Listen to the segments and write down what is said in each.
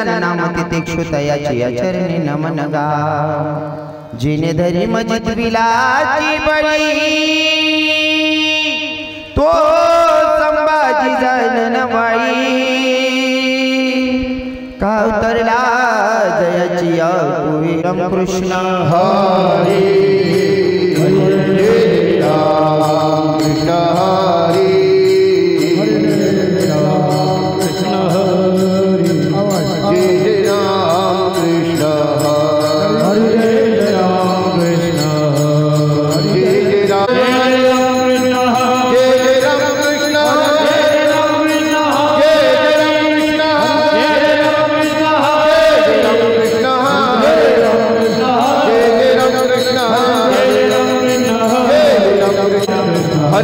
नाम तिथे क्षुतयाची चरणी नमन गा जिने धरी मजित विलाची बळी तो संभाजी जन नवाई का उतरला जयाची राम कृष्ण हरी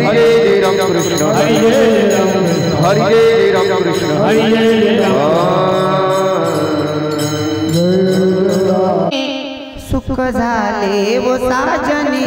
हरे राम कृष्ण हरी हरे राम कृष्ण सुख झाले वो साजनी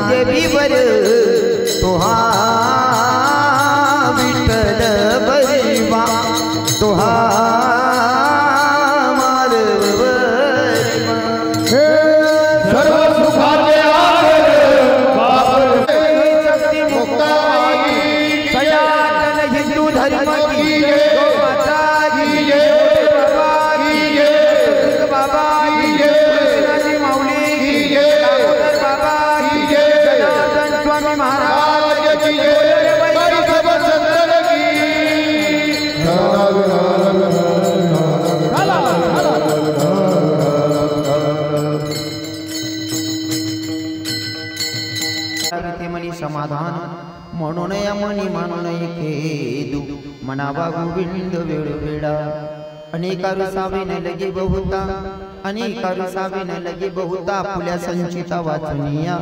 देवी वर तुहा विठ्ठल बरिवा तुहा माधव सर्व सुखाचे आगर बाप शक्ती मुक्ताई सनातन हिंदू धर्म की माता की बाबा की बाबा की माऊली की बाबा स्वामी महाराज की मनी समाधान म्हणून या मनी म्हणून खेदू मनावा गोविंद वेळ वेडा अनेका रुसावे न लगे बहुता अनेका रुसावे न लगे बहुता फुल्या संचिता वाचनिया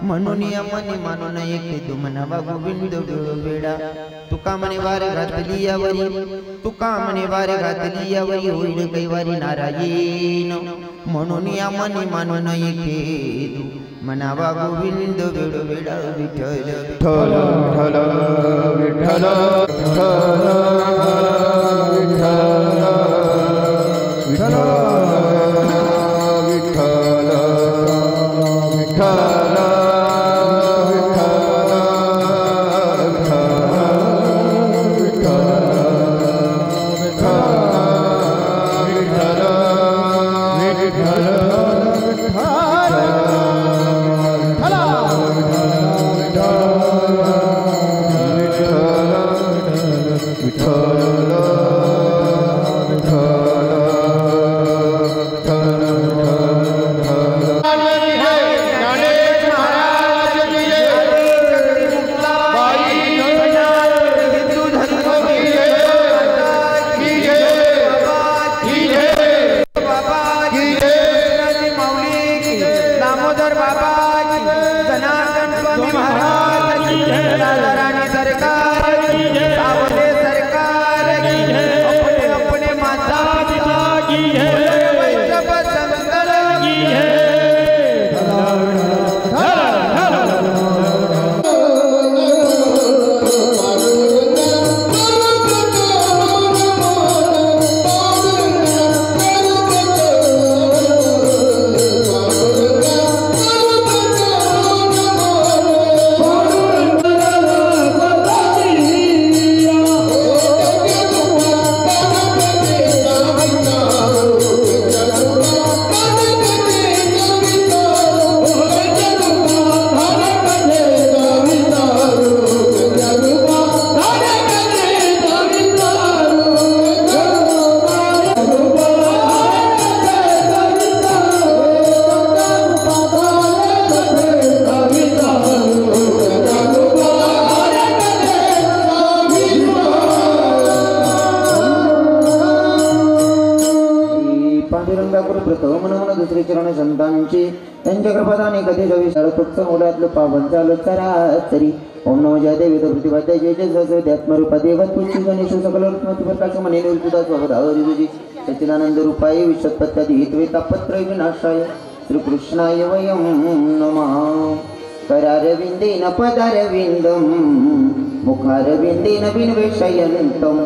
म्हणून या मनी म्हणून खेदू मनावा गोविंद वेळ वेडा तुका मने वार घातली यावरी तुका मने वार घातली यावरी होईल कैवारी नारायण म्हणून या मनी म्हणून खेदू मनावा गोविंद वेळ वेडा विठ्ठल विठ्ठल विठ्ठल विठ्ठल श्रीरंगापूर प्रथम नमन दुसरे चरण संतांची त्यांच्या कृपादाने कधी विशाळ फक्त मोडातलं पावन चालू चराचरी ओम नमो जय देवी प्रतिपाद्य जय जय सत्यात्मरूपा देव तुझी गणेश सकल प्रकाश मने निर्जुदा स्वभावधारी तुझी सच्चिदानंद रूपाय विश्वत्पत्त्यादि हितवे तापत्रय विनाशाय श्रीकृष्णाय वयं नमः करारविंदेन पदारविंदं मुखारविंदेन विन्वेषयन्तं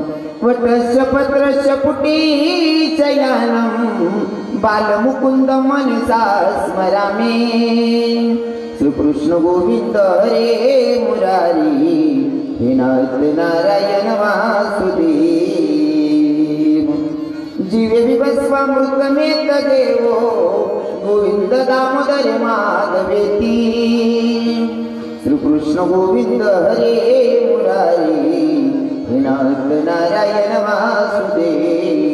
वटस्य पत्रस्य पुटीचयानं बालमुकुन्दं मनसा स्मरामि श्रीकृष्ण गोविंद हरे मुरारी हे नाथ नारायण वासुदेव जीवे विभस्वामृतमेत देवो गोविंद दामोदर माधवेती श्रीकृष्ण गोविंद हरे मुरारी हे नाथ नारायण वासुदेव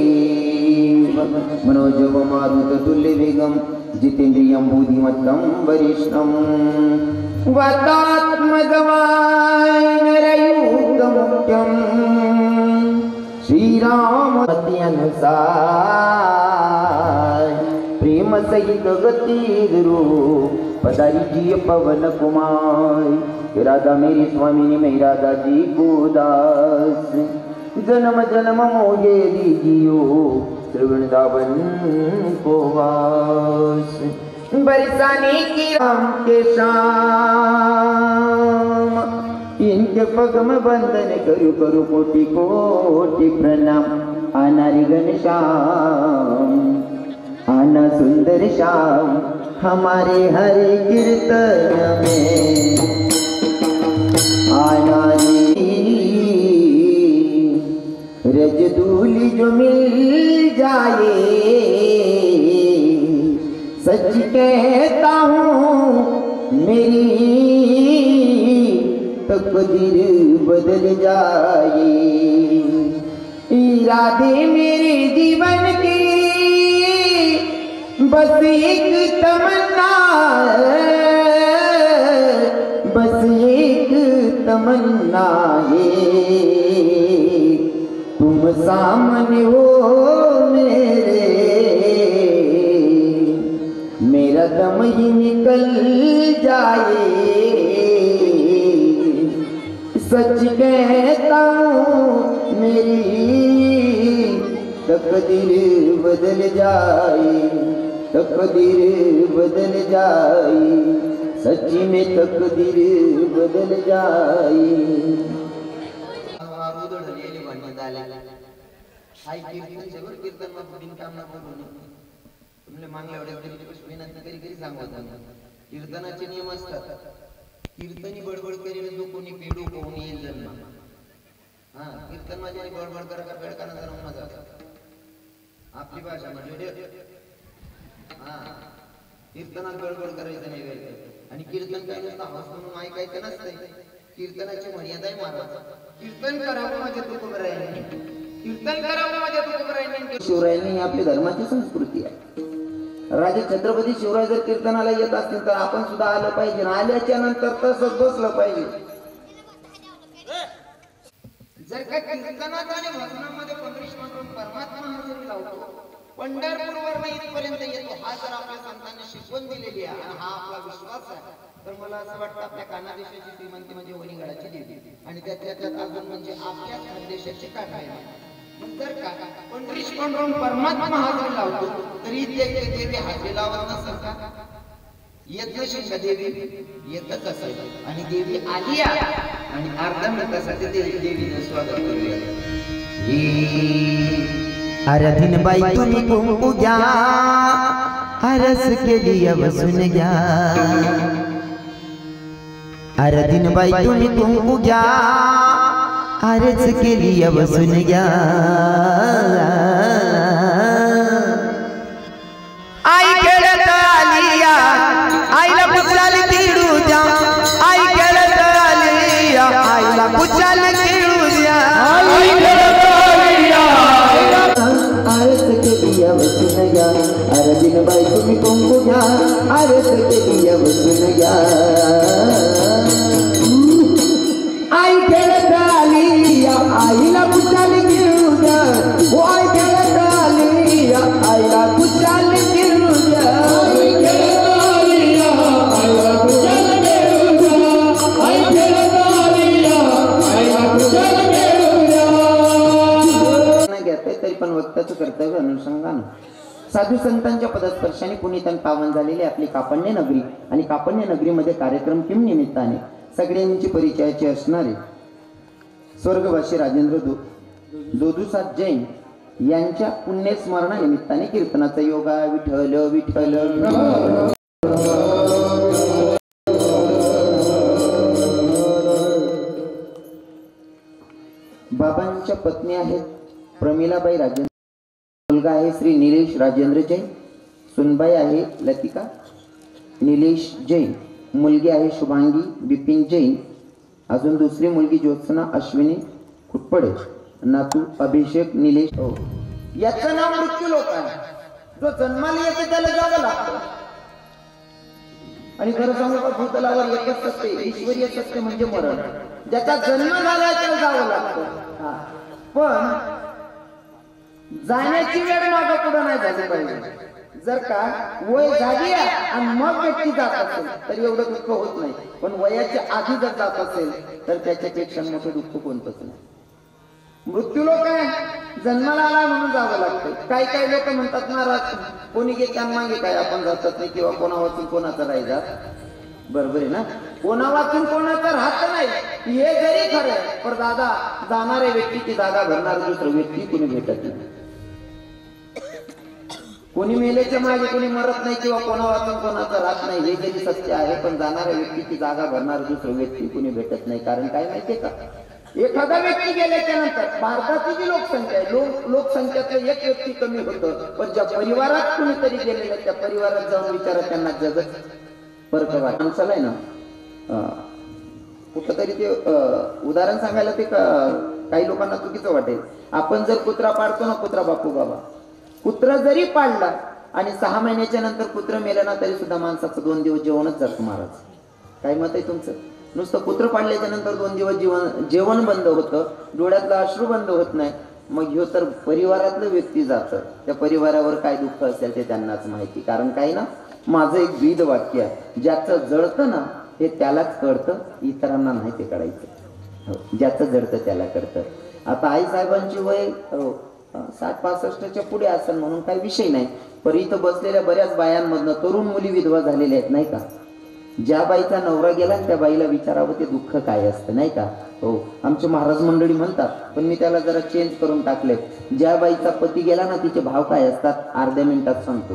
मनोजव मारुत तुल्य वेगम जितेंद्रियं बुद्धिमत्तं वरिष्ठं वातात्मजवाय नरयुक्तमुख्यं श्रीरामति अनुसार प्रेम सहित गतिरु पधारी जी पवन कुमार राधा मेरी स्वामिनी मैं राधा जी को दास जन्म जन्म मोहे दीजियो वृंदावन को वास बरसाने की राम के शाम इनके पगम बंधन करू करू कोटि कोटि प्रणाम आना रे घनश्याम आना सुंदर श्याम हमारे हरे कीर्तन में आना रजदूली जो मिल जाए सच कहता हूँ मेरी तकदीर बदल जाए इरादे मेरे जीवन के बस एक तमन्ना बस एक तमन्ना है तुम सामने हो मेरे मेरा दम ही निकल जाए सच कहता हूँ मेरी तकदीर बदल जाए तकदीर बदल जाए सच्ची में तकदीर बदल जाए हाय कीर्तन जबर कीर्तन मा बिन काम ना बोलू तुमले मागल्या एवढ्या विनंती करी करी सांगत कीर्तनाचे नियम असतात कीर्तनी बडबड करील जो कोणी पेडू कोणी येईल जन्म हा कीर्तन माझ्याने बडबड करा का बेडकाना जन्म माझा आपली भाषा म्हणजे हा कीर्तनात बडबड करायचं नाही आणि कीर्तन काय नसतं हवस म्हणून ऐकायचं नसतंय कीर्तनाची मर्यादा आहे महाराज कीर्तन करावं माझ्या तुकोबरायांनी कीर्तन करावं माझ्या तुकोबरायांनी शिवरायांनी आपली धर्माची संस्कृती आहे राजे छत्रपती शिवराय जर कीर्तनाला येत असतील तर आपण सुद्धा आलं पाहिजे आल्याच्या नंतर तसंच बसलं पाहिजे जर का कीर्तनात आणि भजनामध्ये परमात्मा हजर लावतो पंढरपूरवर इथपर्यंत येतो हा जर आपल्या संतांनी शिकवण दिलेली आहे आणि हा आपला विश्वास आहे तर मला असं वाटतं आपल्या कानादेशाची श्रीमंती म्हणजे वणीगडाची देवी आणि त्यातल्या त्यात अजून म्हणजे आपल्या खानदेशाची काठाय जर का पंढरीश पंढरून परमात्मा हजर लावतो तरी देवी हजरी लावत नसेल का येत नसेल का देवी येतच असेल आणि देवी आली आणि अर्धा मिनिटासाठी देवीचं स्वागत करूया अरधीन बाई तुम्ही कुंकू घ्या अरस केली वसून घ्या अरधीन बाई तुम्ही कुंकू घ्या अरस केली वसून घ्या आई खेळत आलिया आईला पुचाल खेळू द्या आई खेळत आलिया आईला पुचाल खेळू द्या आई खेळत आलिया आरस केली वसून घ्या अरधीन बाई तुम्ही कुंकू घ्या आरस केली वसून घ्या आई खेळत आलिया आईला पुचाल खेळू द्या आई खेळत आलिया आईला पुचाल कुशाल फिरू द्या तरी पण वक्त्याचं कर्तव्य अनुषंगानं साधू संतांच्या पदस्पर्शाने पुनीतन पावन झालेली आपली कापण्य नगरी आणि कापण्य नगरीमध्ये कार्यक्रम किम निमित्ताने सगळ्यांची परिचयाचे असणारे स्वर्गवासी राजेंद्र दोदूसाद जैन यांच्या पुण्यस्मरणानिमित्ताने कीर्तनाचा योगा विठ्ठल विठ्ठल बाबांच्या पत्नी आहेत प्रमिलाबाई राजेंद्र, मुलगा आहे श्री निलेश राजेंद्र जैन, सुनबाई आहे लतिका निलेश जैन, मुलगी आहे शुभांगी बिपिन जैन, अजून दुसरी मुलगी ज्योत्सना अश्विनी खुटपडे, नातू अभिषेक निलेश. याचं नाव मृत्यू लोक आहे. जो जन्माला येतो त्याला जावं लागतं. आणि खरं सांगू का भूतलावर एकच सत्य ईश्वरीय सत्य म्हणजे मरण. ज्याचा जन्म झाला त्याला जावं लागतं. पण जाण्याची वेळ मागं पुढं नाही झाली पाहिजे. जर का वय झाली आणि मग व्यक्ती जात असेल तर एवढं दुःख होत नाही. पण वयाच्या आधी जर जात असेल तर त्याच्यापेक्षा मोठं दुःख कोणतंच नाही. मृत्यू लोक आहे, जन्माला आला म्हणून जावं लागतं. काही काही लोक म्हणतात ना कोणी घेत मागे काय आपण जातात नाही किंवा कोणा वाचून कोणाचं राही जात. बरोबर आहे ना, कोणा वाचून कोणाचं राहत नाही हे जरी खरं. पण दादा जाणाऱ्या व्यक्तीची जागा भरणार दुसरं व्यक्ती कोणी भेटत नाही. कोणी मेलेच्या मागे कोणी मरत नाही किंवा कोणा वाचून कोणाचं राहत नाही हे जरी सत्य आहे. पण जाणाऱ्या व्यक्तीची जागा भरणार दुसरं व्यक्ती कोणी भेटत नाही. कारण काय माहितीये का, एखादा व्यक्ती गेल्याच्या नंतर भारताची जी लोकसंख्या आहे लोकसंख्येचं एक व्यक्ती कमी होतं. पण ज्या परिवारात कुणीतरी गेलेलं त्या परिवारात जाऊन विचारा त्यांना जगत फरक वाटत. माणसाला आहे ना कुठंतरी ते उदाहरण सांगायला ते काही लोकांना चुकीचं वाटेल. आपण जर कुत्रा पाळतो ना, कुत्रा बापू बाबा, कुत्रा जरी पाळला आणि 6 महिन्याच्या नंतर कुत्र मेलं ना तरी सुद्धा माणसाचं 2 दिवस जेवणच जातं महाराज. काय मत आहे तुमचं? नुसतं कुत्र पाळल्याच्या नंतर 2 दिवस जेवण बंद होतं, डोळ्यातलं अश्रू बंद होत नाही. मग ह्यो तर परिवारातलं व्यक्ती जातं. त्या परिवारावर काय दुःख असेल ते त्यांनाच माहिती. कारण काय ना, माझं एक ब्रीद वाक्य आहे, ज्याचं जळतं ना हे त्यालाच कळतं, इतरांना नाही ते कळायचं. ज्याचं जळतं त्याला कळतं. आता आई साहेबांची वय 60-65च्या पुढे असेल म्हणून काही विषय नाही. पण इथं बसलेल्या बऱ्याच बायांमधनं तरुण मुली विधवा झालेल्या आहेत नाही का. ज्या बाईचा नवरा गेला त्या बाईला विचारावं ते दुःख काय असतं नाही का. हो, आमचे महाराज मंडळी म्हणतात, पण मी त्याला जरा चेंज करून टाकले. ज्या बाईचा पती गेला ना तिचे भाव काय असतात अर्ध्या मिनिटात सांगतो.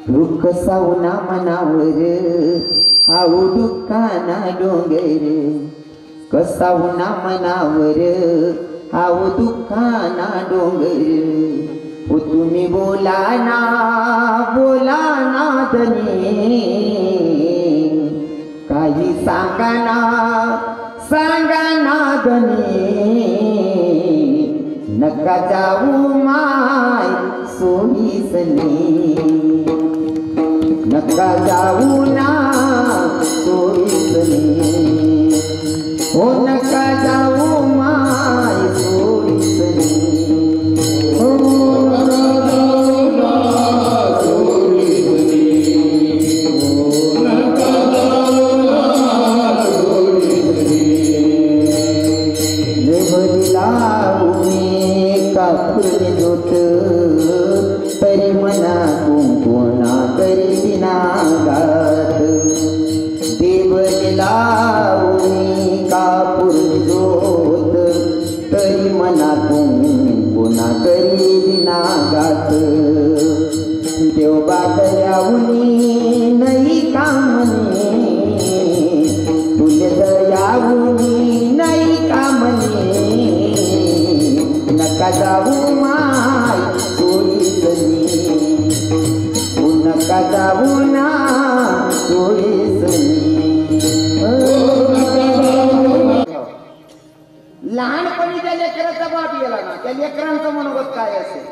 दुःख सावना मनावर हाऊ दुःखाना डोंगर, कसावना मनावर हाऊ दुःखाना डोंगर. ओ तुम्ही बोला ना धनी, काही सांगा ना धनी. नका जाऊ माय सोडीसनी, नका जाऊ ना सोडीसनी. हो नका जाऊ माय सोडीसनी. तरी मना कुंकुना करी दिनागात. देवली लावणी कापूर जोत, तरी मना कुंकुना करी दिनागात. देव बादयावनी नाही कामने, तुझे दयावनी नाही कामने. नका जाऊ माय सोडीसनी, नका जाऊ ना सोडीसनी. लहानपणी त्या लेकराचा बाप गेला ना, त्या लेकरांचं मनोगत काय असेल.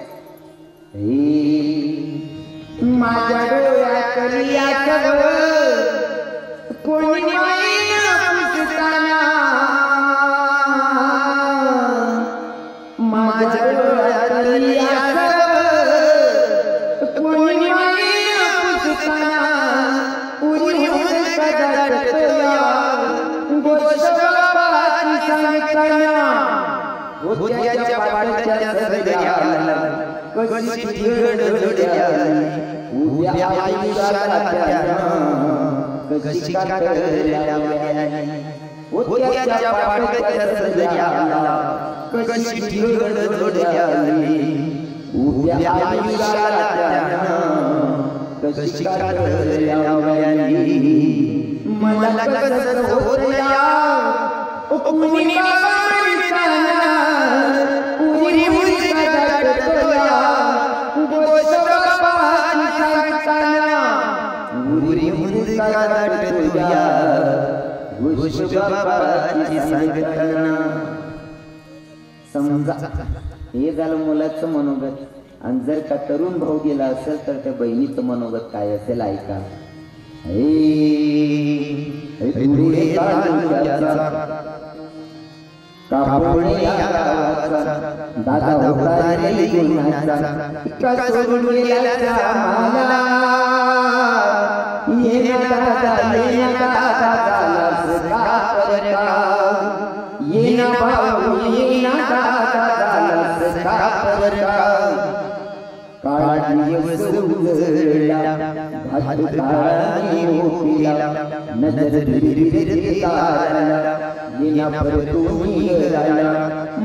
माझ्या डोळ्यातली कोणी माझ्या डोळ्यातली आसव कोणी मागेना पुसताना उरी होऊन कदाटतोया गोष्ट बाबाची सांगताना होत्याच्या पाटाच्या सदर्याला कशी ठिगड जोडल्याली उभ्या आयुष्याला त्यानं कशी कातर लावल्याली होत्याच्या पाटाच्या सदर्याला कशी ठिगड जोडल्याली उभ्या आयुष्याला त्यानं कशी कातर लावल्याली मला कसं होतया कुणी बाबांना उरी उरी कदाटतोया गोष्ट बाबांची सांगताना उरी उरी कदाटतोया गोष्ट बाबांची सांगताना समजा हे झालं मुलाचं मनोगत आणि जर का तरुण भाऊ गेला असेल तर त्या बहिणीचं मनोगत काय असेल ऐका धुळे तालुक्याचा कापडीया गावाचा दादा उतारले गुणाचा का सोडून गेला मला ये ना दादा झालास का परका ये ना भाऊ ये ना दादा झालास का परका काळजी वसुलला भात काळी होतीला नजर बिरबिर तारला येना परतून गेला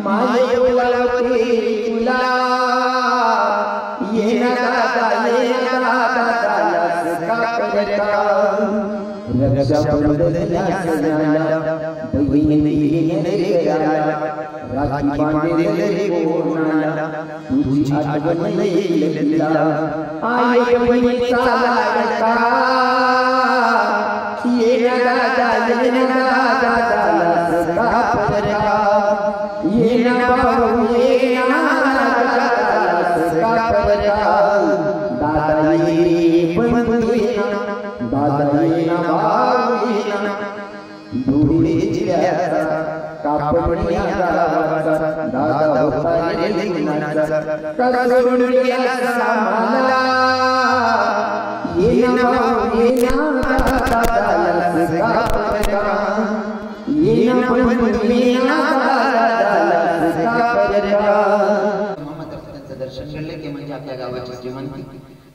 मायेला तेरी तुला येना दादा झालास का परका रक्षाबंधनाच्या सणाला बहिणीने रे गाला राखी बांधले रे कोणाला तुझी आठवण येईल तिला आई बहिणीचा लाडका ये ना दादा झालास का परका ये ना भाऊ ये ना झालास का परका दादा ये बंधू ये ना दादा ये ना भाऊ ये ना धुळे जिल्ह्याचा कापडीया गावाचा दादा उतारले गुणाचा का सोडून गेला मला ये ना भाऊ ये ना दादा झालास का परका ये ना बंधू ये ना दादा झालास का परका महामातर्फे दर्शन घडले की म्हणजे आपल्या गावाची श्रीमंती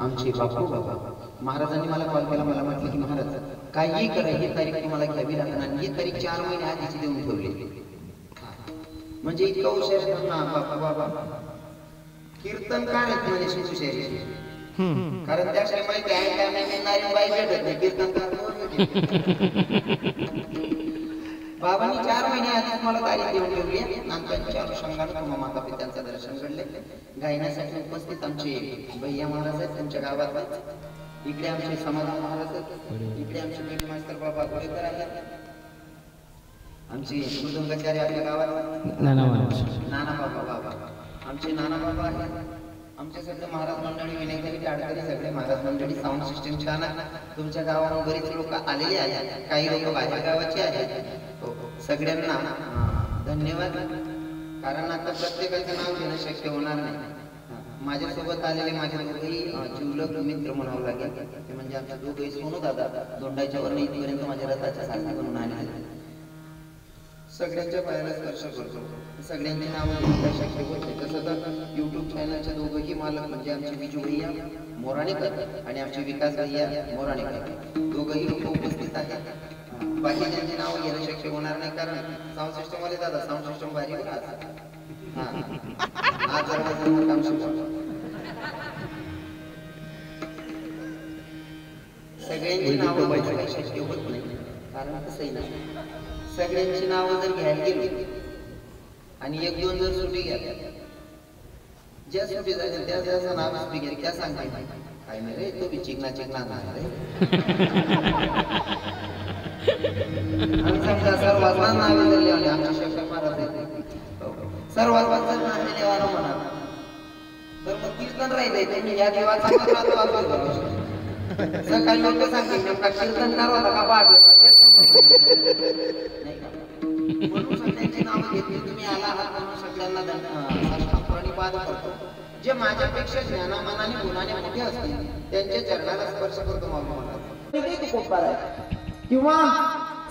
आमचे बापू बाबा महाराजांनी मला कॉल केला मला म्हटलं की महाराज काही करा ही तारीख तुम्हाला घ्यावी लागणार आणि ही तारीख 4 महिने आधीची देऊन ठेवली म्हणजे इतका हुशार आहे ना बापू बाबा कीर्तन काय आहेत म्हणजे शिवशैली कारण त्याशिवाय माहिती आहे काय नाही नारी बाई भेटत नाही कीर्तन बाबांनी 4 महिने आधीच मला तारीख देऊन ठेवली आणि त्यांच्या अनुषंगाने माता पित्यांचं दर्शन घडले गायनासाठी उपस्थित आमचे भैया महाराज आहेत त्यांच्या गावात इकडे आमचे समाधान महाराज आहेत इकडे आमचे बेटी मास्तर बाबा गोळेकर आहेत आमचे मृदंगाचार्य आपल्या गावात नाना बाबा आमचे नाना बाबा आहेत आमचे सगळे महाराज मंडळी विनयकरी आडकरी सगळे महाराज मंडळी साऊंड सिस्टम छान आहे तुमच्या गावाहून बरेच लोक आलेले आहेत काही लोक बाहेर गावाचे आहेत सगळ्यांना धन्यवाद कारण आता प्रत्येकाचं नाव घेणं शक्य होणार नाही माझ्यासोबत आलेले माझे दोघेही जिवलग मित्र म्हणावं लागेल ते म्हणजे आमचे दोघेही सोनू दादा दोंडाच्या वर इथपर्यंत माझ्या रथाच्या साथी बनून आले सगळ्यांच्या पायाला स्पर्श करतो सगळ्यांची नावं घेणं शक्य होत नाही तसं तर युट्यूब चॅनलचे दोघेही मालक म्हणजे आमचे विजू भैया मोराणेकर आणि आमचे विकास भैया मोराणेकर दोघेही लोक उपस्थित आहेत बाकी त्यांची नावं घेणं शक्य होणार नाही कारण साऊंड सिस्टम वाले दादा साऊंड सिस्टम भारी आज जरा काम सगळ्यांची नावं घेणं शक्य होत नाही कारण तसंही नाही सगळ्यांची नावं जर घ्यायला गेली आणि 1-2 जर सुटी घ्या ज्या सुटी झाल्या त्या ज्याचं नाव सुटी घ्या त्या सांगते काय नाही रे तो बी चिकना नाही रे आणि समजा सर्वांना नावे जर लिहिली आमच्या शंकर महाराज सर्वांना जर नावे लिहायला म्हणा तर मग कीर्तन राहिलंय त्यांनी या देवाचा सकाळी लोक सांगतील नेमका कीर्तन करावं का पाठ होता ते समजलं म्हणून सगळ्यांची नावं घेतली तुम्ही आला आहात म्हणून सगळ्यांना प्रणिपात करतो. जे माझ्यापेक्षा ज्ञानामानाने गुणाने मोठे असतील त्यांच्या चरणाला स्पर्श करतो. माऊली ते कोपार आहे किंवा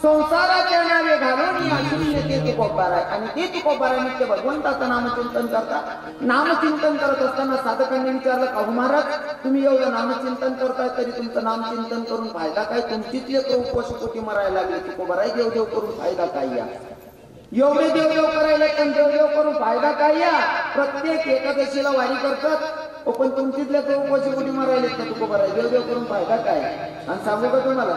संसाराच्या नावे घालून असून ते कोपार आहे. आणि ते तुकोबार आहे नित्य भगवंताचं नामचिंतन करतात. नामचिंतन करत असताना साधकांनी विचारलं काहू महाराज तुम्ही एवढं नामचिंतन करताय तरी तुमचं नामचिंतन करून फायदा काय? तुमचीच एक पशुपोटी मरायला लागली तुकोबार आहे. देवदेव करून फायदा काय? या एवढे देवदेव करायला पण देवदेव करून फायदा काय? या प्रत्येक एकादशीला वारी करतात पण तुमचीतल्या पशुपोटी मरायला का तुकोबार आहे? देवदेव करून फायदा काय? आणि सांगू का तुम्हाला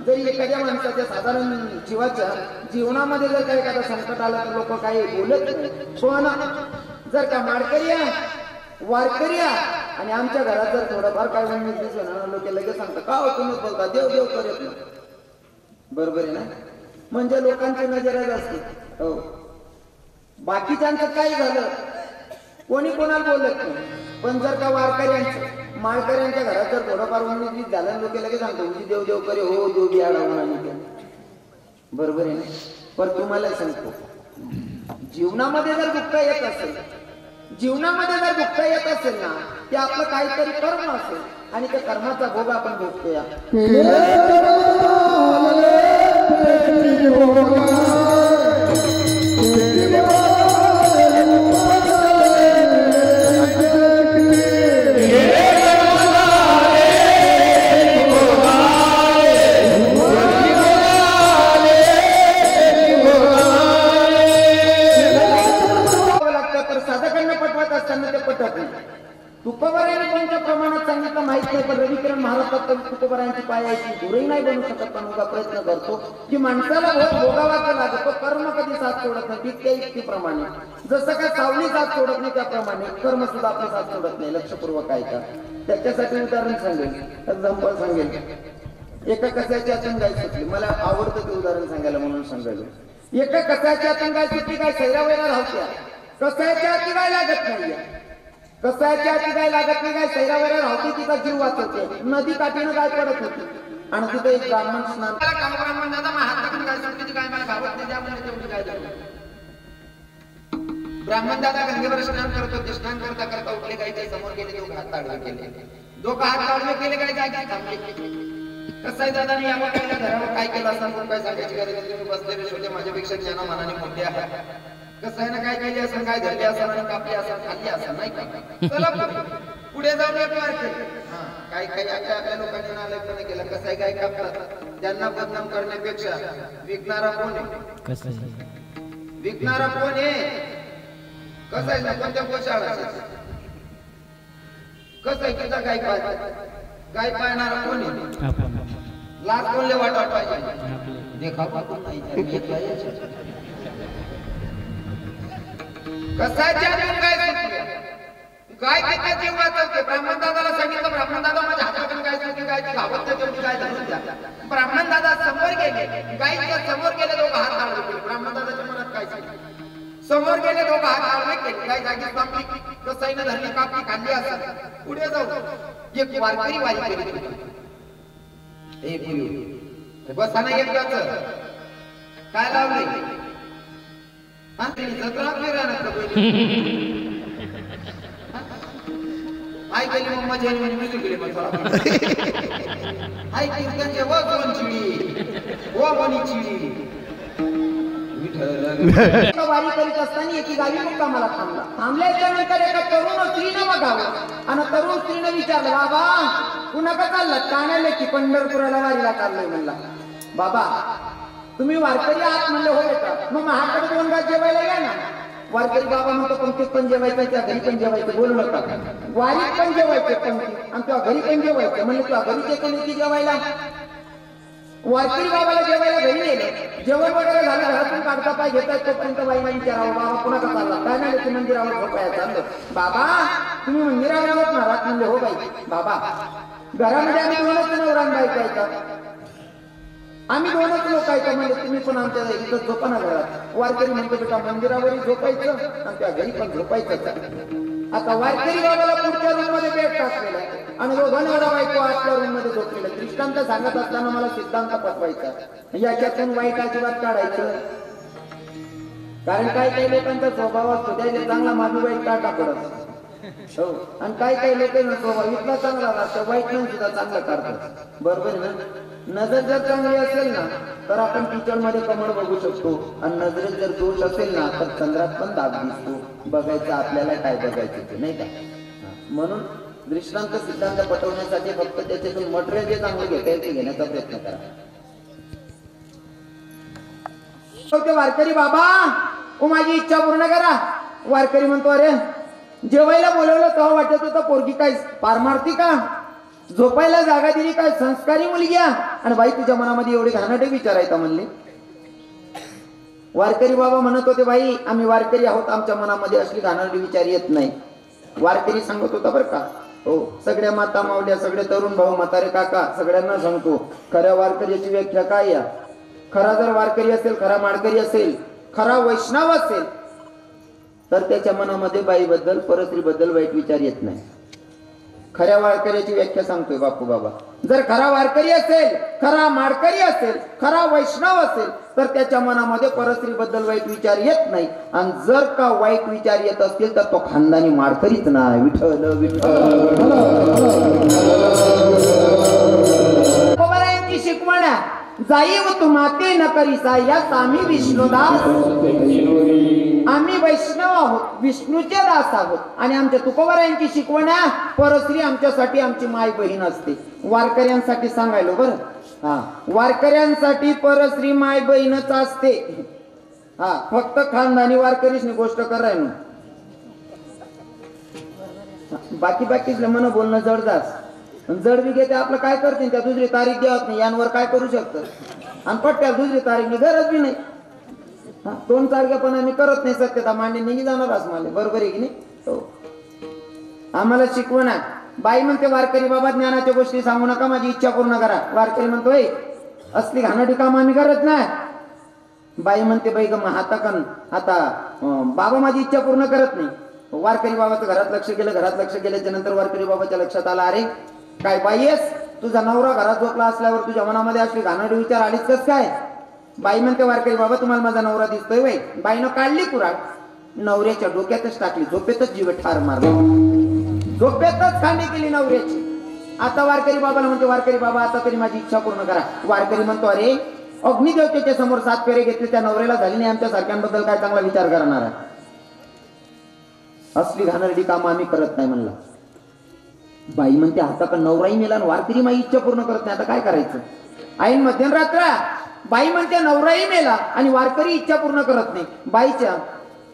जरी एखाद्या माणसाच्या साधारण जीवाच्या जीवनामध्ये जर काही एखादं संकट आलं तर लोक काही बोलत नाही. पण जर का माडकरी वारकरी आणि आमच्या घरात जर थोडंफार काय म्हणून दिसलं ना लोक लगेच सांगतात का हो तुम्ही बोलता देव देव करत ना. बरोबर आहे ना? म्हणजे लोकांची नजर असते. हो बाकीच्यांचं काय झालं कोणी कोणाला बोलत नाही. पण जर का वारकऱ्यांचं माळकऱ्यांच्या घरात जर थोडंफार उन्नीस झालं लोक लगेच सांगतो उजी देव देव करे हो देव बी आढळून आणि बरोबर आहे ना? पण तुम्हाला सांगतो जीवनामध्ये जर दुःख येत असेल जीवनामध्ये जर दुःख येत असेल ना ते आपलं काहीतरी कर्म असेल आणि त्या कर्माचा भोग आपण भोगतोय. तुकोबारायांनी कोणत्या प्रमाणात सांगितलं माहित नाही पण रविकिरण महाराजात तुकोबारायांची पायाची दुरही नाही बनू शकत. पण उगा प्रयत्न करतो की माणसाला भोगावाचं लागतो. कर्म कधी साथ सोडत नाही त्या युक्तीप्रमाणे जसं काय सावली साथ सोडत नाही त्याप्रमाणे कर्म सुद्धा आपलं साथ सोडत नाही. लक्षपूर्वक ऐका. त्याच्यासाठी उदाहरण सांगेल एक्झाम्पल सांगेल. एका कशाची आतून गाय सुटली. मला आवडतं ते उदाहरण सांगायला म्हणून सांगायला. एका कशाची आतून गाय सुटली गाय सैरावयाला धावत्या. कसायच्या आती गाय लागत नाहीये. कसायच्या आती गाय लागत नाही गाय सैरावयाला धावते तिचा जीव वाचवते. नदी काठीनं गाय पडत होती आणि तिथे एक ब्राह्मण स्नान ब्राह्मण दादा हात टाकून गाय सुटली गाय मला गावात नाही त्यामुळे तेवढी गाय झाली. ब्राह्मण दादा गंगेवर स्नान करत होते. स्नान करता करता उठले गायच्या समोर गेले दोघं हात ताडवे केले. दोघं हात ताडवे केले गाय जागी थांबले. कसाय दादाने या गायला घरावर काय केलं असं म्हणून काय सांगायची गरज नाही. तुम्ही बसलेले छोटे माझ्यापेक्षा ज्ञानामानाने मोठे आहे. कसायनं काय केले असं काय धरले असं आणि कापले असं खाल्ले असं नाही का. चला पुढे जाऊन एक वार केले. काही काही आपल्या लोकांनी नालायकपणा केला. कसाय गाय कापतात त्यांना बदनाम करण्यापेक्षा विकणारा कोण आहे? विकणारा कोण आहे? कसाय ना कोणत्या गोशाळा कसाय तुझा गाय गाय पाळणारा कोण आहे? लाख कोणले वाटत पाहिजे देखावा कोण नाही. कसाच्या गाय गाय तिथे जीव वाचवते. ब्राह्मण दादाला सांगितलं ब्राह्मण दादा माझ्या हातातून गाय सुटली गायची धावत तेवढी गाय धरून द्या. ब्राह्मण दादा समोर गेले. गायच्या समोर गेले दोघं हात आडवे केले. ब्राह्मण दादाच्या मनात काय सांगितलं समोर गेले दोघं हात आडवे केले. गाय जागी थांबली. कसाईनं धरली कापली खाल्ली असं पुढे जाऊ एक वारकरी वारी केली. बसाना एक काय लावले जत्रा आई गेली मग मजा म्युझिक गेली मग आई कीर्तनचे व दोन चिडी व कोणी चिडी वारी करीत असताना एकी गावी मुक्कामाला थांबला. थांबल्याच्या नंतर एका तरुण स्त्रीनं बघावं आणि तरुण स्त्रीनं विचारलं बाबा पुन्हा का चाललं? कानाला की पंढरपुराला वारीला चाललोय म्हणला. बाबा तुम्ही वारकरी आहात म्हणले होय का? मग महाकडे दोन गात जेवायला या ना. वारकरी बाबा म्हणतो पंक्तीत पण जेवायचं त्या घरी पण जेवायचं बोलू नका. वारीत पण जेवायचे पंक्तीत आणि तुझ्या घरी पण जेवायचं म्हणले तुझ्या घरी येतो की जेवायला. वारकरी बाबाला जेवायला घरी नेलं. जेवण वगैरे झालं घरातून काढता पाय घेताय तोपर्यंत बाईला विचारावं बाबा पुन्हा का चालला? काय नाही की मंदिरावर झोपाया चाललं. बाबा तुम्ही मंदिरावर जात महाराज म्हणले हो बाई. बाबा घरामध्ये आम्ही दोनच नवरान बायको येतात. आम्ही दोनच लोक आहेत म्हणजे तुम्ही पण आमच्या इथं झोपा ना घरात. वारकरी म्हणतो बेटा मंदिरावरही झोपायचं आणि त्या घरी पण झोपायचं. आता वारकरी बाबाला पुढच्या रूम मध्ये बेड टाकलेला आणि दोघं नवरा बायको आतल्या रूम मध्ये झोपलेलं. दृष्टांत सांगत असताना मला सिद्धांत पटवायचा. याच्यातून वाईट अजिबात काढायचं कारण काही काही लोकांचा स्वभाव असतो त्याचे चांगला मागे वाईट काटा पडत हो, आणि काही काही लोकांचा स्वभाव इतका चांगला असतो वाईट पण सुद्धा चांगला काढतात. बरोबर ना? नजर जर चांगली असेल ना तर आपण किचन मध्ये कमळ बघू शकतो, आणि नजरेत जर दोष असेल ना तर चंद्रात पण दाग दिसतो. बघायचं आपल्याला काय बघायचं ते, नाही का? म्हणून दृष्टांत सिद्धांत पटवण्यासाठी फक्त त्याच्यातून मटेरियल जे चांगलं घेता येईल ते घेण्याचा प्रयत्न करा. वारकरी बाबा ओ माझी इच्छा पूर्ण करा. वारकरी म्हणतो अरे जेवायला बोलवलं तेव्हा वाटत होतं पोरगी काय पारमार्थी का, झोपायला जागा दिली काय संस्कारी मुलगी, आणि बाई तुझ्या मनामध्ये एवढे घाणेरडे विचार आहेत म्हणले. वारकरी बाबा म्हणत होते बाई आम्ही वारकरी आहोत, आमच्या मनामध्ये असली घाणेरडे विचार येत नाही. वारकरी सांगत होता बरं का, हो सगळ्या माता मावल्या सगळे तरुण भाऊ म्हातारे काका सगळ्यांना सांगतो खऱ्या वारकऱ्याची व्याख्या काय या. खरा जर वारकरी असेल, खरा माळकरी असेल, खरा वैष्णव असेल तर त्याच्या मनामध्ये बाईबद्दल परस्त्रीबद्दल वाईट विचार येत नाही. खऱ्या वारकऱ्याची व्याख्या सांगतोय बापू बाबा. जर खरा वारकरी असेल, खरा माळकरी असेल, खरा वैष्णव असेल तर त्याच्या मनामध्ये परस्त्रीबद्दल वाईट विचार येत नाही. आणि जर का वाईट विचार येत असतील तर तो खानदानी माळकरीच नाही. विठ्ठल विठ्ठल यांची शिकवण जाईव तू माते न करीसा या आम्ही विष्णुदास, आम्ही वैष्णव आहोत, विष्णूचे दास आहोत. आणि आमच्या तुकोबारायांची शिकवण परस्त्री आमच्यासाठी आमची माय बहीण असते. वारकऱ्यांसाठी सांगायलो बरं, हा वारकऱ्यांसाठी परस्त्री माय बहीणच असते. हा फक्त खानदानी वारकरीच गोष्ट करायला, बाकी मन बोलणं जडदास जड बी घेते. आपलं काय करते त्या दुसरी तारीख द्यावत नाही, यांवर काय करू शकतं. आणि पट्ट्या दुसरी तारीख गरज बी नाही. दोन तारखेपणा मी करत नाही, सत्यता मांडणी निघी जाणार मला. बरोबर आहे की नाही? हो आम्हाला शिकवण आहे. बाई म्हणते वारकरी बाबा ज्ञानाच्या गोष्टी सांगू नका, माझी इच्छा पूर्ण करा. वारकरी म्हणतोय असली घाणेरडी काम आम्ही करत नाही. बाई म्हणते बाई ग आता बाबा माझी इच्छा पूर्ण करत नाही. वारकरी बाबाचं घरात लक्ष गेलं. घरात लक्ष गेल्याच्या नंतर वारकरी बाबाच्या लक्षात आला अरे काय बाई आहेस, तुझा नवरा घरात झोपला असल्यावर तुझ्या मनामध्ये असली घाणेरडी विचार आलीच कस काय. बाई म्हणते वारकरी बाबा तुम्हाला माझा नवरा दिसतोय वय. बाईनं काढली कुऱ्हाड, नवऱ्याच्या डोक्यातच टाकली, झोपेतच जीव ठार मारला, झोपेतच खांडी केली नवऱ्याची. आता वारकरी बाबाला म्हणते वारकरी बाबा आता तरी माझी इच्छा पूर्ण करा. वारकरी म्हणतो अरे अग्निदेवतेच्या समोर 7 फेरे घेतले, त्या नवऱ्याला झाली नाही, आमच्या सारख्यांबद्दल काय चांगला विचार करणार आहे. असली घाणेरडी काम आम्ही करत नाही म्हणला. बाई म्हणते आता का नवराही मेला आणि वारकरी माझी इच्छा पूर्ण करत नाही, आता काय करायचं. ऐन मध्यरात्र बाई म्हणते नवराही मेला आणि वारकरी इच्छा पूर्ण करत नाही. बाईच्या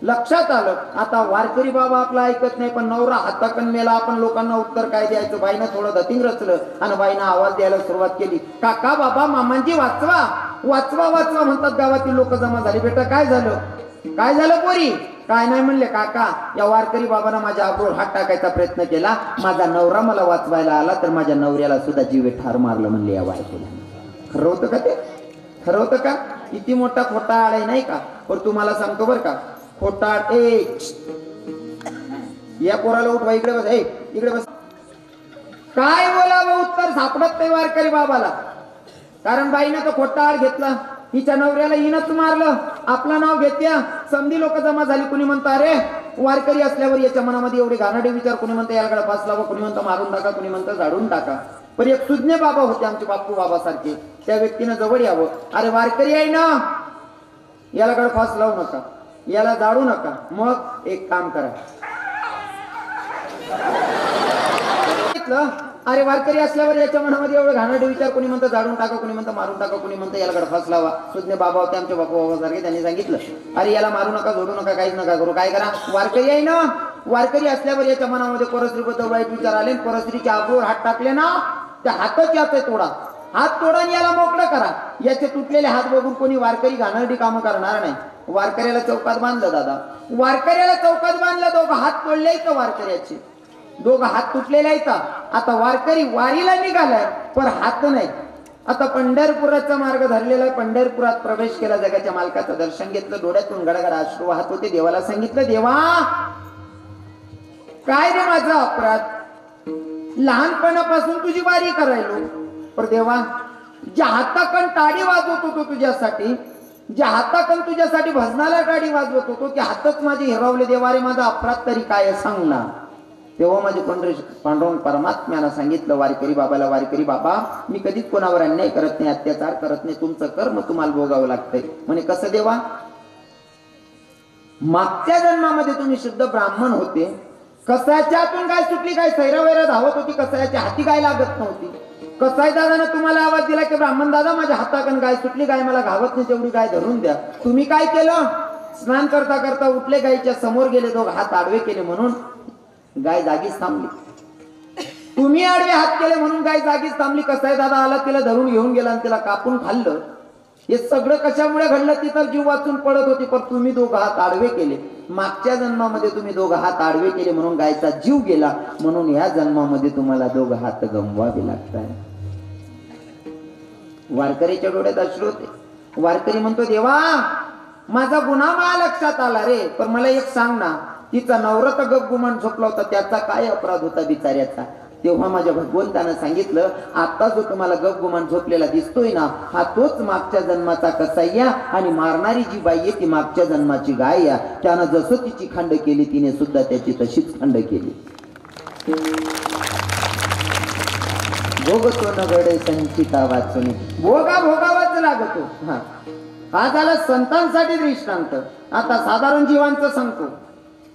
लक्षात आलं आता वारकरी बाबा आपला ऐकत नाही, पण नवरा हाताकन मेला, आपण लोकांना उत्तर काय द्यायचं. बाईनं थोडं धतिंग रचलं आणि बाईनं आवाज द्यायला सुरुवात केली, काका बाबा मामांजी वाचवा वाचवा वाचवा म्हणतात. गावातील लोक जमा झाली. बेटा काय झालं, काय झालं पोरी. काय नाही म्हणले काका, या वारकरी बाबांना माझ्या आबरूवर हात टाकायचा प्रयत्न केला, माझा नवरा मला वाचवायला आला तर माझ्या नवऱ्याला सुद्धा जीवे ठार मारलं म्हणले या वारकऱ्याला. खरं होतं का ते, खरं होतं का. किती मोठा खोटाळ आहे नाही का. पण तुम्हाला सांगतो बरं का खोटाळ. या पोराला उठवा, इकडे बस, इकडे बस. काय बोलावं उत्तर सापडत नाही वारकरी बाबाला. कारण बाईनं तो खोटाळ घेतला, हिच्या नवऱ्याला हिनच मारलं, आपलं नाव घेत्या. समधी लोक जमा झाली. कुणी म्हणतं अरे वारकरी असल्यावर याच्या मनामध्ये एवढे घाणेरडे विचार, कुणी म्हणतं याकडे फास लावा, कुणी म्हणतं मारून टाका, कुणी म्हणतं झाडून टाका. पण एक सुज्ञ बाबा होते आमचे बापू बाबा सारखे, त्या व्यक्तीनं जवळ यावं. अरे वारकरी आहे ना, याला फास लावू नका, याला जाडू नका. मग एक काम करा, अरे वारकरी असल्यावर याच्या मनामध्ये एवढं घाणेरडे विचार, कोणी म्हणतं जाडून टाका, कोणी म्हणतं मारून टाका, कोणी म्हणतं याला गडफास लावा. सुज्ञ बाबा होते आमच्या बापू बाबा सारखे, त्यांनी सांगितलं अरे याला मारू नका, जोडू नका, काहीच नका करू. काय करा, वारकरी आहे ना, वारकरी असल्यावर याच्या मनामध्ये परस्त्रीबद्दल वाईट विचार आले, परस्त्रीच्या आबरूवर हात टाकले ना, त्या हातच याचे तोडा, हात तोडा आणि याला मोकळं करा. याचे तुटलेले हात बघून कोणी वारकरी घाणेरडी कामं करणार नाही. वारकऱ्याला चौकात बांधलं दादा, वारकऱ्याला चौकात बांधलं, दोघं हात तोडले तर वारकऱ्याचे, दोघं हात तुटलेले आहेत. आता वारकरी वारीला निघालाय पण हात नाही. आता पंढरपुराचा मार्ग धरलेला आहे, पंढरपुरात प्रवेश केला, जगाच्या मालकाचं दर्शन घेतलं, डोळ्यातून गडगड अश्रू वाहत होते. देवाला सांगितलं देवा काय रे माझा अपराध, लहानपणापासून तुझी वारी करायलो, पण देवा ज्या हाताकन टाळी वाजवत होतो तुझ्यासाठी, जे हाताकन तुझ्यासाठी भजनाला गाडी वाजवत होतो की हातच माझे हिरावले देवारे माझा अपराध तरी काय सांग ना. तेव्हा माझे पांडुरंग परमात्म्यानं सांगितलं वारकरी बाबाला, वारकरी बाबा मी कधीच कोणावर अन्याय करत नाही, अत्याचार करत नाही, तुमचं कर्म तुम्हाला भोगावं लागतंय. म्हणे कसं देवा? मागच्या जन्मामध्ये तुम्ही शुद्ध ब्राह्मण होते, कसाच्यातून गाय सुटली, गाय सैरावैरा धावत होती, कसाच्या हाती गाय लागत नव्हती. कसाई दादाने तुम्हाला आवाज दिला की ब्राह्मण दादा माझ्या हाताकडून गाय सुटली, गाय मला घावत नाही, तेवढी गाय धरून द्या. तुम्ही काय केलं? स्नान करता करता उठले, गायच्या समोर गेले, दोघ हात आडवे केले म्हणून गाय जागीच थांबली. तुम्ही आडवे हात केले म्हणून गाय जागीच थांबली. कसाई दादा आला, तिला धरून घेऊन गेला आणि तिला कापून खाल्लं. हे सगळं कशामुळे घडलं? तिथं जीव वाचून पडत होती, पण तुम्ही दोघं हात आडवे केले. मागच्या जन्मामध्ये तुम्ही दोघं हात आडवे केले म्हणून गायचा जीव गेला, म्हणून या जन्मामध्ये तुम्हाला दोघं हात गमवावे लागतात. वारकरीच्या डोळ्यात अश्रू होते. वारकरी म्हणतो देवा माझा गुन्हा मला लक्षात आला रे, पण मला एक सांग ना, तिचा नवरा तर गपगुमान झोपला होता, त्याचा काय अपराध होता बिचाऱ्याचा? तेव्हा माझ्या भगवंतानं सांगितलं आता जो तुम्हाला गपगुमान झोपलेला दिसतोय ना, हा तोच मागच्या जन्माचा कसाईया आणि मारणारी जी बाई आहे ती मागच्या जन्माची गाय या. त्यानं जसं तिची खंड केली तिने सुद्धा त्याची तशीच खंड केली. भोगतो न घडे संचिता वाचणे, भोगावाच लागतो. हा झाला संतांसाठी दृष्टांत. आता साधारण जीवांचं सांगतो.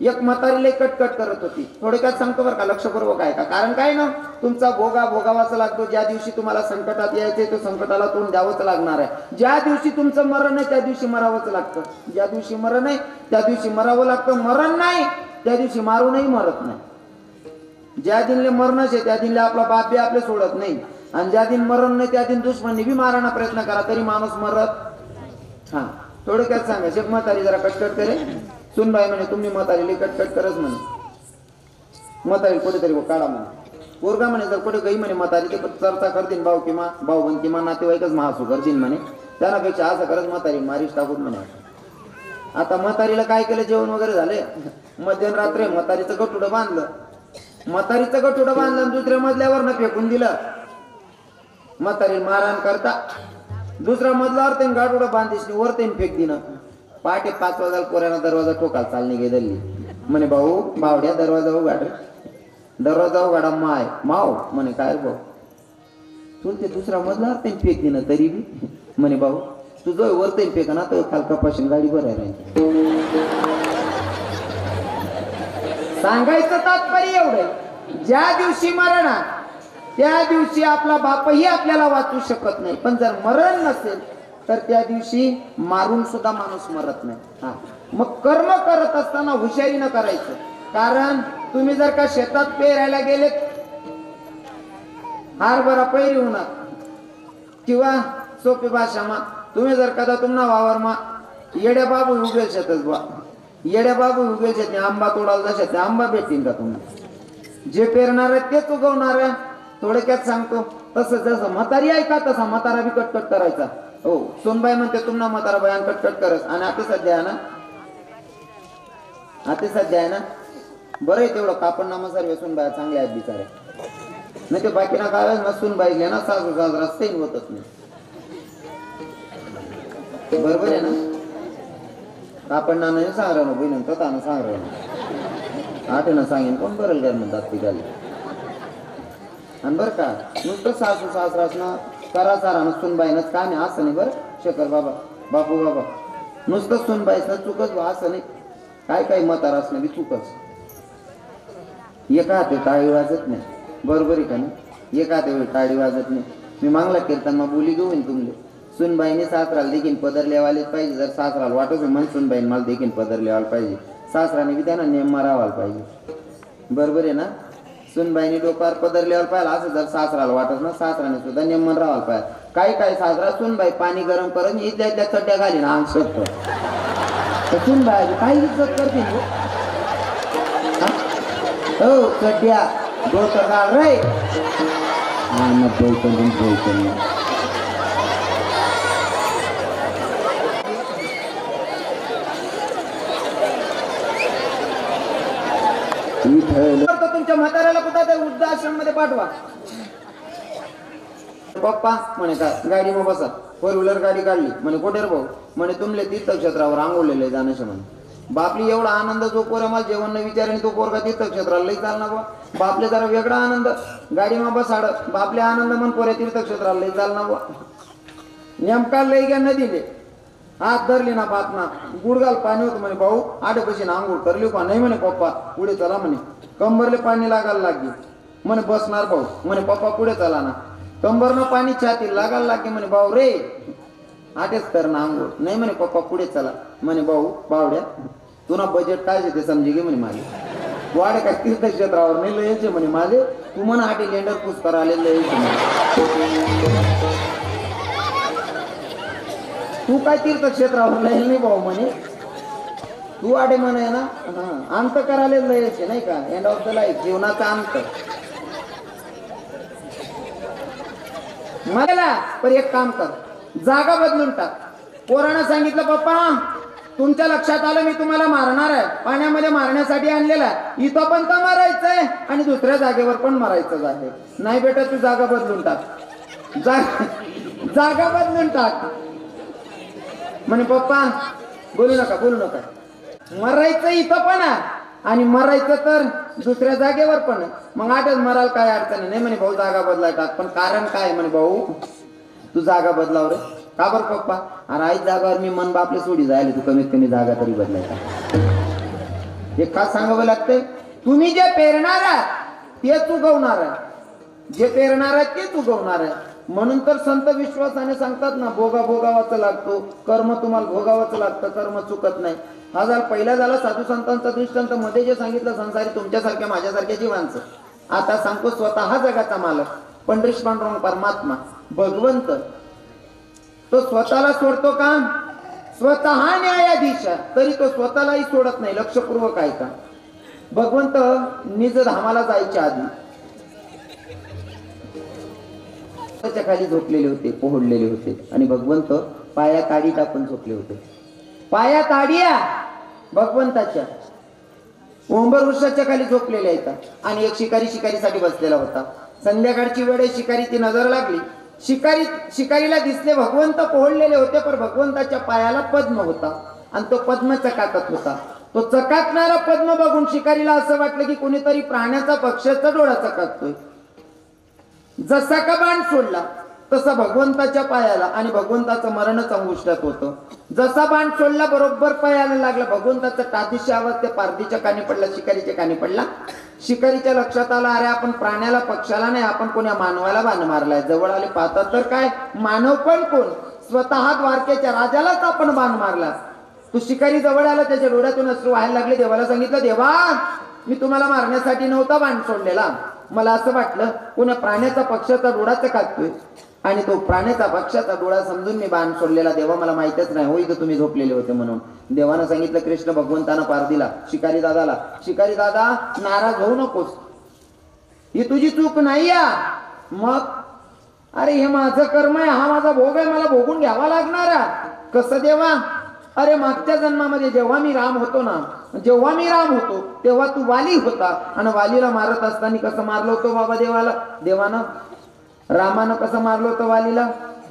एक म्हातारीला कटकट करत होती, थोडक्यात सांगतो बरं का, लक्षपूर्वक आहे का? कारण काय ना, तुमचा भोगावाचा लागतो. ज्या दिवशी तुम्हाला संकटात यायचे तो संकटाला तोंड द्यावंच लागणार आहे. ज्या दिवशी तुमचं मरण आहे त्या दिवशी मरावंच लागतं. ज्या दिवशी मरण आहे त्या दिवशी मरावं लागतं. मरण नाही त्या दिवशी मारूनही मरत नाही. ज्या दिनले मरणच आहे त्या दिनले आपला बाप बी आपले सोडत नाही, आणि ज्या दिन मरण नाही त्या दिन दुश्मनी बी मारायला प्रयत्न करा तरी माणूस मरत. हा थोडक्यात सांगा. शेख म्हातारी जरा कटकट करे. सुनबाई म्हणे तुम्ही म्हातारीला कटकट करच म्हणे. म्हातारी कुठेतरी काढा म्हणे. पोरगा म्हणे जर कुठे गई म्हणे म्हातारी ते चर्चा करतील, भाऊ किंवा भाऊबंद किंवा नातेवाईकच महासू करतील म्हणे. त्यापेक्षा असं करत म्हातारी मारीच टाकून म्हणे. आता म्हातारीला काय केलं? जेवण वगैरे झाले, मध्यरात्री म्हातारीचं गटुडं बांधलं. म्हातारीचं गटुडं बांधलं आणि दुसऱ्या मजल्यावर फेकून दिलं. म्हातारी मारहाण करता दुसऱ्या मजल्यावर त्यांनी गाठुडं बांधीस वर त्यांनी फेक दिलं. पहाटे 5 वाजायला पोऱ्यानं दरवाजा ठोकायला चालणी गेलेली. म्हणे भाऊ बावड्या दरवाजा उघाड, दरवाजा उघाडा. माव म्हणे काय रे भाऊ, तुला ते दुसरा मजला त्यांनी फेक दिलं तरी बी. म्हणे भाऊ तुझं वर त्यांनी फेक ना तर काल कपाशीन गाडी भरायला राहायची. सांगायचं तात्पर्य एवढं, ज्या दिवशी मरण त्या दिवशी आपला बापही आपल्याला वाचू शकत नाही, पण जर मरण नसेल तर त्या दिवशी मारून सुद्धा माणूस मरत नाही. हा मग कर्म करत असताना हुशारीनं करायचं. कारण तुम्ही जर का शेतात पेरायला गेले, हरभरा पैरी होणार, किंवा सोपी भाषामा तुम्ही जर कदा तुम्हाला वावरमा येड्या बाबू उगेल शेतच बा, येड्या बाबू उगेल शेत आंबा तोडायला जशा आंबा भेटतील का तुम्हाला? जे पेरणार आहे तेच उगवणार आहे. थोडक्यात सांगतो तसं जसं म्हातारी ऐका तसा म्हातारा बी कटकट करायचा. हो सोनबाई म्हणते तुम्हाला म्हातारा बाई कटकट करस. आणि आता सध्या आहे ना, बरं आहे तेवढं कापड नामा सर्व सुनबाई चांगल्या आहेत बिचारे. नाही ते बाकी ना काय ना सुनबाईले ना सासू सासरा सैन होतच नाही. बरोबर आहे ना? कापड नाना सांग राहणं बहिण तानं सांग राहणं आठवणं सांगेन कोण बरं घर म्हणतात ती गाली. आणि बरं का नुसतं सासू सासरासनं करा सारानं सुनबाईनच काम आहे असं नाही. बरं शेखर बाबा बापू बाबा नुसतं सुनबाईसनं चुकच बा असं नाही. काय काय म्हातारा असणं बी चुकच. एका हाते टाळी वाजत नाही. बरोबर आहे का नाही? एका हाते टाळी वाजत नाही. मी मागला कीर्तन मग बोली घेऊन तुमले सुनबाईने सासराला देखील पदर लिहावालेच पाहिजे. जर सासराला वाटत मन सुनबाईने मला देखील पदर लिहायला पाहिजे, सासराने बी त्यांना नेम मारावाला पाहिजे. बरोबर आहे ना? सुनबाईने डोक्यावर पदर लिहायला पाहिजे असं जर सासराला वाटत ना, सासराने सुद्धा नेम राहायला पाहिजे. काय सासरा सुनबाई पाणी गरम करून इथल्या चड्ड्या घाली ना अंग शकतो. सुनबाई काही इज्जत करते हो चड्ड्या डोकं घाल रे. तुमच्या म्हाताऱ्याला कुठं वृद्धाश्रम मध्ये पाठवा. पप्पा म्हणे का गाडी मग बसा. फोर व्हीलर गाडी काढली म्हणे कुठे रे भाऊ म्हणे तुमले तीर्थक्षेत्रावर आंघोळलेले जाण्याचे म्हणे बापली एवढा आनंद जो पोरा मला जेवण न विचारणे तो पोरगा तीर्थक्षेत्राला लई चालना बा बापले जरा वेगळा आनंद गाडी मा बसाड बापले आनंद मन पोऱ्या तीर्थक्षेत्राला लई चालना बा नेमका लई घ्या नदीले हात धरली ना बाप ना गुडगाल पाणी होतं म्हणे भाऊ आठ पैसे आंघोळ करली का नाही म्हणे पप्पा पुढे चला म्हणे कंबरले पाणी लागायला लागली म्हणे बसणार भाऊ म्हणे पप्पा पुढे चला ना कंबरनं पाणी छाती लागायला लागली म्हणे भाऊ रे आठच कर ना आंघोळ नाही म्हणे पप्पा पुढे चला म्हणे भाऊ बावड्या तुला बजेट काय ते समजे घे म्हणे माझे वाडे काय तीर्थक्षेत्रावर नाही लयायचे म्हणे माझे तू म्हणा आठी लेंडर पूस करा आले तू काय तीर्थक्षेत्रावर लयल नाही भाऊ म्हणे तू आडे म्हणे ना हा अंत करायला लयायचे नाही का एंड ऑफ द लाईफ जीवनाचा अंत मला पण एक काम कर जागा बदलून टाक पोरानं सांगितलं पप्पा तुमच्या लक्षात आलं मी तुम्हाला मारणार आहे पाण्यामध्ये मारण्यासाठी आणलेला इथं पण तर मारायचंय आणि दुसऱ्या जागेवर पण मारायचं आहे नाही बेटा तू जागा बदलून टाक जागा बदलून टाक म्हणे पप्पा बोलू नका मरायचं इथं पण आणि मरायचं तर दुसऱ्या जागेवर पण मग आठच मराल काय अडचण नाही म्हणे भाऊ जागा बदलाय टाक पण कारण काय म्हणे भाऊ तू जागा बदलाव रे का बरं पप्पा अरे आई जागावर मी मन बापले सोडी जायला तू कमीत कमी जागा तरी बदलायचा हे का सांगावं लागतंय तुम्ही जे पेरणार आहात तेच उगवणार आहे जे पेरणार आहे तेच उगवणार आहे म्हणून तर संत विश्वासाने सांगतात ना भोगावाचं लागतो कर्म तुम्हाला भोगावाचं लागतं कर्म चुकत नाही हा झाला पहिला झाला साधू संतांचा दृष्टांत मध्ये जे सांगितलं संसारी तुमच्यासारख्या माझ्यासारख्या जीवांचं आता सांगतो स्वतः जगाचा मालक पंढरीश पांडुरंग परमात्मा भगवंत तो स्वतःला सोडतो का स्वतः न्यायाधीश तरी तो स्वतःलाही सोडत नाही लक्षपूर्वक आहे का भगवंत निज धामाला जायच्या आधी खाली झोपलेले होते पोहडलेले होते आणि भगवंत पाया ताडी टाकून झोपले होते पाया ताडिया भगवंताच्या ओंबर वृक्षाच्या खाली झोपलेल्या आहेत आणि एक शिकारीसाठी बसलेला होता संध्याकाळची वेळ शिकारीची नजर लागली शिकारीला दिसले भगवंत पोहडलेले होते पण भगवंताच्या पायाला पद्म होता आणि तो पद्म चकाकत होता तो चकाकणारा पद्म बघून शिकारीला असं वाटलं की कोणीतरी प्राण्याचा पक्ष्याचा डोळा चकाकतोय जसा का बाण सोडला तसा भगवंताच्या पायाला आणि भगवंताचं मरणच अंगुष्ठात होतं जसा बाण सोडला बरोबर पायाला लागला भगवंताचा टातीशी आवाज त्या पारधीच्या कानी पडला शिकारीच्या कानी पडला शिकारीच्या लक्षात आला अरे आपण प्राण्याला पक्षाला नाही आपण कोण्या मानवाला बाण मारलाय जवळ आले पाहतात तर काय मानव पण कोण स्वतः द्वारकेच्या राजालाच आपण बाण मारला तो शिकारी जवळ आला त्याच्या डोळ्यातून अश्रू व्हायला लागले देवाला सांगितलं देवा मी तुम्हाला मारण्यासाठी नव्हता बाण सोडलेला मला असं वाटलं कोण्या प्राण्याचा पक्षाचा डोळा चकाकतोय आणि तो प्राण्याचा पक्षाचा डोळा समजून मी बाण सोडलेला देवा मला माहितच नाही होई तर तुम्ही झोपलेले होते म्हणून देवानं सांगितलं कृष्ण भगवंतानं पार दिला शिकारी दादा नाराज होऊ नकोस ही तुझी चूक नाही या मग अरे हे माझं कर्म आहे हा माझा भोग आहे मला भोगून घ्यावा लागणार कसं देवा अरे मागच्या जन्मामध्ये जेव्हा मी राम होतो तेव्हा तू वाली होता आणि वालीला मारत असताना कसं मारलं होतं बाबा देवानं रामानं कसं मारलं होतं वालीला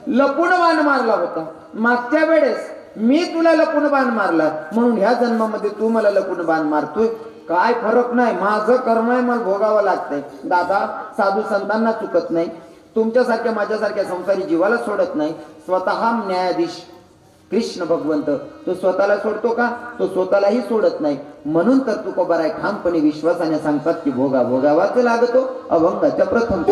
लपून बाण मारला होता मागच्या वेळेस मी तुला लपून बाण मारला म्हणून ह्या जन्मामध्ये तू मला लपून बाण मारतोय काय फरक नाही माझं कर्म आहे मला भोगावं लागतंय दादा साधू संतांना चुकत नाही तुमच्यासारख्या माझ्यासारख्या संसारी जीवाला सोडत नाही स्वतः न्यायाधीश कृष्ण भगवंत तो स्वतःला सोडतो का तो स्वतःलाही सोडत नाही म्हणून तर तू बराय ठामपणे विश्वासाने सांगतात की भोगावाच लागतो अभंगाच्या प्रथम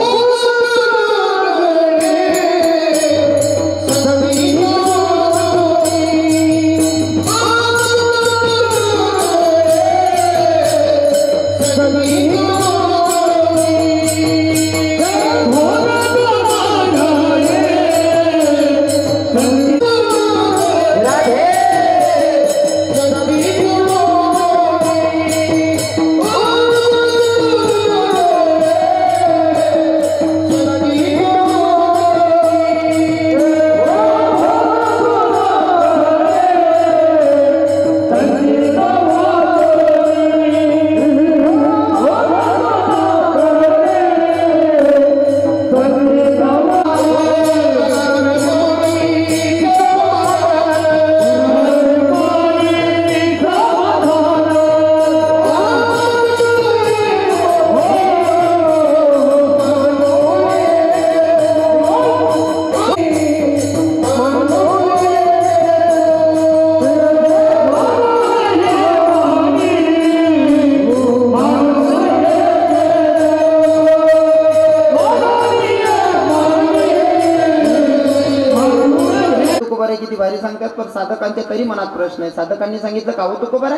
सांगतात पण साधकांच्या तरी मनात प्रश्न आहे. साधकांनी सांगितलं का हो तुको बरं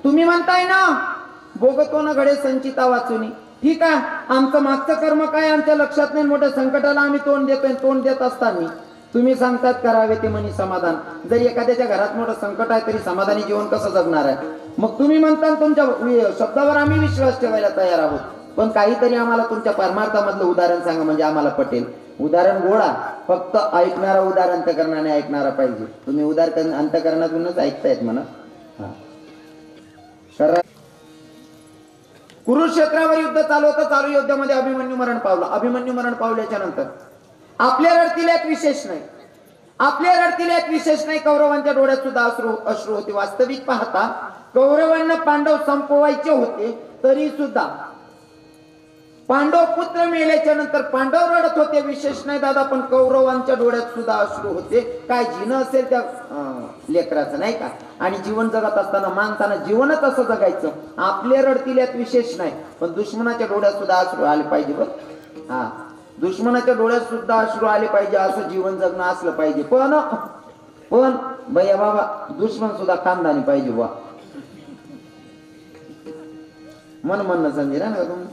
तुम्ही म्हणताय ना भोगतो ना घडे संचिता वाचुनी, ठीक आहे आमचं मागचं कर्म काय आमच्या लक्षात नाही, मोठ्या संकटाला आम्ही तोंड देतोय, तोंड देत असताना तुम्ही सांगतात करावे ते म्हणी समाधान. जर एखाद्याच्या घरात मोठं संकट आहे तरी समाधानी जीवन कसं जगणार आहे? मग तुम्ही म्हणता तुमच्या शब्दावर आम्ही विश्वास ठेवायला तयार आहोत, पण काहीतरी आम्हाला तुमच्या परमार्थामधलं उदाहरण सांगा म्हणजे आम्हाला पटेल. उदाहरण गोळा, फक्त ऐकणारा उदाहरण अंतकरणाने ऐकणारा पाहिजे. तुम्ही उदाहरण अंतकरणातूनच ऐकतायत म्हणा. कुरुक्षेत्रावर युद्ध चालू होतं. चालू युद्धामध्ये अभिमन्यू मरण पावला. अभिमन्यू मरण पावल्याच्या नंतर आपल्या रडतीला एक विशेष नाही, आपल्या रडतीला एक विशेष नाही. कौरवांच्या डोळ्यात सुद्धा अश्रू होते. वास्तविक पाहता कौरवांना पांडव संपवायचे होते तरी सुद्धा पांडव पुत्र मेल्याच्या नंतर पांडव रडत होते, विशेष नाही दादा, पण कौरवांच्या डोळ्यात सुद्धा अश्रू होते. काय जीवन असेल त्या लेकराचं नाही का. आणि जीवन जगत असताना माणसानं जीवनच असं जगायचं. आपले रडतील यात विशेष नाही, पण दुश्मनाच्या डोळ्यात सुद्धा अश्रू आले पाहिजे. बरं हा, दुश्मनाच्या डोळ्यात सुद्धा अश्रू आले पाहिजे, असं जीवन जगणं असलं पाहिजे. पण भैया बाबा दुश्मन सुद्धा खानदानी पाहिजे बा. म्हणणं समजे ना तुम्ही,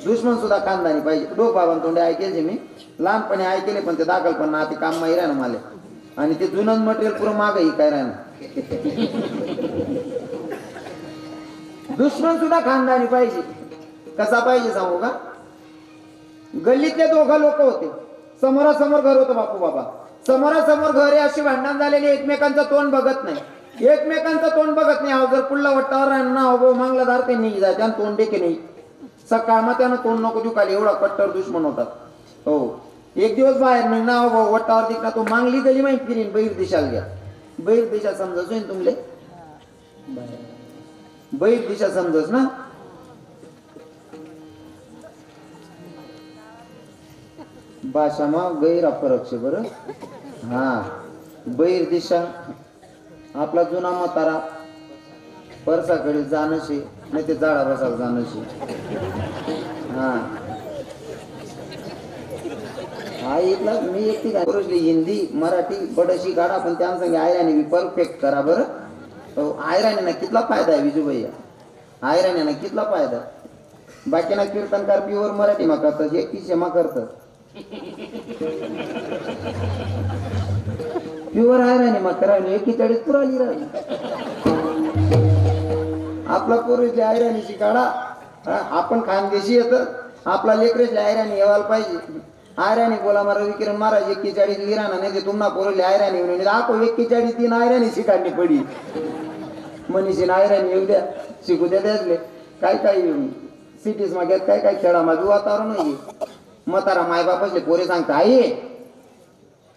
दुश्मन सुद्धा खानदानी पाहिजे. डोपावन तोंडे ऐकायचे मी लहानपणी ऐकले, पण ते दाखल पण ना ते काम माही राहणं मला. आणि ते जुनं मटेरियल पुरं मागही काय राहणं. दुश्मन सुद्धा खानदानी पाहिजे. कसा पाहिजे सांगू का. गल्लीतले दोघं लोक होते, समोरासमोर घर होतं बापू बाबा. समोरासमोर घर आहे, अशी भांडण झालेली, एकमेकांचं तोंड बघत नाही, एकमेकांचं तोंड बघत नाही. जर पुढला वट्टावर राहणार हो मागला दार ते नाही जाय त्यानं तोंड की नाही. सकाळ मग त्यानं तोंड नको दुखाले, एवढा कट्टर दुश्मन होतात. हो एक दिवस बाहेर नाही ना हो वट्टावर दिखना तो मागली गली माहिती फिरीन बहिर दिशाला घ्या. बहिर दिशा समजस ना तुमले, बहिर दिशा समजस ना. भाषाમાં गैर फरक છે बरं. हा बहिर दिशा आपला जुना म्हातारा परसाकडे जाणं शे नाही ते जाळा बसायला जाणं शे. हा हा इथला मी एकटी काय हिंदी मराठी बडशी काढा, पण त्या सांगे आयराणी बी परफेक्ट करा बरं. आयराणीना कितला फायदा आहे विजू भैया, आयराणीना कितला फायदा. बाकीना कीर्तनकार प्युअर मराठी मा करतात, एकटी शेमा करतात. प्युअर आयराणी मा करायला 41 पुराली राहिली. आपला पूर्वीची आयराणीची काढा. आपण खानदेशी येत आपला लेकरेची आयराणी येवायला पाहिजे. आयराणी बोला मारा विकिरण महाराज 41 लिराणा नाही ते तुम्हाला पोरले आयराणी म्हणून दाखव 41 3 आयराणी शिकायची पडी. मनीषीने आयराणी येऊ द्या शिकू द्या. त्यातले काय काय सिटीज माग्यात काय काय खेळा माझं वातावरण नाही. म्हातारा मायबापाचे पोरे सांगता आई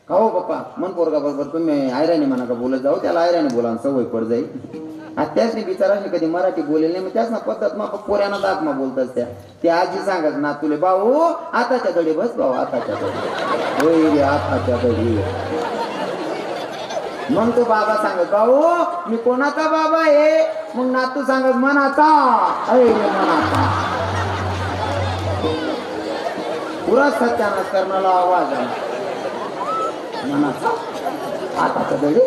का हो पप्पा मन पोरगा बरोबर तुम्ही आयराणी म्हणा का बोलत जाऊ, त्याला आयराणी बोला सवय पड जाईल. त्याच बिचाराने कधी मराठी बोलेल नाही, मग त्याच ना पद्धत मग पोऱ्याना दात मग बोलतात. त्या आजी सांगत ना तुले भाऊ आताच्या दडी बस भाऊ आताच्या दडी आताच्या दडी. मग तो बाबा सांगत भाऊ मी कोणाचा बाबा आहे, मग नातू सांगत मनाचा मनाचा. पुरा सत्यानाश करणारा आवाज आहे मनाचा आताच्या दडी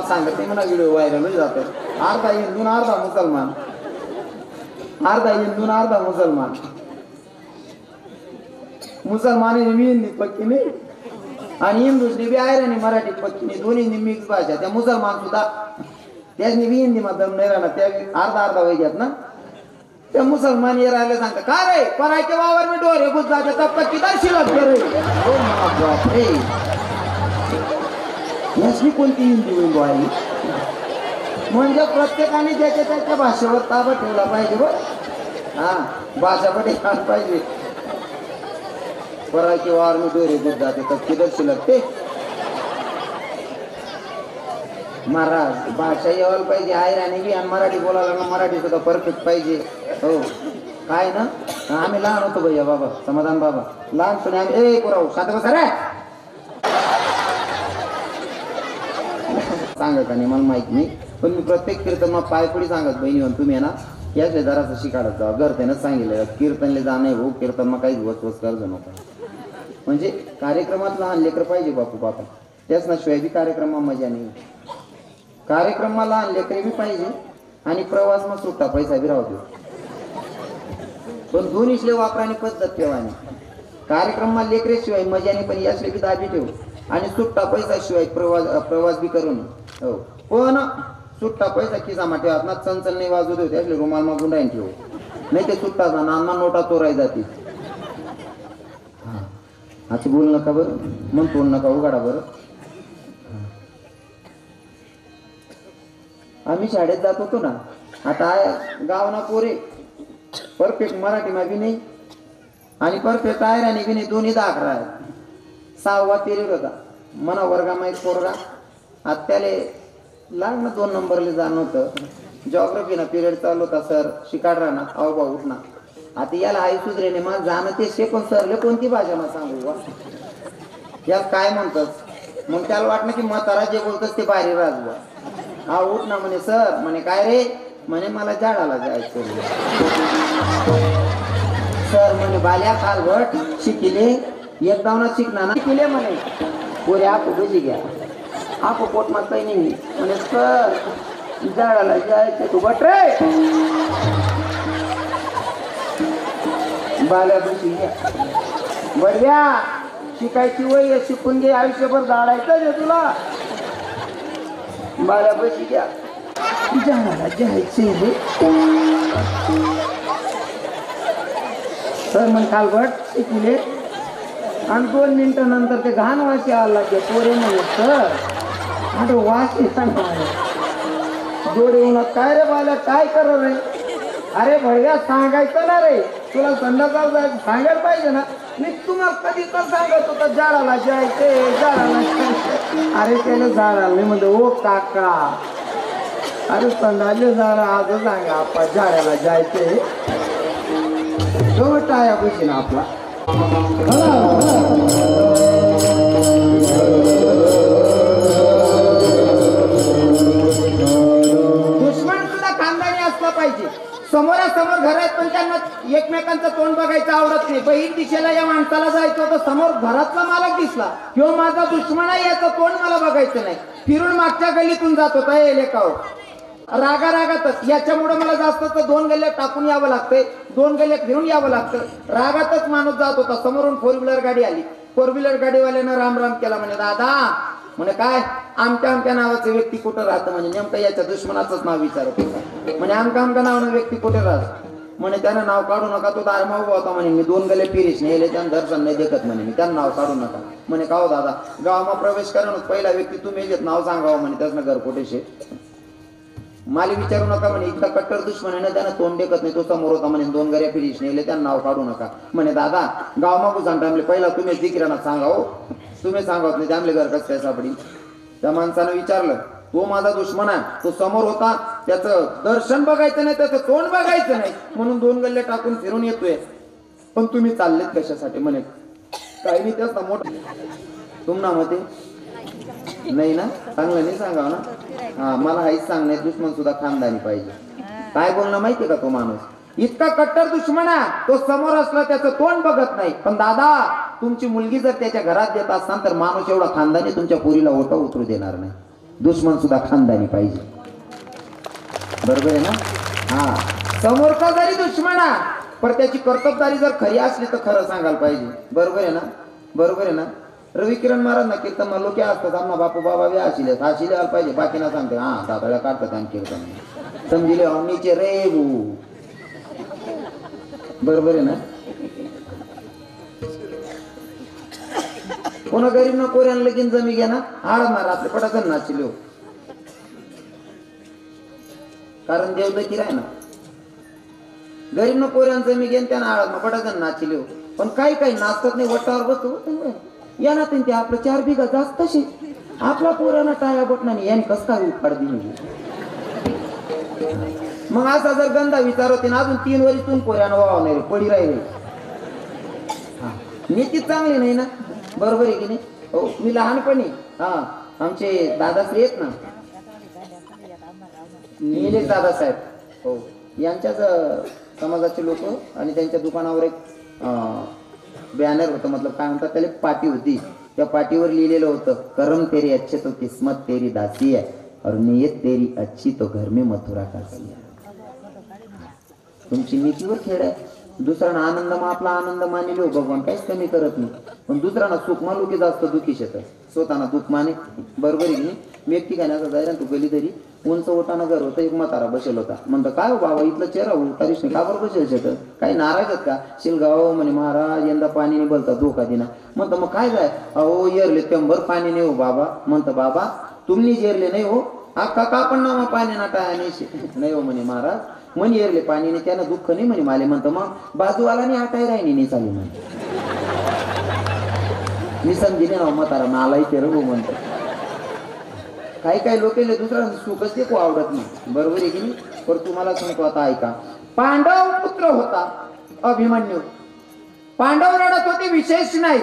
सांगत नाही म्हणा. व्हिडिओ व्हायरल जातो. अर्धा हिंदून अर्धा मुसलमान, अर्धा हिंदून अर्धा मुसलमान. मुसलमान हिंदी पक्की नाही आणि हिंदूसनी बी आयराणी मराठी पक्की नाही, दोन्ही मिक्स भाषा. त्या मुसलमान सुद्धा त्यासनी बी हिंदी मध्ये दम नाही राहणार, त्या अर्धा अर्धा वैद्यात ना. त्या मुसलमान ये राहिले सांगता का रे परायच्या वावर मी डोरे घुस जाते तब तक किती शिलक रे. याची कोणती हिंदी होईल आहे म्हणजे प्रत्येकाने ज्याच्या त्याच्या भाषेवर ताबा ठेवला पाहिजे. बरं हा भाषा पण पाहिजे. परायचे वावर मी डोरे घुस जाते तब किती शिलक ते. महाराज भाषा यायला पाहिजे आयराणी बी आणि मराठी बोलायला ना मराठी सुद्धा परफेक्ट पाहिजे. हो काय ना आम्ही लहान होतो भैया बाबा समाधान बाबा लहानपणी आम्ही पुराव शांत बसा रे सांगत आणि मला माहित नाही, पण मी प्रत्येक कीर्तन पायपडी सांगत बहिणी म्हणून तुम्ही ना याच जरासं शिकाडत जा. घरत्यानं सांगितलं कीर्तनले जा नाही भाऊ कीर्तन मग काहीच वचवच कर्ज नका. म्हणजे कार्यक्रमात लहान लेकर पाहिजे बापू बापा. त्याच ना शिवाय बी कार्यक्रमात मजा नाही. कार्यक्रमाला लेकरे बी पाहिजे आणि प्रवास मग सुट्टा पैसा बी राहतो. पण दोन्हीले वापराने पद्धत ठेवानी. कार्यक्रमाला लेकरेशिवाय मजा नाही, पण यासले बी दाबी ठेवू आणि सुट्टा पैसा शिवाय प्रवास बी करून. हो पण सुट्टा पैसा खिसामा ठेवत ना, चंचल नाही वाजू देऊ त्यासले रुमाल मग गुंडाईन ठेवू, नाही ते सुट्टा नाना नोटा चोराय जाते. आता बोल नका बरं, मग तोड नका उघडा बरं. आम्ही शाळेत जात होतो ना, आता गावना पोरे परफेक्ट मराठी मा बी नाही आणि परफेक्ट आयराणी बी नाही, दोन्ही 10-11 आहे. 6वा पिरियड होता मना वर्गामा एक पोरगा. आता त्याले लागणं 2 नंबरले जाणं होतं. जॉग्रफीना पिरियड चालू होता. सर शिकाड राहणार अहो भाऊ उठणार. आता याला आई सुधरेने मग जाणं ते शेकून सरले कोणती भाषा मग सांगू वा यात काय म्हणतात. मग त्याला वाटलं की म्हातारा जे बोलतस ते बाहेर राजवा. हा उठ ना म्हणे. सर म्हणे काय रे म्हणे मला झाडाला जायचं. सर म्हणे बाल्या कालवट शिकिले एकदा ना शिकणार ना शिकिले म्हणे पुरे आपू बुझी घ्या आपू पोट मात काही नाही म्हणे. सर झाडाला जायचं तू बट रे बाल्या बुझी घ्या बडव्या शिकायची वय शिकून घे आयुष्यभर झाडायचं रे तुला. बाल्या बशी घ्या झाडाला जायचे रे. सर मग कालवट शिकले आणि 2 मिनिटं नंतर ते घाण वास यायला लागले. पोरे म्हणे सर आता वास येतात जोडे उन्हात. काय रे बाल्या काय कर रे. अरे भैया सांगायचं ना रे तुला संध्याकाळ जायचं सांगायला पाहिजे ना. मी तुम्हाला कधी तर सांगत होता झाडाला जायचे झाडाला जायचे. अरे त्याला झाडाला मी म्हणतो ओ काका अरे संध्याचे झाडा आज सांगा आपण झाडाला जायचे. तो टाया पैसे ना आपला दुश्मन सुद्धा खानदानी असला पाहिजे. समोरासमोर घर आहेत पण त्यांना एकमेकांचं तोंड बघायचं आवडत नाही. बहीण दिशेला या माणसाला जायचं होतं, समोर घरातला मालक दिसला किंवा माझा दुश्मन आहे याचं तोंड मला बघायचं नाही. फिरून मागच्या गल्लीतून जात होता हे लेखाव रागातच. याच्यामुळे मला जास्त 2 गल्ल्या टाकून यावं लागतंय, 2 गल्ल्या घेऊन यावं लागतं. रागातच माणूस जात होता. समोरून 4 व्हीलर गाडी आली. 4 व्हीलर गाडीवाल्यानं राम राम केला. म्हणे दादा म्हणे काय आमच्या नावाचं व्यक्ती कुठं राहतं. म्हणजे नेमकं याच्या दुश्मनाचंच नाव विचारत होता. म्हणे आमच्या नावानं व्यक्ती कुठे राहत. म्हणे त्यानं नाव काढू नका तो दारमा उभा होता. म्हणे मी 2 गले पिरीस नेले त्यानं दर्शन नाही देखत. म्हणे मी त्यानं नाव काढू नका. म्हणे का हो दादा गावामा प्रवेश करणं पहिला व्यक्ती तुम्ही येत नाव सांगावं म्हणे त्याचं घर कुठे शे. माली विचारू नका म्हणे इतका कट्टर दुश्मन आहे ना त्यानं तोंड देखत नाही. तो समोर होता म्हणे 2 गऱ्या फिरीस नेले त्यानं नाव काढू नका. म्हणे दादा गाव मागू सांगता पहिला तुम्ही जिकिराना सांगाव तुम्ही सांगत नाही त्यामले घर कसं काय सापडी. त्या माणसानं विचारलं तो माझा दुश्मन आहे, तो समोर होता त्याचं दर्शन बघायचं नाही त्याचं तोंड बघायचं नाही म्हणून 2 गल्ले टाकून फिरून येतोय. पण तुम्ही चाललेत कशासाठी. म्हणे काही नाही त्याच ना मोठ तुमना मते नाही ना चांगलं नाही सांगावं ना. हा मला हाच सांगणे दुश्मन सुद्धा खानदानी पाहिजे. काय बोलणं माहितीये का तो माणूस इतका कट्टर दुश्मन आहे तो समोर असला त्याचं तोंड बघत नाही. पण दादा तुमची मुलगी जर त्याच्या घरात देत असाल तर माणूस एवढा खानदानी तुमच्या पोरीला ओटा उतरू देणार नाही. दुश्मन सुद्धा खानदानी पाहिजे. बरोबर आहे ना. हा समोरचा जरी दुश्मन आहे पण त्याची कर्तबदारी जर खरी असली तर खरं सांगायला पाहिजे. बरोबर आहे ना. बरोबर आहे ना. रवी किरण महाराज ना कीर्तन लोक असतात आम्हा बापू बाबा बी हसिले पाहिजे बाकी ना सांगते हा दादाला काढतात आणि कीर्तन समजिले नीचे रे भू. बरोबर आहे ना. कोणा गरीब ना कोऱ्यान लगीन जमी घ्या ना आडणार आपले पटाचं नाचिलो कारण देवदकी राय ना गरीब ना कोऱ्यान जमी घेन त्यांना आडत पटाचं नाचिलो. पण काही काही नाचतात नाही वट्टावर बसतो या ना ते आपलं 4 बिघा जास्त शे आपला पोरांना टाया बटना नाही याने कस काय उखाड दिली. मग असा जर गंधा विचार होते ना अजून 3 वर्षातून पोऱ्यानं वाव नाही पडी राहिले. नीती चांगली नाही ना. बरोबर आहे की नाही. हो मी लहानपणी हा आमचे दादाश्री आहेत ना निलेश दादासाहेब हो यांच्याच समाजाचे लोक आणि त्यांच्या दुकानावर एक बॅनर होतं मतलब काय म्हणतात त्याला पाटी होती त्या पाठीवर लिहिलेलं होतं, कर्म तेरी अच्छे तो किस्मत तेरी दासी है और नियत तेरी अच्छी तो घर में मथुरा का है. तुमची नीतीवर खेळ आहे. दुसऱ्यांना आनंद मग आपला आनंद मानिलो भगवान काहीच कमी करत नाही, पण दुसऱ्यांना सुख मानलो की जास्त दुःखी शेत, स्वतःना दुःख माने. बरोबर आहे की नाही? मी एक ठिकाणी असं जायला तू गेली तरी उंच ओटानं घर होतं, एक म्हातारा बसेल होता. म्हणतं काय हो बाबा इथलं चेहरा हो तारीश का बरं बसेल शेत, काही नाराज आहेत का? शिलगाव म्हणे महाराज यंदा पाणी नाही बोलता धोका दिना. म्हणतं मग काय जाय? अहो येरले तेंबर पाणी नाही हो बाबा. म्हणतं बाबा तुम्ही जेरले नाही हो, अक्का का पण ना मग पाणी नाटा नाही हो म्हणे महाराज, म्हणे येरले पाणी नाही त्यानं दुःख नाही म्हणे माले. म्हणतं मग बाजूवाला नाही आटाय राहिनी नाही चालू म्हणे. मी समजिले ना म्हातारा नालाही ते रघु म्हणतो. काही काही लोकांना दुसऱ्यांना सुखच ते आवडत नाही. बरोबर आहे की नाही? पण तुम्हाला सांगतो आता ऐका. पांडव पुत्र होता अभिमन्यू. पांडव रडत होते विशेष नाही.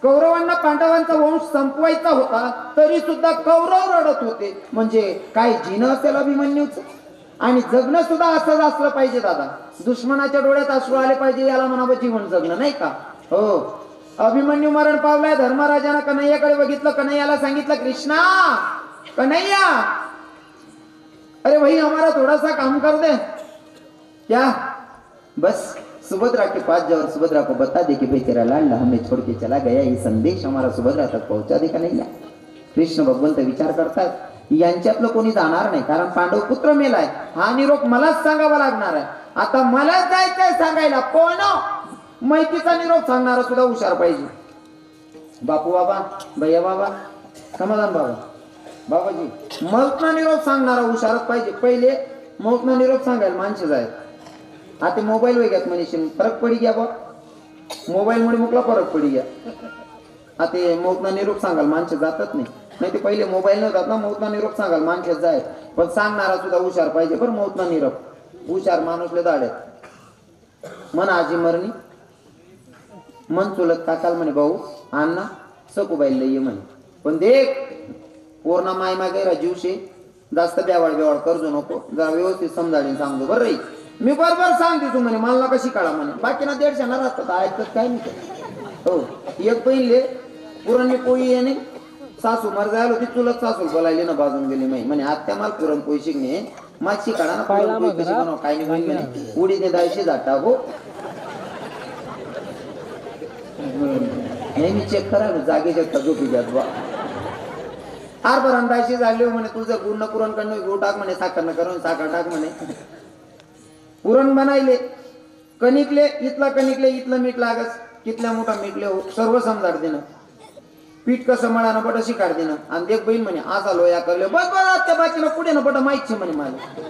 कौरवांना पांडवांचा वंश संपवायचा होता तरी सुद्धा कौरव रडत होते. म्हणजे काय जीणं असेल अभिमन्यूच. आणि जगणं सुद्धा असंच असलं पाहिजे दादा. दुश्मनाच्या डोळ्यात अश्रू आले पाहिजे, याला म्हणावं जीवन जगणं नाही का? हो. अभिमन्यू मरण पावलाय. धर्मराजानं कन्हैयाकडे बघितलं. कन्हैयाला सांगितलं कृष्णा कन्हैया अरे भाई हमारा थोड़ा सा काम कर दे. क्या? बस सुभद्रा के पास जाओ और सुभद्रा को बता दे कि भाई तेरा लाडला हमें छोड़ के चला गया, ये संदेश हमारा सुभद्रा तक पहुंचा दे कन्हैया. कृष्ण भगवंत विचार करतात यांच्यातलं कोणी जाणार नाही, कारण पांडव पुत्र मेलाय. हा निरोप मलाच सांगावा लागणार आहे. आता मलाच जायचंय सांगायला. कोण? माहितीचा निरोप सांगणारा सुद्धा हुशार पाहिजे. बापू बाबा, भैया बाबा, समाधान बाबा, बाबाजी मौतना निरोप सांगणारा हुशारच पाहिजे. पहिले मौतना निरोप सांगायला माणसं जायत. आता मोबाईल वगैरे मनीषी फरक पडी गया बा, मोबाईल मुळे मुकला फरक पडी गया. आता मौतना निरोप सांगायला माणसं जातच नाही ते पहिले मोबाईल नव्हतात ना, मौतना निरोप सांगायला माणसं जायत. पण सांगणारा सुद्धा हुशार पाहिजे बरं. मौतना निरोप हुशार माणूसले दाड्यात मन आजी मरणी मन चुलत काकाल म्हणे भाऊ अण्णा सकुबाईला ये म्हणे. पण देख पूर्ण माय मागे जीवशे जास्त बेवाड बेवाड करजो नको, जरा व्यवस्थित समजाडीन सांगतो बरं रे. मी बरोबर सांगते तू म्हणे मला कशी काढा म्हणे. बाकी ना 150 ना राहतात ऐकत काय नाही. हो एक पहिले पुरण मी पोळी येणे सासू मर जायला होती, चुलत सासू बोलायली ना बाजून गेली माही म्हणे आत्या मला पुरण पोळी शिकणे मागची काढा ना पुरण पोळी कशी बनव काय नाही म्हणे. उडी दे दायशी जाता हो नेहमी चेक करा जागेच्या झोपी जात बा. आर पर अंदाशी झाली म्हणे तुझं गुण पुरण करणं गूळ टाक म्हणे, साखर न करून साखर टाक म्हणे. पुरण बनायले कणिकले इथला कणिकले इथलं मीठ लागस, कितल्या मोठा मीठले हो सर्व समजाड देणं. पीठ कसं मळानं बट अशी काढ देणं. आणि देख बहीण म्हणे असा लोया करले बस बस त्या बाकीला पुढे ना बट माहिती म्हणे मला.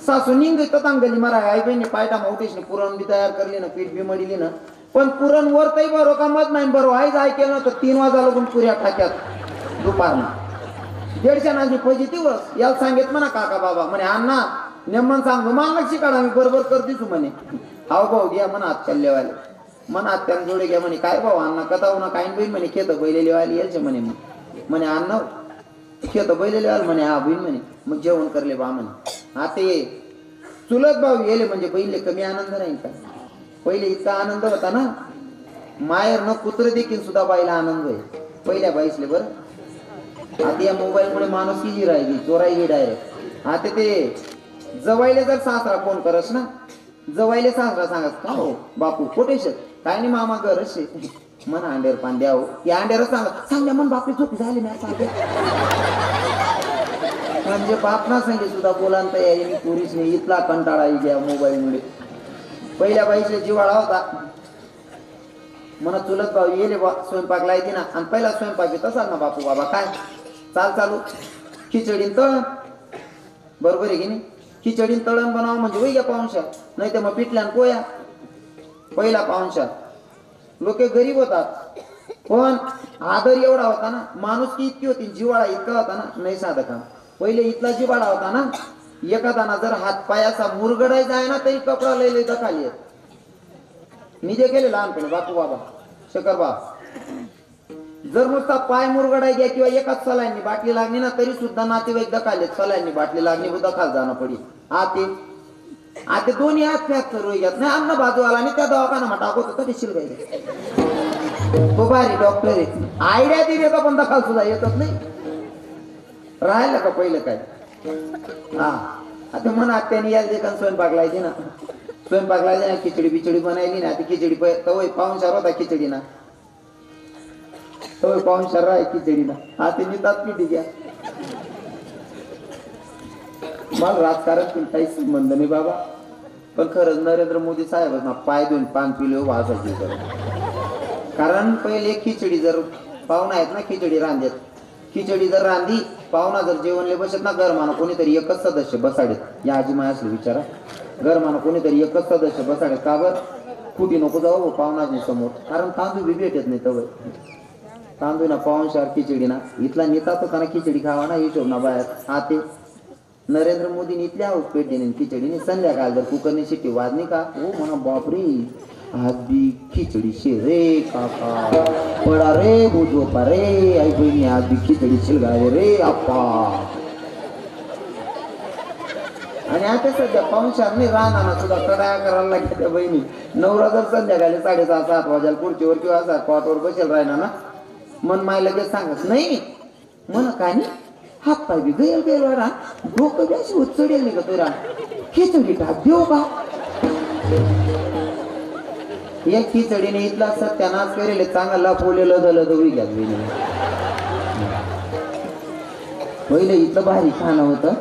सासू निंग ततांगली मरा आई बहिणी पायटा मोठीशी पुरण बी तयार करली ना, पीठ बी मळली ना. पण पुरण वरतही बरो का मत नाही बरो आईच ऐकेल ना तर 3 वाजा लागून पुऱ्या टाक्यात दुपारनं 150 नाची पैसे दिवस याला सांगित म्हणा काका बाबा म्हणे अण्णा नेमन सांगतो मागची काढा मी बरोबर करतीस म्हणे. हाव भाऊ घ्या म्हणा हात चाललेवाले म्हणा आत्यान जोडे घ्या म्हणे. काय भाऊ अण्णा कथा ना काही बहीण म्हणे खेत बैलेले वाली यायचे म्हणे. म्हणे अण्णा खेत बैलेले वाल म्हणे हा बहीण म्हणे. मग जेवण करले बा म्हणे. आता ये चुलत भाऊ येले म्हणजे बहीणले कमी आनंद नाही का? पहिले इतका आनंद होता ना मायर न कुत्र देखील सुद्धा बाईला आनंद आहे पहिल्या बाईसले बरं. आता या मोबाईल मुळे माणूस किती राहिली चोराई डायरेक्ट. आता ते जवायले जर सासरा फोन करस ना जवायले सासरा सांगत का हो बापू कोटेशत काय नाही मामा गरज मन अंडेर पांड्या हो या अंड्यावर सांगल्या मन बापी झोपी झाली नाही सांगे म्हणजे बाप ना सांगे सुद्धा बोलान तयारी मी पुरीच नाही. इथला कंटाळा घ्या मोबाईल मुळे. पहिल्या बाईचे जिवाळा होता म्हणा चुलत भाऊ येले बा स्वयंपाक लायती ना. आणि पहिला स्वयंपाक तसाच ना बापू बाबा काय चालू खिचडीन तळण बरोबर आहे की नाही. खिचडीन तळण बनावं म्हणजे वैग्या पाहुणशा नाही तर मग पिठल्यान पोया. पहिला पाहुणशा लोक गरीब होतात पण आदर एवढा होता ना, माणूस की इतकी होती, जिवाळा इतका होता ना नाही साधं काम. पहिले इथला जिवाळा होता ना, एखादा जर हात पायाचा मुरगडायचा आहे ना तरी कपडा लय दखाली येत. मी जे केले लहानपणी बापू बाबा शकर बाप जर नुसता पाय मुरगडाय घ्या किंवा एकाच सलाईंनी बाटली लागली ना तरी सुद्धा नातेवाईक दखाले सलाईंनी बाटली लागली दखाल जाणं पडी. आता दोन्ही हात पॅक करू घेत नाही अन्न बाजू आला आणि त्या दवाखाना टाकत होता ते शिलगाई तो भारी डॉक्टर आहे. आयडिया दिली का पण दखल सुद्धा येतच नाही. राहिलं का पहिलं काय? हा आता म्हणा त्याने यायला दे का स्वयंपाक लायची ना, स्वयंपाक लायची ना, खिचडी बिचडी बनायली ना. ती खिचडी तवय पाहुणचार होता खिचडी ना, तवय पाहुणचार आहे खिचडी ना. हा ते नितात पिटी घ्या. मला राजकारण काही संबंध नाही बाबा, पण खरंच नरेंद्र मोदी साहेब ना पाय देऊन पान पिले वाचायची. कारण पहिले खिचडी जर पाहुणा आहेत ना, खिचडी रांधेत, खिचडी जर रांधी पाहुणा जर जेवणले बसत ना, घरमानं कोणीतरी एकच सदस्य बसाडेत. या आजी माया असले विचारा, घरमानं कोणीतरी एकच सदस्य बसाडेत. का बर? कुठे नको जाऊ पाहुणाजी समोर, कारण तांदूळ बी भेटत नाही तवय. तांदूळ ना पाहुणचार खिचडी ना, इथला नेता तर खिचडी खावा ना हिशोब ना बाहेर. हा ते नरेंद्र मोदीने इथल्या हाऊस पेट देणे खिचडीने. संध्याकाळ जर कुकरने शिट्टी वाजली का, ओ म्हणा बापरे आज बी खिचडी शे रे काका, पडा रे बुजोपा रे, आई बहिणी आज बी खिचडी शिलगावे रे आप्पा. आणि आता सध्या पाहुणचारने राहणार सुद्धा कडाया करायला लागल्या त्या बहिणी. नवरा जर संध्याकाळी 6:30-7 वाजायला खुर्चीवर किंवा असा कॉटवर बसेल राहिना ना, मन माय लगेच सांगत नाही म्हण काय नाही, हात पाय बी गैल गेल रा, डोकं बी अशी उचडेल नाही का तुला, खिचडी टाक देऊ का. या खिचडीने इथला सत्यानाश करेल, चांगला पोलेलं झालं दवळी घ्या. पहिलं इथलं भारी खाणं होतं,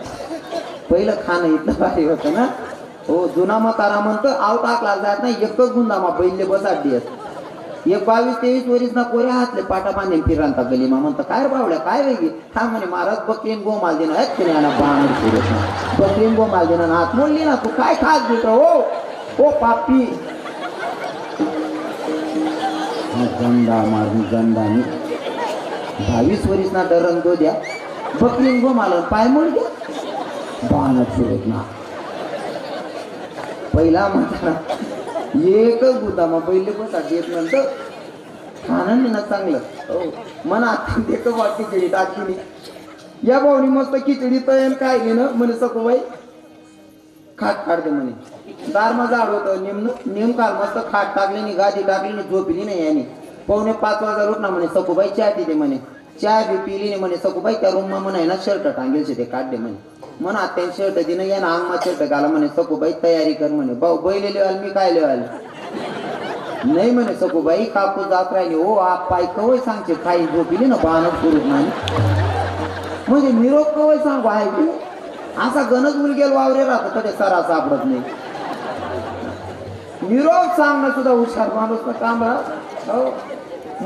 पहिलं खाणं इथलं भारी होतं ना. हो जुना म्हातारा म्हणतो आव टाकला जात नाही, एकच गुंदामा पहिले बसाडली आहेत. एक 22-23 वर्ष ना पोऱ्या हातले पाटा बांधेन फिरांता गलीमा. म्हणतं काय रे बावड्या काय वेगळी. हा म्हणे महाराज बकरीन गोमाल देणं आहेत की नाही, बाण फिरत ना बकरीन गोमाल देणं हात मोडली ना, तू काय खास देतो हो पापी. गंदा माझी गंदानी 22 वर्ष ना डरण तो द्या, बकरीन गोमाल पाय मोड द्या, बाण फिरत ना. पहिला म्हणता एकच गुदामा पहिले बसा देत नंतर खाणं ना चांगलं. हो म्हणा एक वाटी खिचडी टाकली. या भाऊनी मस्त खिचडी तयार काय घेणं म्हणे सकोबाई खाट काढते म्हणे. दारमा झाड होतं नेमकाल मस्त खाट टाकली नाही, गादी टाकली नाही, झोपली नाही. याने 4:45 वाजता उठणार म्हणे, सकोबाई चहा पिते म्हणे. चहा बी पिली नाही म्हणे. सकोबाई त्या रूम मा म्हणे ना शर्ट टांगेल ते काढले म्हणे. म्हणा त्या शर्ट दिनं या ना अंगमा शर्ट घाला म्हणे. सकोबाई तयारी कर म्हणे. भाऊ बैले लेवाल मी काय लेवाल नाही म्हणे. सकोबाई काकू जात राहिली. हो आप पाय कवय सांगते खाई झोपिली ना बाणच करू नाही म्हणजे निरोप कवय सांगू आहे. असा गणच मुलगेल वावरे राहतो कधी सरा सापडत नाही. निरोप सांगणं सुद्धा हुशार माणूस ना काम राहत. हो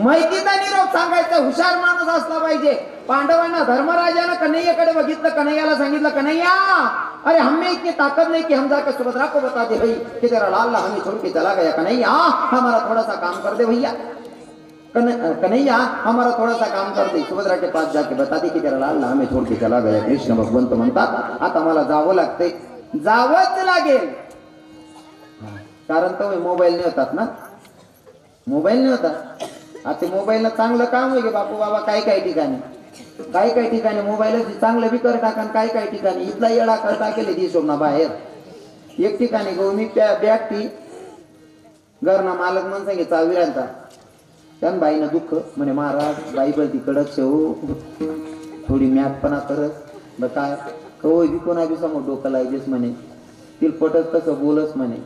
माहितीचा निरोप सांगायचा हुशार माणूस असला पाहिजे. पांडवांना धर्मराजानं कन्हैयाकडे बघितलं, कन्हैयाला सांगितलं कन्हैया अरे हमें इतनी ताकत नहीं कि हम जाकर सुभद्रा को बता दे भाई कि तेरा लाल हमें छोड़ के चला गया, कन्हैया हमारा थोड़ा सा काम कर दे भैया, कन्हैया हमारा थोड़ा सा काम कर दे, सुभद्रा के पास जाके बता दे कि तेरा लाल हमें छोड़ के चला गया. कृष्ण भगवंत म्हणतात आता मला जावं लागतंय, जावंच लागेल. कारण तो मोबाईल नाही होतात ना, मोबाईल नाही होता. आता मोबाईलला चांगलं काम आहे की बापू बाबा काही ठिकाणी मोबाईलची चांगलं बी कर टाका, काही ठिकाणी इथला येडा कर टाकेल ती शोभना बाहेर. एक ठिकाणी गो मी बॅगटी घरना मालक म्हण सांगे चावीरांचा त्यान बाईनं दुःख म्हणे महाराज बाई बल ती कडक शेव थोडी मॅथपणा करत ब काय कवय बी कोणा बी समोर डोकं लायजेस म्हणे, तिला पटत तसं बोलस म्हणे.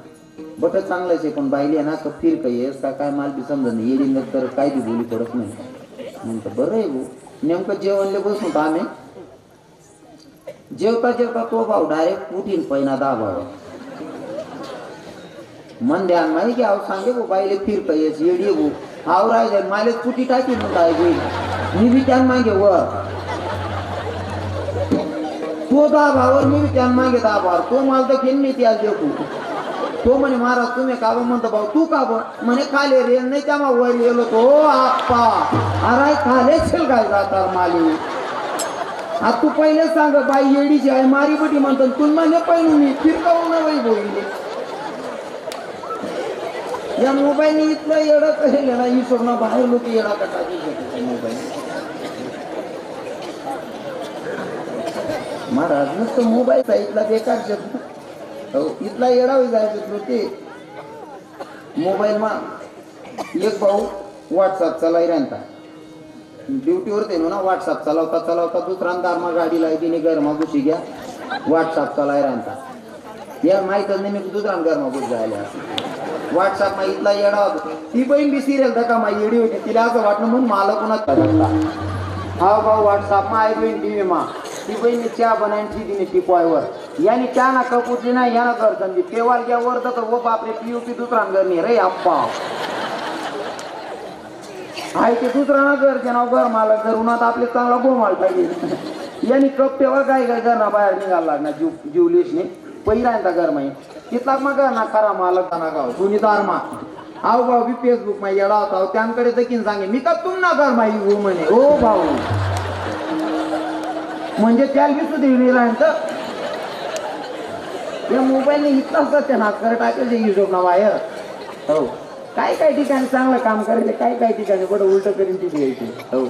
बट चांगलंच आहे पण बाईली ना का फिर काही येस का काय माल बी समजत नाही, येडी तर काय बी बोली पडत नाही. म्हणतं बरं आहे भाऊ. नेमकं जेवणले बसून होतो आम्ही. जेवता तो भाऊ डायरेक्ट उठीन पैना दाबावा मन ध्यान माहिती की आव सांगे भाऊ बाईले फिर काही येस येडी भाऊ आव राय माले कुठी टाकी म्हणता मी बी त्यान मागे वर तो दाबावर मी बी त्यान मागे दाबावर तो माल तर खेळ मी त्याला देऊ. तो म्हणे महाराज तुम्ही का म्हणतो भाऊ तू का म्हणे खाले रेल नाही त्या वर गेलो तो आप्पा अरे खाले चल काय जाता माली. आता तू पहिले सांग बाई येडीची आहे मारी बटी म्हणतो तू म्हणे पहिले मी फिरकावून बाई बोलली. या मोबाईल इथलं येडं करेल ना ही सोडणं बाहेर लोक येडा कटायचे मोबाईल. महाराज नुसतं मोबाईलचा इथला बेकार शब्द इथला येडा जायचं ते मोबाईल मा. एक भाऊ व्हॉट्सअप चलाई राहता ड्युटीवर ते ना व्हॉट्सअप चलावता चलावता दुसऱ्यांदा मग गाडी लायती नि गरमा घुशी घ्या व्हॉट्सअप चलाई राहता या माहितच नाही मी दुसऱ्या गरमा घुस जायला व्हॉट्सअप इथला येडा होता ती बहीण बी सिरियल का माझी येडी होती तिला असं वाटलं म्हणून मला कोणा हा भाऊ व्हॉट्सअप मा आई बहीण टीव्ही मा ती बहीण चहा बनायची तिने टिपवायवर यानी चहा ना कप उठली नाही यानं कर समजी केव्हा घ्या वर तर वो बापरे पीयूपी दुसरा घर नाही रे अप्पा आहे ते दुसरा ना घर ते नाव घर मालक घर उन्हात आपले चांगला गोमाल पाहिजे यांनी कप तेव्हा काय काय घरना बाहेर निघाला लागणार जीवलेशने पहिला यांचा घर माही तिथला मग घर ना खरा मालक ना गाव सुनीतार मा आव भाऊ बी फेसबुक मा येडा होता त्यांकडे दखीन सांगे मी का तुम ना घर माही हो म्हणे हो भाऊ म्हणजे त्याला बी सुधीर राहतं या मोबाईलने इतकाच त्या नाकर टाकायचे हिशोब ना बाहेर हो काय काय ठिकाणी चांगलं काम करायचं काय काय ठिकाणी बडं उलट करीन ती द्यायची हो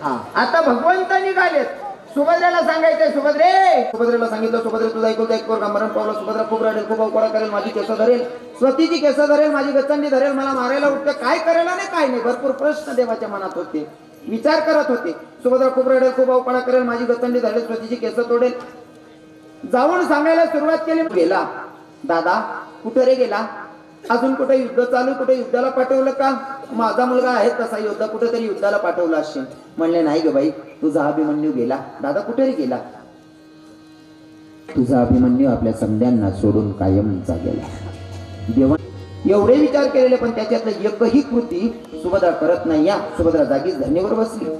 हा आता भगवंत निघालेत सुभद्रेला सांगायचंय सुभद्रेला सांगितलं सुभद्रे तुझा ऐकून ऐक पोरगा मरण पावला सुभद्रा खूप रडेल खूप अवकडा करेल माझी केस धरेल स्वतःची केस धरेल माझी गच्चंडी धरेल मला मारायला उठते काय करायला नाही काय नाही भरपूर प्रश्न देवाच्या मनात होते विचार करत होते सुभद्रा खूप रडेल खूप अवकडा करेल माझी गच्चंडी धरेल स्वतःची केस तोडेल जाऊन सांगायला सुरुवात केली गेला दादा कुठे रे गेला अजून कुठे युद्ध चालू कुठे युद्धाला पाठवलं का माझा मुलगा आहे तसा योद्धा कुठेतरी युद्धाला पाठवला असेल म्हणले नाही ग बाई तुझा अभिमन्यू गेला दादा कुठे रे गेला तुझा अभिमन्यू आपल्या समध्यांना सोडून कायमचा गेला देवा एवढे विचार केलेले पण त्याच्यातलं एकही कृती सुभद्रा करत नाही या सुभद्रा जागीच धरणीवर बसली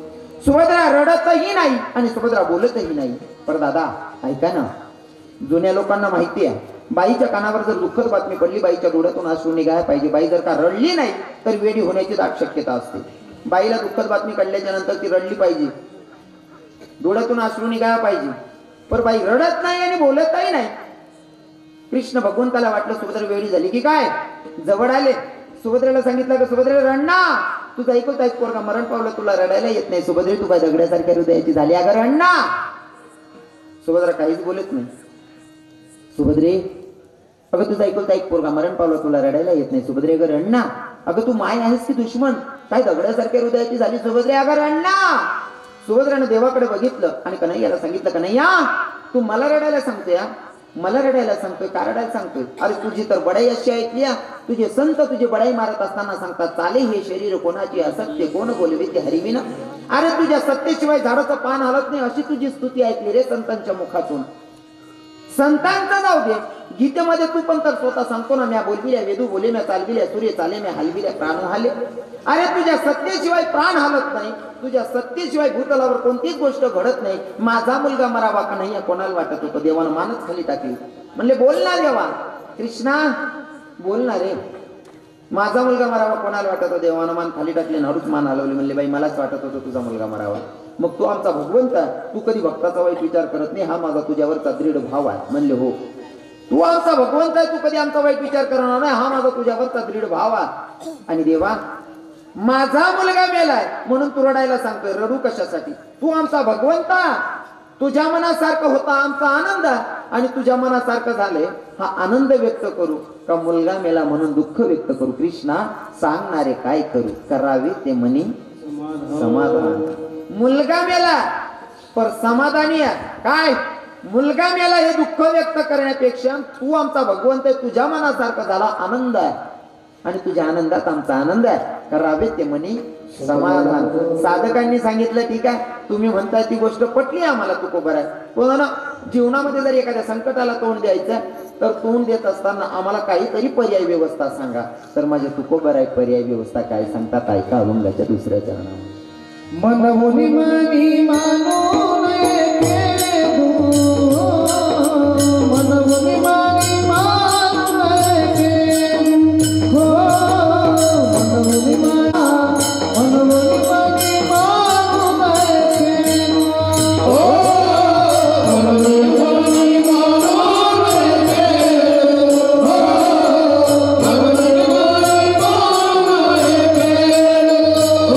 सुभद्रा रडतही नाही आणि सुभद्रा बोलतही नाही पर दादा ऐका ना जुन्या लोकांना माहिती आहे बाईच्या कानावर जर दुःखद बातमी पडली बाईच्या डोळ्यातून अश्रू निघायला पाहिजे बाई जर का रडली नाही तर वेडी होण्याची दाट शक्यता असते बाईला दुःखद बातमी कळल्याच्या नंतर ती रडली पाहिजे डोळ्यातून अश्रू निघायला पाहिजे पण बाई रडत नाही आणि बोलतही नाही कृष्ण भगवंताला वाटलं सुभद्रा वेळी झाली की काय जवळ आले सुभद्रेला सांगितलं का सुभद्रे रडना तुझं ऐकूच ऐक पोरगा मरण पावलं तुला रडायला येत नाही सुभद्रे तू काय दगड्यासारख्या हृदयाची झाली अगं रडना सुभद्रा काहीच बोलत नाही सुभद्रे अगं तुझं ऐकून ऐक पोरगा मरण पावलं तुला रडायला येत नाही सुभद्रे अगं रडना अगं तू माय आहेस की दुश्मन काय दगड्यासारख्या हृदयाची झाली सुभद्रे अगं रडना सुभद्रानं देवाकडे बघितलं आणि कन्हैयाला सांगितलं कन्हैया तू मला रडायला सांगतोय मला रडायला सांगतोय का रडायला सांगतोय अरे तुझी तर बडाई अशी ऐकली तुझे संत तुझे बडाई मारत असताना सांगतात चाले हे शरीर कोणाची असत्य कोण बोलवे ते हरिविन अरे तुझ्या सत्तेशिवाय झाडाचं पान हलत नाही अशी तुझी स्तुती ऐकली रे संतांच्या मुखातून संतांचा जाऊ दे गीतेमध्ये तू पण तर स्वतः सांगतो ना म्या बोलविल्या वेदू बोले म्या चालविल्या सूर्य चाले म्या हलविल्या प्राण हाले अरे तुझ्या सत्तेशिवाय प्राण हालत नाही तुझ्या सत्तेशिवाय भूतलावर कोणतीच गोष्ट घडत नाही माझा मुलगा मरावा का नाही कोणाला वाटत होतं देवानं मानच खाली टाकली म्हणले बोल ना देवा कृष्णा बोल ना रे माझा मुलगा मरावा कोणाला वाटत होतं देवानं मान खाली टाकले नारूच मान हलवले म्हणले बाई मलाच वाटत होतं तुझा मुलगा मरावा मग तू आमचा भगवंत तू कधी भक्ताचा वाईट विचार करत नाही हा माझा तुझ्यावरचा दृढ भाव आहे म्हणले हो तू आमचा भगवंत आहे तू कधी आमचा वाईट विचार करणार नाही हा माझा तुझ्यावरचा दृढ भाव आहे आणि देवा माझा मुलगा मेलाय म्हणून तू रडायला सांगतोय रडू कशासाठी तू आमचा भगवंत तुझ्या मनासारखं होता आमचा आनंद आणि तुझ्या मनासारखं झालंय हा आनंद व्यक्त करू का मुलगा मेला म्हणून दुःख व्यक्त करू कृष्णा सांगणारे काय करू करावे ते मनी समाधान मुलगा मेला पर समाधानी आहे काय मुलगा मेला हे दुःख व्यक्त करण्यापेक्षा तू आमचा भगवंत आहे तुझ्या मनासारखा झाला आनंद आहे आणि तुझ्या आनंदात आमचा आनंद आहे करावे ते मनी समाधान साधकांनी सांगितलं ठीक आहे तुम्ही म्हणताय ती गोष्ट पटली आम्हाला तुकोबर आहे पण जीवनामध्ये जर एखाद्या संकटाला तोंड द्यायचं तर तोंड देत असताना आम्हाला काहीतरी पर्याय व्यवस्था सांगा तर माझे तुकोबर आहे पर्याय व्यवस्था काय सांगतात ऐका अभंगाच्या दुसऱ्या चरणावर मनमुनी मनी मानो नये मनमुनी मनी मानो नये हो मनमुनी मनमुनी मनी मानो नये हो मनमुनी मनी मानो नये हो मनमुनी मनी मानो नये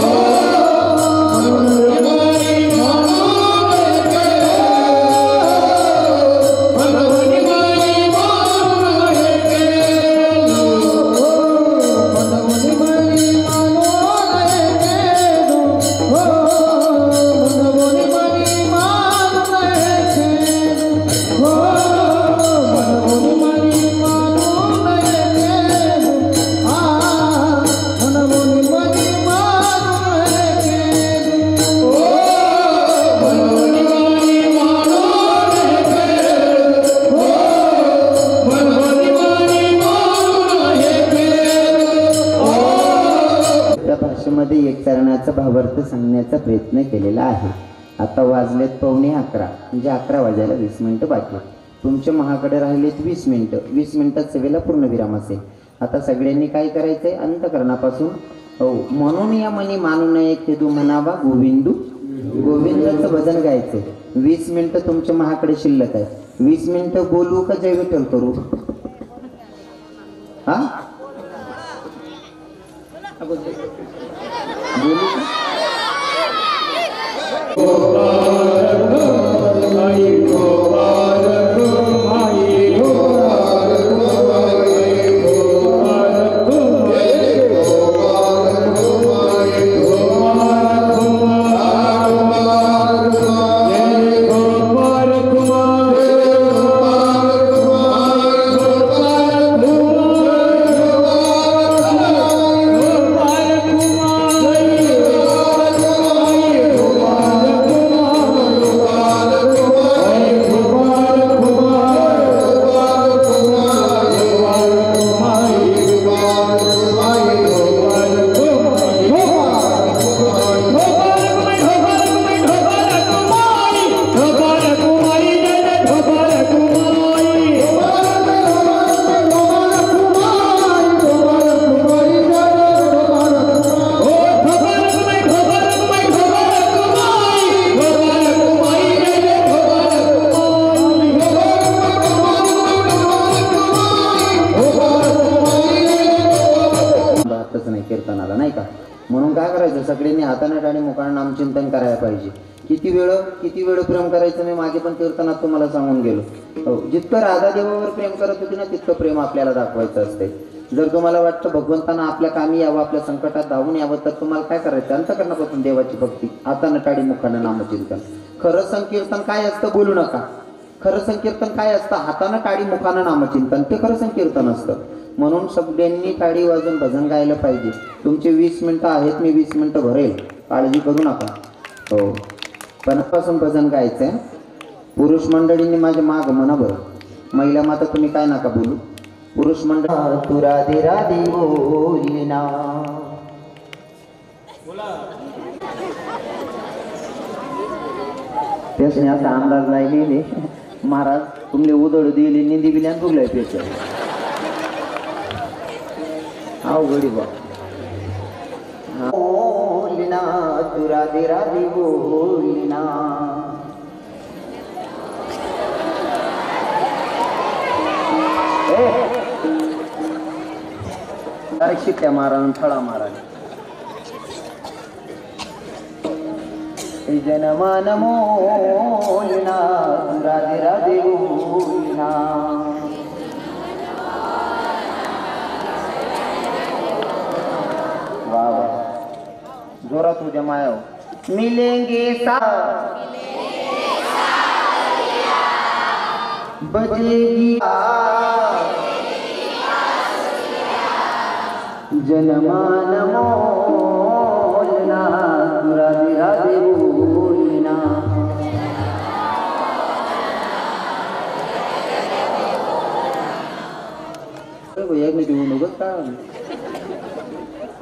हो मध्ये एक चरणाचा भावार्थ सांगण्याचा प्रयत्न केलेला आहे. आता वाजलेत 11:15 म्हणजे 11 वाजायला 20 मिनिटं बाकी. तुमच्या महाकडे राहिलेत 20 मिनिटं. 20 मिनिटात सेवेला पूर्णविराम असेल. आता सगळ्यांनी काय करायचंय? अंतकरणापासून हो म्हणून या मनी मानू नये खेदू म्हणावा गोविंदू. गोविंदाचं भजन गायचंय. 20 मिनिटं तुमच्या महाकडे शिल्लक आहे. 20 मिनिटं बोलू का जय विठ्ठल करू? हा बोलू कीर्तनाला नाही का? म्हणून काय करायचं? सगळ्यांनी हाताने आणि मुखाने नामचिंतन करायला पाहिजे. किती वेळ प्रेम करायचं मी मागे पण कीर्तनात तुम्हाला सांगून गेलो. जितकं राधा देवावर प्रेम करत होती ना तितकं प्रेम आपल्याला दाखवायचं असते. जर तुम्हाला वाटतं भगवंतांना आपल्या कामी यावं, आपल्या संकटात धावून यावं, तर तुम्हाला काय करायचं? अंतकरणापासून देवाची भक्ती, हाताने टाळी मुखाने नामचिंतन. खरं संकीर्तन काय असतं? बोलू नका. खरं संकीर्तन काय असतं? हाताने टाळी मुखाने नामचिंतन, ते खरं संकीर्तन असतं. म्हणून सगळ्यांनी टाळी वाजून भजन गायला पाहिजे. तुमचे 20 मिनिटं आहेत, मी 20 मिनिटं भरेल, काळजी करू नका. हो पणापासून भजन गायचंय. पुरुष मंडळींनी माझ्या माग म्हणा बरं. महिला माता तुम्ही काय नका बोलू. पुरुष मंडळ तू राधे राधे बोलिना. त्याने असा अंदाज नाही लिहिले महाराज तुमले उदळ दिली निंदी बिल्यान बघलाय पेच अवघडी बा. बोलिना तू राधे राधे बोलिना. शिट्ट्या मारा थळा मारा. जनमान मोलिना राधे राधे बोलिना. वाह वाह जोरात हो जमाया. मिलेंगे सा बजेगी जनमान मोलना राधे राधे बोलना. एक मिनिट येऊ नको का?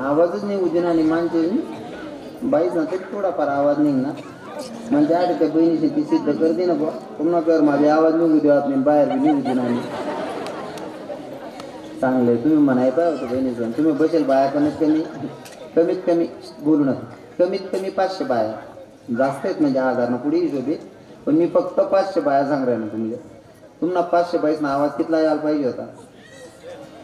आवाजच नाही उद्या आणि माणसे बाईच ना तरी थोडाफार आवाज नाही ना म्हणजे आठ त्या बहिणीशी ती सिद्ध करते ना बा. पुन्हा कर माझे आवाज निघू देत नाही बाहेर बी निघू दे नाही. चांगले तुम्ही म्हणाय पाहिजे होतं बहिणीचं. तुम्ही बसेल बाया कमीत कमी बोलू नका. कमीत कमी 500 बाया. जास्त आहेत म्हणजे 1000 ना पुढे हिशोबे. पण मी फक्त 500 बाया सांगणार ना तुम्हाला 500 बाईस ना आवाज कितला यायला पाहिजे होता.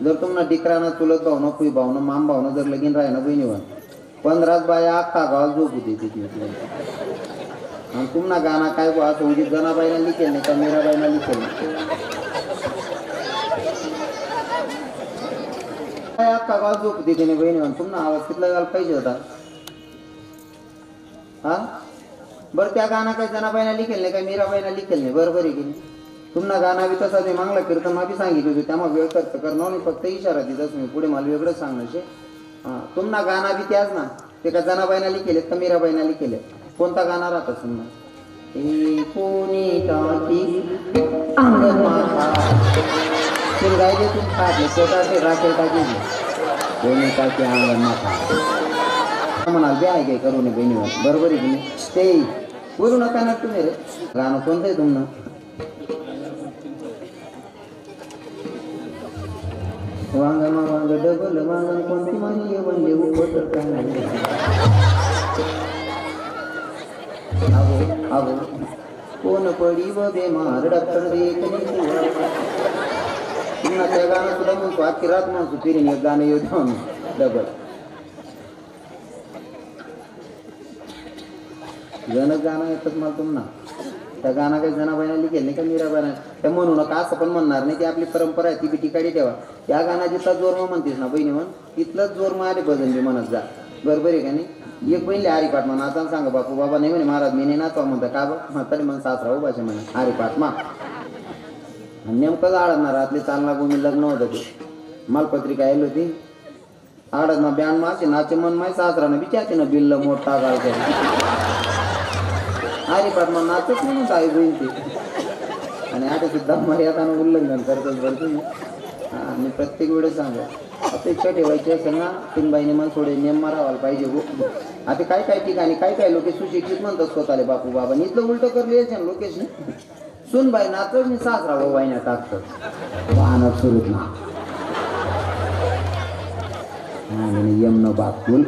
जर तुम्हाला डिकराना चुलत भावना कुई भावना माम भावना जर लगीन राही ना बहिणीवर 15 बाया अख्खा गावात झोपू देते. आणि तुम्हाला गाणं काय बा असं उदित जनाबाईला लिखेल नाही का मीराबाईला लिखेल नाही. अख्खा गावात झोपू देते नाही बहिणीवर. तुम्हाला आवाज कितला यायला पाहिजे होता. हा बरं त्या गाणं काय जनाबाईला लिखेल नाही का मीराबाईला लिखेल नाही. बरोबर आहे की नाही. तुम्हाला गाणं बी तसा ते मागला कीर्तन मा बी सांगितलं होतं त्यामुळे वेळ खर्च करणं आणि फक्त इशारा दिलाच मी पुढे मला वेगळंच सांगण्याचे. हां तुम्हाला गाणं बी त्याच ना ते का जनाबाईना लिखेलेत का मीराबाईना लिखेले. कोणता गाणं राहता तुम्हाला हे कोणी टाकी अंगण माथा गाय दे तुम खाते छोटा से राखेल टाकी कोणी टाकी अंगण माथा. म्हणाल बे आहे काय करू नये बहिणीवर बरोबर आहे की नाही ते बोलू नका ना तुम्ही रे गाणं कोणतं आहे तुमनं वांगमा वांग डबल वांगण कोणती मानी बनले उपट अगो कोण पडी व बेमार डॉक्टर देत पुन्हा त्या गाणं सुद्धा म्हणतो आजची रात म्हणतो फिरीन एक गाणं येऊ द्या डबल जनक गाणं येतात मला तुम्हाला त्या गाणं काही जनाबाईला लिखेल नाही का मीराबाईला त्या म्हणू नका असं पण म्हणणार नाही ती आपली परंपरा आहे ती बी ठिकाणी ठेवा त्या गाणं जिथला जोर म्हणतेस ना बहिणी म्हण तिथलंच जोर मारे भजन बी म्हणत जा बरोबर आहे का नाही एक बहिणले हरिपाठ म्हणा आता सांगा बापू बाबा नाही म्हणे महाराज मी नाही नाचवा म्हणता का बा तरी म्हण सासरा उभाषे म्हणे हरिपाठ मा नेमकंच आडणार रात्री चालना गोमी लग्न होतं ते मालपत्रिका आली होती आडना ब्यान मासे नाचे मन माय सासरानं विचारते ना बिल्ल मोठा गाळते हरिपाठ मग नाचत म्हणून आई बहीण ते आणि आता सुद्धा मर्यादानं उल्लंघन करतच बरं तुम्ही हां मी प्रत्येक वेळेस सांगा अपेक्षा ठेवायची असेल ना तीन बाईने मला थोडे नियम मारावायला पाहिजे हो आता काय काय ठिकाणी काय काय लोक सुशिक्षित म्हणतात स्वतःले बापू बाबा इथलं उलटं करले लोकेश सुन बाई नाचत मी सासरा भाऊ बाईना टाकतात वाहनात सुरूच ना यम न बापूल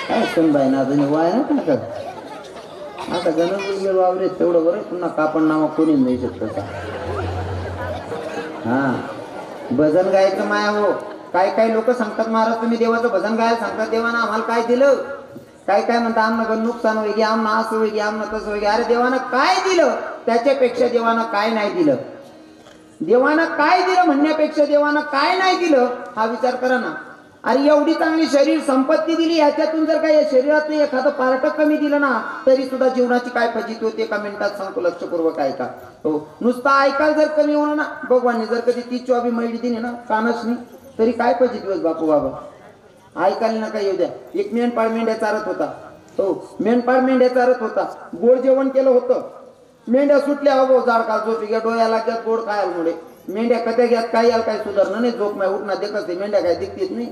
काय सुन बाई नाच वाय ना टाकत आता गणपती गेलो वावरे तेवढं बरं पुन्हा कापड नावा कोणी नाही शकत हा भजन गायचं माया हो काय काय लोक सांगतात महाराज तुम्ही देवाचं भजन गायला सांगतात देवानं आम्हाला काय दिलं काय काय म्हणतात आमनं नुकसान होईल आमनं असं होईल आमनं तसं होईल अरे देवानं काय दिलं त्याच्यापेक्षा देवानं काय नाही दिलं देवानं काय दिलं म्हणण्यापेक्षा देवानं काय नाही दिलं हा विचार करा ना अरे एवढी चांगली शरीर संपत्ती दिली याच्यातून जर काय या शरीरात एखादं पार्ट कमी दिलं ना तरी सुद्धा जीवनाची काय फजिती होते एका मिनिटात सांगतो लक्षपूर्वक ऐका हो नुसतं ऐकायला जर कमी होणार ना भगवानने जर कधी ती 24 मैडी दिली ना कानसनी तरी काय फजिती होत बापू बाबा ऐकायला नका येऊ द्या एक मेंढपाळ मेंढ्या चारत होता हो मेंढपाळ मेंढ्या चारत होता गोड जेवण केलं होतं मेंढ्या सुटल्या हो झाड काल झोपी घ्या डोळ्याला घ्या गोड खायला मुळे मेंढ्या कथ्या घ्यात काय याल काय सुधारणं नाही झोप नाही उठणार देखत मेंढ्या काय दिसतेच नाही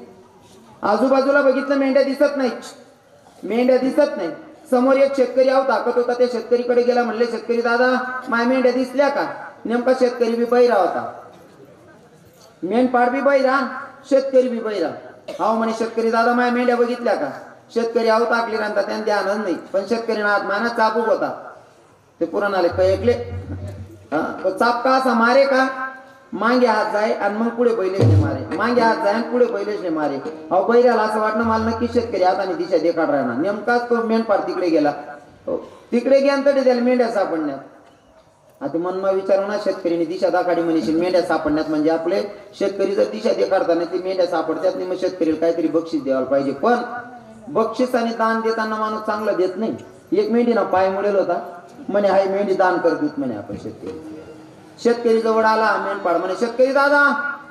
आजूबाजूला बघितलं मेंढ्या दिसत नाही मेंढ्या दिसत नाही समोर एक शेतकरी आव ताकत होता त्या शेतकरीकडे गेला म्हणले शेतकरी दादा माय मेंढ्या दिसल्या का नेमका शेतकरी बी बैरा होता मेंढपाळ बी बैरा शेतकरी बी बैरा हाव म्हणे शेतकरी दादा माय मेंढ्या बघितल्या का शेतकरी आव ताकली राहता त्यांना ध्यानच नाही पण शेतकरीना हात माना चापूक होता ते पुराण आले काय ऐकले तो चाप का असा मारे का मांगे हात जाय आणि मग पुढे बैलेशने मारे मांगे हात जाय आणि पुढे बैलेशने मारे अहो बैऱ्याला असं वाटणं मला नक्की शेतकरी हाताने दिशा देखाड राहणार नेमकाच तो मेंढपाळ तिकडे गेला तिकडे गेला तरी त्याला मेंढ्या सापडण्यात आता मनमा विचारू ना शेतकरीने दिशा दाखाडी म्हणशील मेंढ्या सापडण्यात म्हणजे आपले शेतकरी जर दिशा देखाडताना ती मेंढ्या सापडतात नाही मग शेतकरीला काहीतरी बक्षीस द्यायला पाहिजे पण बक्षीस आणि दान देताना माणूस चांगला देत नाही एक मेंढीना पाय मुडेल होता म्हणे हाय मेंढी दान करतो म्हणे आपण शेतकरी जवळ आला मेंढपाळ म्हणे शेतकरी दादा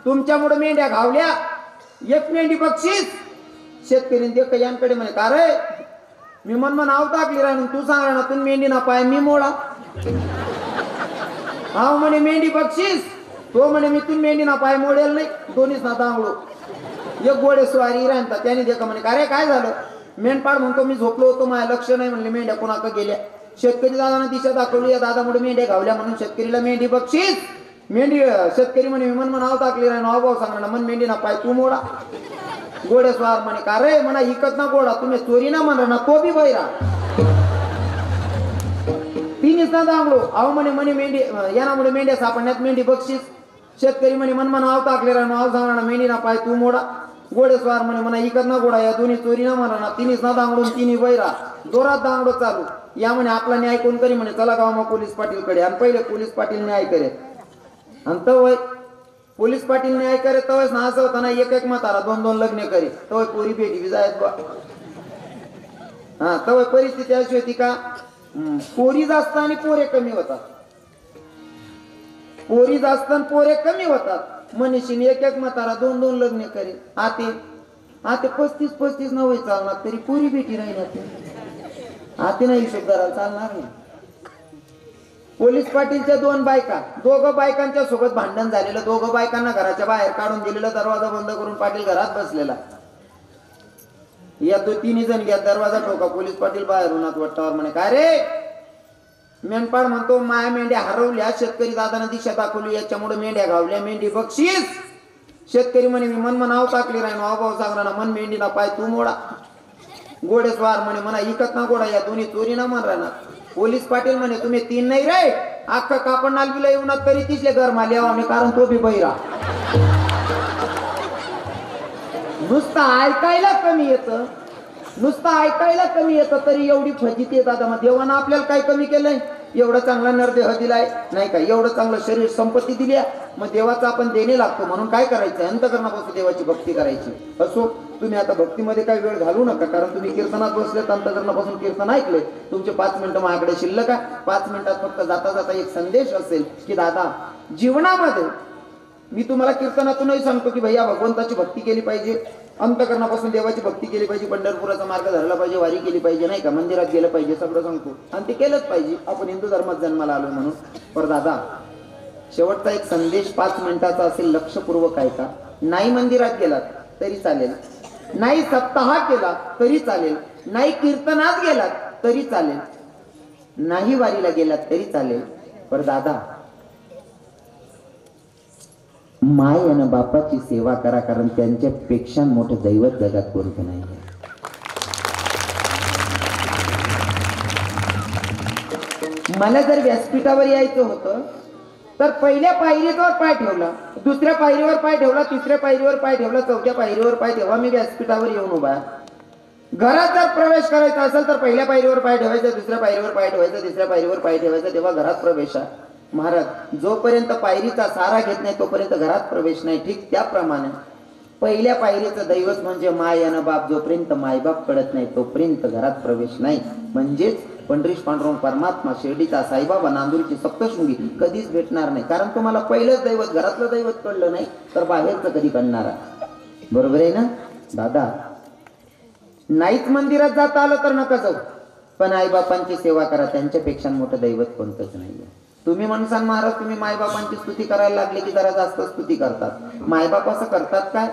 तुमच्यामुळे मेंढ्या घावल्या एक मेंढी बक्षीस शेतकरी देख यांकडे म्हणे का रे मी मन नाव टाकली राहून तू सांग ना तू मेंढी ना पाय मी मोडा हा म्हणे मेंढी बक्षीस तो म्हणे मी तू मेंढी ना पाय मोडेल नाही दोन्हीच ना दांगडो एक गोडे स्वारी राहता त्याने देखा म्हणे का रे काय झालं मेंढपाळ म्हणतो मी झोपलो होतो माझ्या लक्ष नाही म्हणले मेंढ्या कोणाकडे गेल्या शेतकरी दादाने दिशा दाखवली या दादामुळे मेंढ्या घावल्या म्हणून शेतकरीला मेंढी बक्षीस मेंढी शेतकरी म्हणे मी मन नाव टाकली राही नाव भाऊ सांगणार मन मेंढी ना पाय तू मोडा गोडे स्वार म्हणे का रे म्हणा इकत ना गोडा तुम्ही चोरी ना म्हणा ना तो बी बैरा तिनीच ना दांगडो अहो म्हणे म्हणे मेंढी यानामुळे मेंढ्या सापडण्यात मेंढी बक्षीस शेतकरी म्हणे मन नाव टाकले राही नाव सांगणार मेंढी ना पाय तू मोडा गोडे स्वार म्हणे म्हणा इकत ना गोडा या दोन्ही चोरी ना म्हणा ना तिनीच ना दांगडून तिन्ही बैरा जोरात दांगडो चालू या म्हणे आपला न्याय कोण करी म्हणे चला गावामा पोलीस पाटील कडे आणि पहिले पोलीस पाटील न्याय करे आणि तवय पोलीस पाटील न्याय करे तवयच ना असं होता ना एक म्हातारा 2-2 लग्न करे तवय पोरी भेटी जायत बा हा तवय परिस्थिती अशी होती का पोरी जास्त आणि पोरे कमी होतात पोरी जास्त आणि पोरे कमी होतात मनीषीने एक म्हातारा 2-2 लग्न करे आते 35 नवय चालणार तरी पोरी भेटी राहिल्या आते नाही हिशोब करायला चालणार नाही पोलीस पाटीलच्या 2 बायका दोघं बायकांच्या सोबत भांडण झालेलं दोघं बायकांना घराच्या बाहेर काढून दिलेलं दरवाजा बंद करून पाटील घरात बसलेला या तो तिन्ही जण घ्या दरवाजा ठोका. पोलीस पाटील बाहेरून वाटतावर म्हणे काय रे. मेंढपाळ म्हणतो माया मेंढ्या हरवल्या, शेतकरी दादाने दिशा दाखवली, याच्यामुळे मेंढ्या गावल्या, मेंढी बक्षीस. शेतकरी म्हणे मी मन नाव टाकली राही भाऊ सांगला ना मन मेंढीना पाय तू मोडा. घोडेस्वार म्हणे म्हणा इकत ना घोडा, या दोन्ही चोरी ना मन राहणार. पोलीस पाटील म्हणे तुम्ही तीन नाही रे, अख्खा कापड नालबीला येऊन तरी तिसले घर माले आम्ही, कारण तो बी बहिरा. नुसतं ऐकायला कमी येतं, नुसतं ऐकायला कमी येतं तरी एवढी फजिती येतात. मग देवानं आपल्याला काय कमी केलंय? एवढा चांगला नरदेह दिलाय नाही का, एवढं चांगलं शरीर संपत्ती दिली आहे, मग देवाचं आपण देणे लागतो. म्हणून काय करायचं? अंतकरणापासून देवाची भक्ती करायची. असो तुम्ही आता भक्तीमध्ये काही वेळ घालू नका, कारण तुम्ही कीर्तनात बसलेत, अंतकरणापासून कीर्तन ऐकले. तुमचे 5 मिनिटं माझ्याकडे शिल्लक आहे. 5 मिनिटात फक्त जाता जाता एक संदेश असेल की दादा जीवनामध्ये मी तुम्हाला कीर्तनातूनही सांगतो की भैया भगवंताची भक्ती केली पाहिजे, अंतकरणापासून देवाची भक्ती केली पाहिजे, पंढरपुराचा मार्ग धरला पाहिजे, वारी केली पाहिजे नाही का, मंदिरात गेलं पाहिजे, सगळं सांगतो. आणि ते केलंच पाहिजे, आपण हिंदू धर्मात जन्माला आलो म्हणून. पर दादा शेवटचा एक संदेश 5 मिनिटाचा असेल, लक्षपूर्वक ऐका. नाही मंदिरात गेलात तरी चालेल, नाही सप्ताह केला तरी चालेल, नाही कीर्तनात गेलात तरी चालेल, नाही वारीला गेलात तरी चालेल. पर दादा माय आणि बापाची सेवा करा, कारण त्यांच्यापेक्षा मोठं दैवत जगात कोणतं नाही. मला जर व्यासपीठावर यायचं होतं तर पहिल्या पायरीवर पाय ठेवला, दुसऱ्या पायरीवर पाय ठेवला, तिसऱ्या पायरीवर पाय ठेवला, चौथ्या पायरीवर पाय ठेवला, मी व्यासपीठावर येऊन उभा. घरात जर प्रवेश करायचा असेल तर पहिल्या पायरीवर पाय ठेवायचा, दुसऱ्या पायरीवर पाय ठेवायचा, तिसऱ्या पायरीवर पाय ठेवायचा, तेव्हा घरात प्रवेश आहे. महाराज जोपर्यंत पायरीचा सारा घेत नाही तोपर्यंत घरात प्रवेश नाही. ठीक त्याप्रमाणे पहिल्या पायरीचं दैवत म्हणजे माय आणि बाप, जोपर्यंत मायबाप कळत नाही तोपर्यंत घरात प्रवेश नाही. म्हणजेच पंढरीश पांडुरंग परमात्मा, शिर्डीचा साईबाबा, नांदुरची सप्तशृंगी कधीच भेटणार नाही. कारण तुम्हाला पहिलंच दैवत, घरातलं दैवत कळलं नाही तर बाहेरचं कधी कळणार आहे? बरोबर आहे ना दादा? नाहीच मंदिरात जाता आलं तर नका जाऊ, पण आईबापांची सेवा करा, त्यांच्यापेक्षा मोठं दैवत कोणतंच नाहीये. तुम्ही म्हणसान महाराज तुम्ही मायबापांची स्तुती करायला लागले की जरा जास्त स्तुती करतात. मायबाप असं करतात काय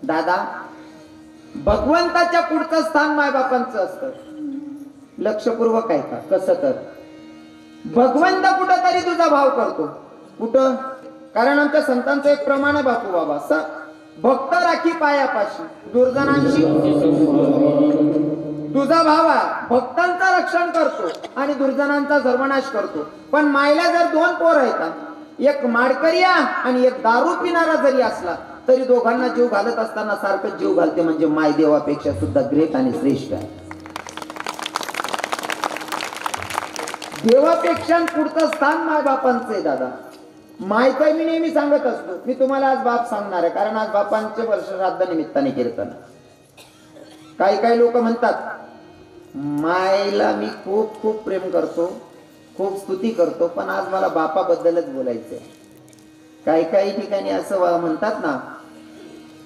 दादा? भगवंताच्या पुढचं स्थान मायबापांचं असतं. लक्षपूर्वक ऐका. कसं तर भगवंत कुठं तरी तुझा भाव करतो. कुठं? कारण आमच्या संतांचं एक प्रमाण आहे बापू बाबा, भक्त राखी पायापाशी दुर्जनांशी. तुझा भाव आहे, भक्तांचा रक्षण करतो आणि दुर्जनांचा सर्वनाश करतो. पण मायला जर 2 पोर आहेत, एक माडकरिया आणि एक दारू पिणारा जरी असला तरी दोघांना जीव घालत असताना सारखं जीव घालते. म्हणजे माय देवापेक्षा सुद्धा ग्रेट आणि श्रेष्ठ आहे. देवापेक्षा पुढचं स्थान माय बापांचं आहे दादा. मायचं मी नेहमी सांगत असतो. मी तुम्हाला आज बाप सांगणार आहे, कारण आज बापांचे वर्षश्राद्ध निमित्ताने कीर्तन. काही लोक म्हणतात मायला मी खूप खूप प्रेम करतो, खूप स्तुती करतो, पण आज मला बापाबद्दलच बोलायचंय. काही ठिकाणी असं म्हणतात ना,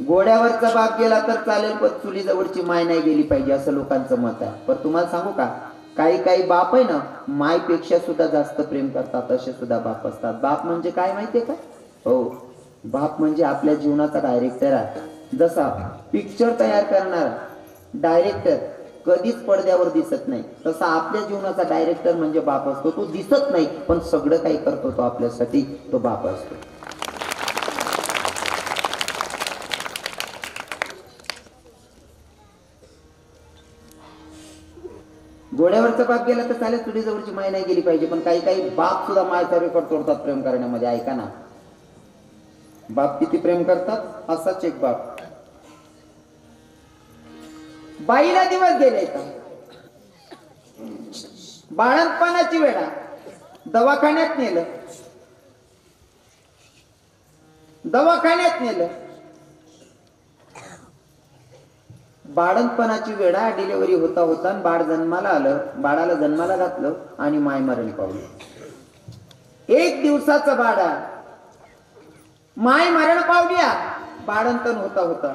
घोड्यावरचा बाप गेला तर चालेल पण चुलीजवळची माय नाही गेली पाहिजे, असं लोकांचं मत आहे. पण तुम्हाला सांगू का, काही बाप आहे ना मायपेक्षा सुद्धा जास्त प्रेम करतात, असे सुद्धा बाप असतात. बाप म्हणजे काय माहितीये का? हो, बाप म्हणजे आपल्या जीवनाचा डायरेक्टर आहे. जसा पिक्चर तयार करणारा डायरेक्टर कधीच पडद्यावर दिसत नाही, तसा आपल्या जीवनाचा डायरेक्टर म्हणजे बाप असतो. तो दिसत नाही पण सगळं काही करतो तो आपल्यासाठी, तो बाप असतो. घोड्यावरचा बाप गेला तर चालेल, तुझी जवळची माय नाही गेली पाहिजे. पण काही बाप सुद्धा मायचा रेकॉर्ड तोडतात प्रेम करण्यामध्ये. ऐका ना, बाप किती प्रेम करतात. असाच एक बाप, बाईला दिवस गेले का, बाळंतपणाची वेळा, दवाखान्यात नेलं. बाळंतपणाची वेळा, डिलिव्हरी होता बाळ जन्माला आलं, बाळाला जन्माला घातलं आणि माय मरण पावली. 1 दिवसाचं बाळ, माय मरण पावल्या. बाळंतन होता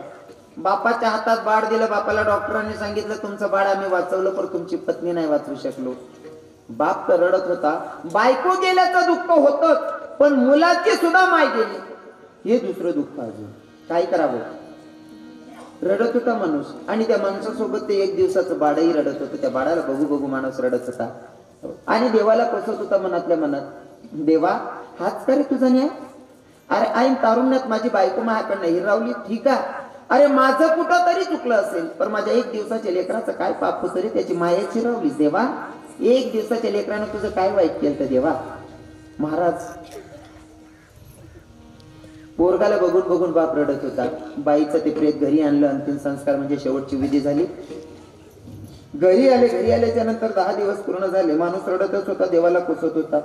बापाच्या हातात बाळ दिलं. बापाला डॉक्टरांनी सांगितलं तुमचं बाळ आम्ही वाचवलं पण तुमची पत्नी नाही वाचवू शकलो. बाप तर रडत होता. बायको गेल्याचं दुःख होतच, पण मुलाची सुद्धा माय गेली हे दुसरं दुःख. अजून काय करावं? रडत होता माणूस आणि त्या माणसासोबत ते एक दिवसाचं बाळही रडत होतं. त्या बाळाला बघू बघू माणूस रडत होता आणि देवाला कोसत होता मनातल्या मनात, देवा हाच का रे तुझा न्याय? अरे ऐन तारुण्यात माझी बायको माझ्याकडनं हिरावली, ठीक आहे, अरे माझं कुठं तरी चुकलं असेल, पण माझ्या एक दिवसाच्या लेकराचं काय पाप होतं रे? त्याची माया चिरवलीस देवा. एक दिवसाच्या लेकरानं तुझं काय वाईट केलं देवा? महाराज पोरगाला बघून बघून बाप रडत होता. बाईचं ते प्रेत घरी आणलं, अंतिम संस्कार म्हणजे शेवटची विधी झाली. घरी आल्याच्या नंतर 10 दिवस पूर्ण झाले. माणूस रडतच होता, देवाला कोसत होता.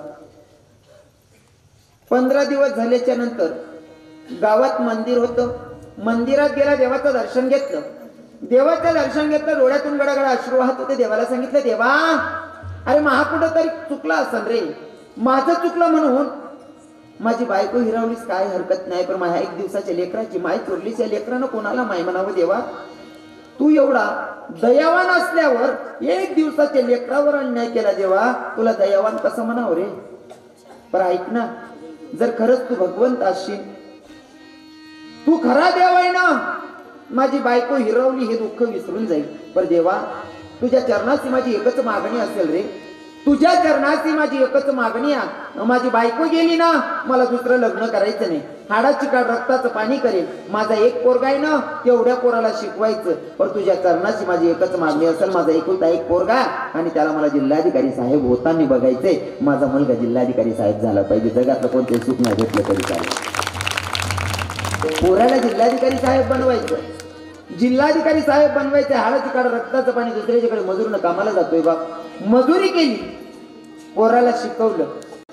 15 दिवस झाल्याच्या नंतर गावात मंदिर होतं. मंदिरात गेला, देवाचं दर्शन घेतलं. देवाचं दर्शन घेतलं, डोळ्यातून गडागडा अश्रू वाहत होते. देवाला सांगितलं, देवा अरे महा कुठं तरी चुकला असेल रे, माझं चुकलं म्हणून माझी बायको हिरावलीस काय हरकत नाही, पण माझ्या एक दिवसाच्या लेकराची माय चोरलीस. या लेकरानं कोणाला माय म्हणावं देवा? तू एवढा दयावान असल्यावर एक दिवसाच्या लेकरावर अन्याय केला देवा, तुला दयावान कसं म्हणावं रे? पर ऐक ना, जर खरंच तू भगवंत असशील, तू खरा देव आहे ना, माझी बायको हिरावली हे दुःख विसरून जाईल. पर देवा तुझ्या चरणाची माझी एकच मागणी असेल रे, तुझ्या चरणाची माझी एकच मागणी आहे. माझी बायको गेली ना, मला दुसरं लग्न करायचं नाही. हाडाची काढ रक्ताचं पाणी करेल. माझा एक पोरगा आहे ना, तेवढ्या पोराला शिकवायचं. पण तुझ्या चरणाची माझी एकच मागणी असेल, माझा एकुलता एक पोरगा आणि त्याला मला जिल्हाधिकारी साहेब होताना बघायचंय. माझा मुलगा जिल्हाधिकारी साहेब झाला पाहिजे. जगातलं कोणते सुख नाही घेतलं तरी चालेल. पोराला जिल्हाधिकारी साहेब बनवायचं, जिल्हाधिकारी साहेब बनवायचे. हाडाची काढ रक्ताचं पाणी दुसऱ्याच्याकडे मजुरीनं कामाला जातोय बाप. मजुरी केली, पोराला शिकवलं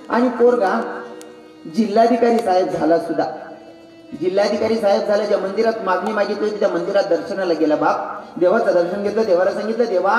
आणि पोरगा जिल्हाधिकारी साहेब झाला सुद्धा. जिल्हाधिकारी साहेब झाला. ज्या मंदिरात मागणी मागितली होती त्या मंदिरात दर्शनाला गेला बाप. देवाचं दर्शन घेतलं. देवाला सांगितलं, देवा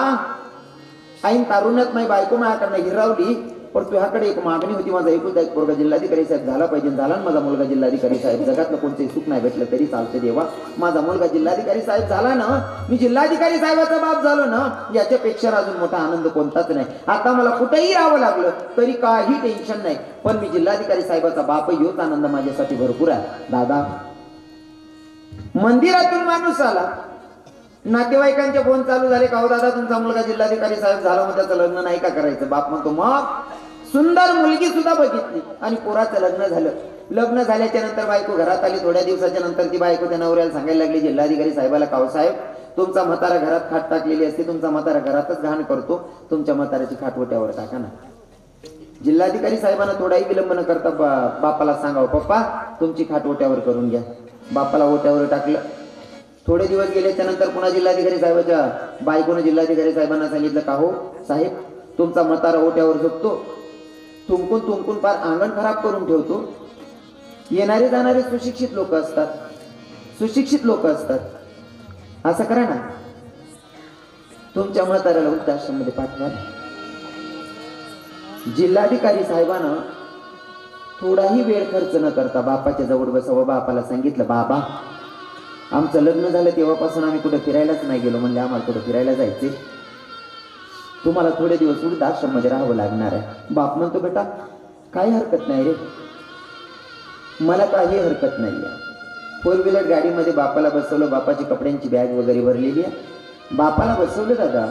ऐन तारुण्यात माझी बायको माझ्याकडनं हिरावली, पण तुझ्याकडे एक मागणी होती. माझा एकुलता एक पोरगा जिल्हाधिकारी साहेब झाला पाहिजे. झाला ना माझा मुलगा जिल्हाधिकारी साहेब. जगातलं कोणतेही सुख नाही भेटलं तरी चालते देवा, माझा मुलगा जिल्हाधिकारी साहेब झाला ना, मी जिल्हाधिकारी साहेबाचा बाप झालो ना, याच्यापेक्षा अजून मोठा आनंद कोणताच नाही. आता मला कुठेही राहावं लागलं तरी काही टेन्शन नाही, पण मी जिल्हाधिकारी साहेबाचा बाप, योच आनंद माझ्यासाठी भरपूर आहे. दादा मंदिरातून माणूस आला, नातेवाईकांचे फोन चालू झाले, का हो दादा तुमचा मुलगा जिल्हाधिकारी साहेब झाला, मग त्याचं लग्न नाही का करायचं? बाप म्हणतो मग सुंदर मुलगी सुद्धा बघितली आणि पोराचं लग्न झालं. लग्न झाल्याच्या नंतर बायको घरात आली. थोड्या दिवसाच्या नंतर ती बायको त्या नवऱ्याला सांगायला लागली जिल्हाधिकारी साहेबाला, का हो साहेब तुमचा म्हातारा घरात खाट टाकलेली असते, तुमचा म्हातारा घरातच घाण करतो, तुमच्या म्हाताऱ्याची खाट ओट्यावर टाका ना. जिल्हाधिकारी साहेबांना थोडाही विलंब न करता बापाला सांगावं, पप्पा तुमची खाट ओट्यावर करून घ्या. बापाला ओट्यावर टाकलं. थोडे दिवस गेल्याच्या नंतर पुन्हा जिल्हाधिकारी साहेबाच्या बायकोनं जिल्हाधिकारी साहेबांना सांगितलं, का हो साहेब तुमचा म्हातारा ओट्यावर झोपतो, तुमकून तुमकून फार अंगण खराब करून ठेवतो. येणारे जाणारे सुशिक्षित लोक असतात, सुशिक्षित लोक असतात, असं करा ना, तुमच्या म्हाताऱ्याला वृद्धाश्रम मध्ये पाठवा. जिल्हाधिकारी साहेबांना थोडाही वेळ खर्च न करता बापाच्या जवळ बसावं. बापाला सांगितलं, बाबा आमचं लग्न झालं तेव्हापासून आम्ही कुठे फिरायलाच नाही गेलो. म्हणजे आम्हाला कुठे फिरायला जायचे, तुम्हाला थोडे दिवस वृद्धाश्रम मध्ये राहावं लागणार आहे. बाप म्हणतो, बेटा काही हरकत नाही रे, मला काही हरकत नाही आहे. 4 व्हीलर गाडीमध्ये बापाला बसवलं. बापाची कपड्यांची बॅग वगैरे भरलेली आहे. बापाला बसवलं. दादा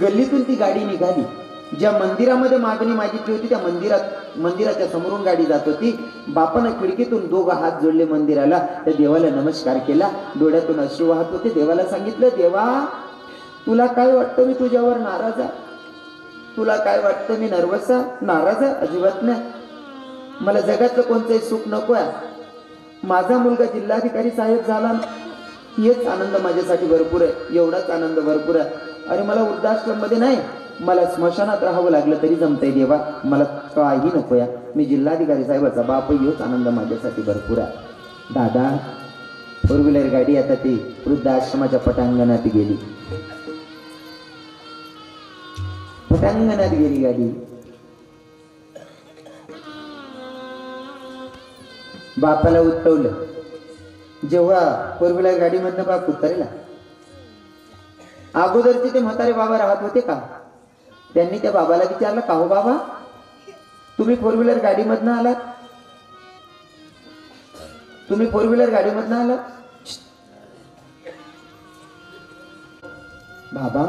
गल्लीतून ती गाडी निघाली. ज्या मंदिरामध्ये मागणी मागितली होती त्या मंदिराच्या समोरून गाडी जात होती. बापानं खिडकीतून 2 हात जोडले मंदिराला. त्या देवाला नमस्कार केला. डोळ्यातून अश्रू वाहत होते. देवाला सांगितलं, देवा तुला काय वाटतं मी तुझ्यावर नाराज आहे? तुला काय वाटतं मी नर्वस आहे, नाराज आहे? अजिबात नाही. मला जगातलं कोणतंही सुख नको आहे. माझा मुलगा जिल्हाधिकारी साहेब झाला, हेच आनंद माझ्यासाठी भरपूर आहे. एवढाच आनंद भरपूर आहे. अरे मला वृद्धाश्रम मध्ये नाही, मला स्मशानात राहावं लागलं तरी जमतंय देवा, मला काही नको या. मी जिल्हाधिकारी साहेबाचा बाप, हेच आनंद माझ्यासाठी भरपूर आहे. दादा 4 व्हीलर गाडी आता ती वृद्धाश्रमाच्या पटांगणात गेली. पटांगणात गेली गाडी. बापाला उतरवलं. जेव्हा 4 व्हीलर गाडीमधनं बाप उतरला, अगोदरचे ते म्हातारे बाबा राहत होते का, त्यांनी त्या बाबाला विचारलं, का हो बाबा तुम्ही 4 व्हीलर गाडीमधनं आलात? तुम्ही 4 व्हीलर गाडीमधनं आलात? बाबा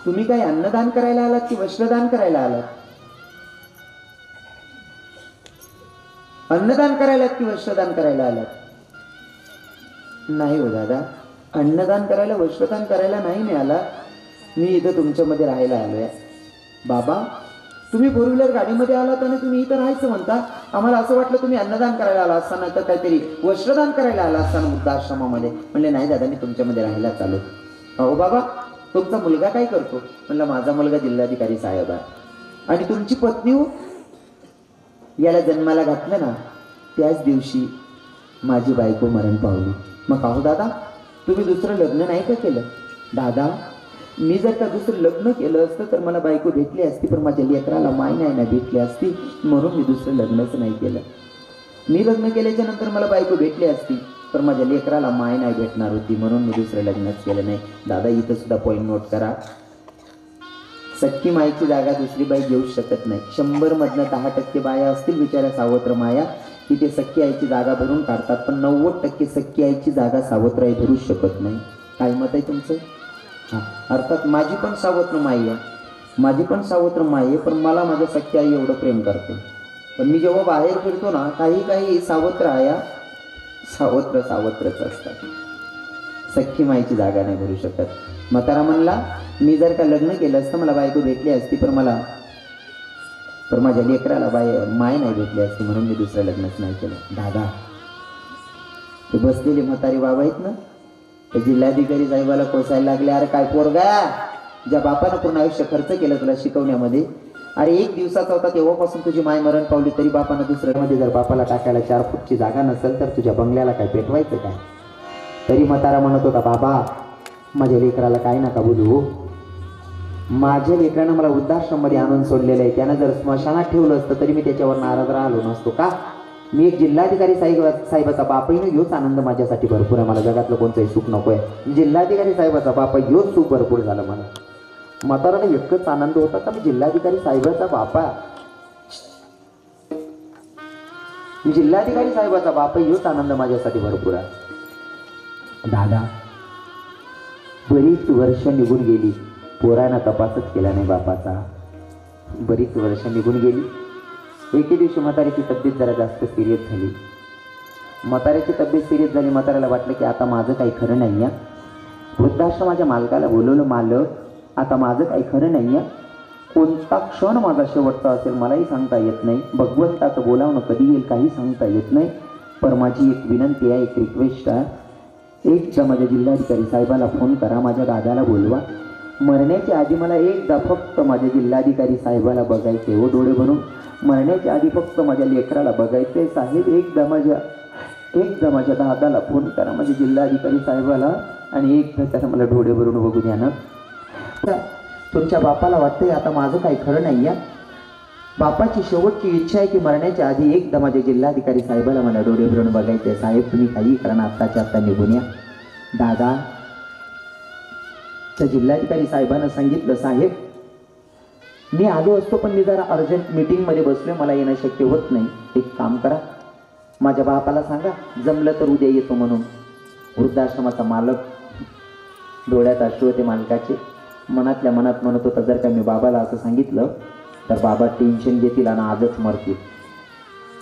तुम्ही काय अन्नदान करायला आलात की वस्त्रदान करायला आलात? अन्नदान करायला की वस्त्रदान करायला आलात? नाही हो दादा, अन्नदान करायला वस्त्रदान करायला नाही मिळाला, मी इथं तुमच्यामध्ये राहायला आलोय. बाबा तुम्ही फोर व्हीलर गाडीमध्ये आलात आणि तुम्ही इथं राहायचं म्हणता. आम्हाला असं वाटलं तुम्ही अन्नदान करायला आला असताना तर काहीतरी वस्त्रदान करायला आला असताना वृद्धाश्रमामध्ये. म्हणले नाही दादा, मी तुमच्यामध्ये राहायला चालू. अहो बाबा तुमचा मुलगा काय करतो? म्हणलं माझा मुलगा जिल्हाधिकारी साहेब आहे. आणि तुमची पत्नी हो? याला जन्माला घातलं ना त्याच दिवशी माझी बायको मरण पावली. मग अहो दादा तुम्ही दुसरं लग्न नाही का केलं? दादा मी जर का दुसरं लग्न केलं असतं तर मला बायको भेटली असती, पण माझ्या लेकराला माय नाही ना भेटली असती, म्हणून मी दुसरं लग्नच नाही केलं. मी लग्न केल्याच्या नंतर मला बायको भेटली असती, तर माझ्या लेकराला माय नाही भेटणार होती, म्हणून मी दुसरं लग्नच केलं नाही. दादा इथं सुद्धा पॉईंट नोट करा. सख्खी मायची जागा दुसरी बाई घेऊ शकत नाही. 100 मधनं 10% बाया असतील बिचाऱ्या सावत्र माया की ते सख्खी आईची जागा भरून काढतात, पण 90% सख्खी आईची जागा सावत्र आई भरू शकत नाही. काय मत आहे तुमचं? हां, अर्थात माझी पण सावत्र माई आहे, माझी पण सावत्र माई आहे, पण मला माझ्या सख्खी आई एवढं प्रेम करते. पण मी जेव्हा बाहेर फिरतो ना, काही सावत्र आया सावत्रच असतात. सख्खी माईची जागा नाही भरू शकत. म्हातारा म्हणला मी जर का लग्न केलं असतं मला बायको भेटली असती, पण माझ्या लेकराला माय नाही भेटली असती, म्हणून मी दुसरं लग्नच नाही केलं. दादा ते बसलेले म्हातारी बाबा आहेत ना, ते जिल्हाधिकारी साहेबाला कोसायला लागले. अरे काय पोरगा, ज्या बापानं पूर्ण आयुष्य खर्च केलं तुला शिकवण्यामध्ये, अरे 1 दिवसाचा होता तेव्हापासून तुझी माय मरण पावली, तरी बापानं दुसऱ्यामध्ये जर बापाला टाकायला 4 फूटची जागा नसेल तर तुझ्या बंगल्याला काय पेटवायचं काय? तरी म्हातारा म्हणत होता बाबा माझ्या लेकराला काय नका बोलू, माझ्या लेकरानं मला वृद्धाश्रममध्ये आणून सोडलेलं आहे, त्यानं जर स्मशानात ठेवलं असतं तरी मी त्याच्यावर नाराज राहिलो नसतो का? मी एक जिल्हाधिकारी साहेबाचा बापही ह्योच आनंद माझ्यासाठी भरपूर आहे. मला जगातलं कोणतंही सुख नको आहे. जिल्हाधिकारी साहेबाचा बापा ह्योच सुख भरपूर झालं मला. म्हाताराला एकच आनंद होता का मी जिल्हाधिकारी साहेबाचा बापा, मी जिल्हाधिकारी साहेबाचा बापा ह्योच आनंद माझ्यासाठी भरपूर आहे. दादा बरीच वर्ष निघून गेली, पोरानं तपासच केला नाही बापाचा. बरीच वर्ष निघून गेली. एके दिवशी म्हाताऱ्याची तब्येत जरा जास्त सिरियस झाली. म्हाताऱ्याची तब्येत सिरियस झाली. म्हाताऱ्याला वाटलं की आता माझं काही खरं नाही आहे. वृद्धाश्रमाच्या मालकाला बोलवलं, मालक आता माझं काही खरं नाही आहे, कोणता क्षण माझा शेवटचा असेल मलाही सांगता येत नाही, भगवंताचं बोलावणं कधी येईल काही सांगता येत नाही, पण माझी एक विनंती आहे, एक रिक्वेस्ट आहे, एकदा माझ्या जिल्हाधिकारी साहेबाला फोन करा, माझ्या दादाला बोलवा. मरण्याच्या आधी मला एकदा फक्त माझ्या जिल्हाधिकारी साहेबाला बघायचे हो डोळे भरून. मरण्याच्या आधी फक्त माझ्या लेकराला बघायचे साहेब. एकदा माझ्या दादाला फोन करा, माझ्या जिल्हाधिकारी साहेबाला, आणि एकदा त्याला मला डोळे भरून बघू द्या ना. तुमच्या बापाला वाटतंय आता माझं काही खरं नाही आहे. बापाची शेवटची इच्छा आहे की मरण्याच्या आधी एकदा माझ्या जिल्हाधिकारी साहेबाला मला डोळे भरून बघायचे. साहेब तुम्ही काही करा ना, आत्ताच्या आत्ता निघून या. दादा त्या जिल्हाधिकारी साहेबांना सांगितलं, साहेब मी आलो असतो पण मी जरा अर्जंट मीटिंगमध्ये बसलोय, मला येणं शक्य होत नाही. एक काम करा, माझ्या बापाला सांगा जमलं तर उद्या येतो म्हणून. वृद्धाश्रमाचा मालक डोळ्यात अश्रू होते मालकाचे. मनातल्या मनात म्हणत होता जर का मी बाबाला असं सांगितलं तर बाबा टेन्शन घेतील आणि आजच मरतील.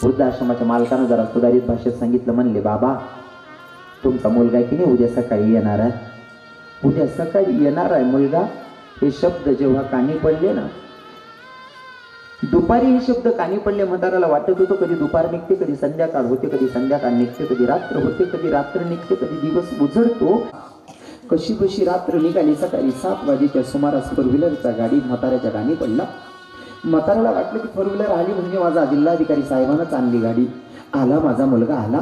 वृद्धाश्रमाच्या मालकानं जरा सुधारित भाषेत सांगितलं, म्हणले बाबा तुमचा मुलगा की नाही उद्या सकाळी येणार आहे, उद्या सकाळी येणार आहे मुलगा. हे शब्द जेव्हा कानी पडले ना, दुपारी हे शब्द कानी पडले, म्हाताराला वाटत होतं कधी दुपार निघते, कधी संध्याकाळ होते, कधी संध्याकाळ निघते, कधी रात्र होते, कधी रात्र निघते, कधी दिवस उजळतो. कशी कशी रात्र निघाली. सकाळी 7 वाजेच्या सुमारास 4 व्हीलरचा गाडी म्हाताऱ्याच्या कानी पडला. म्हाताऱ्याला वाटलं की 4 व्हीलर आली म्हणजे माझा जिल्हाधिकारी साहेबांनाच आणली गाडी. आला माझा मुलगा, आला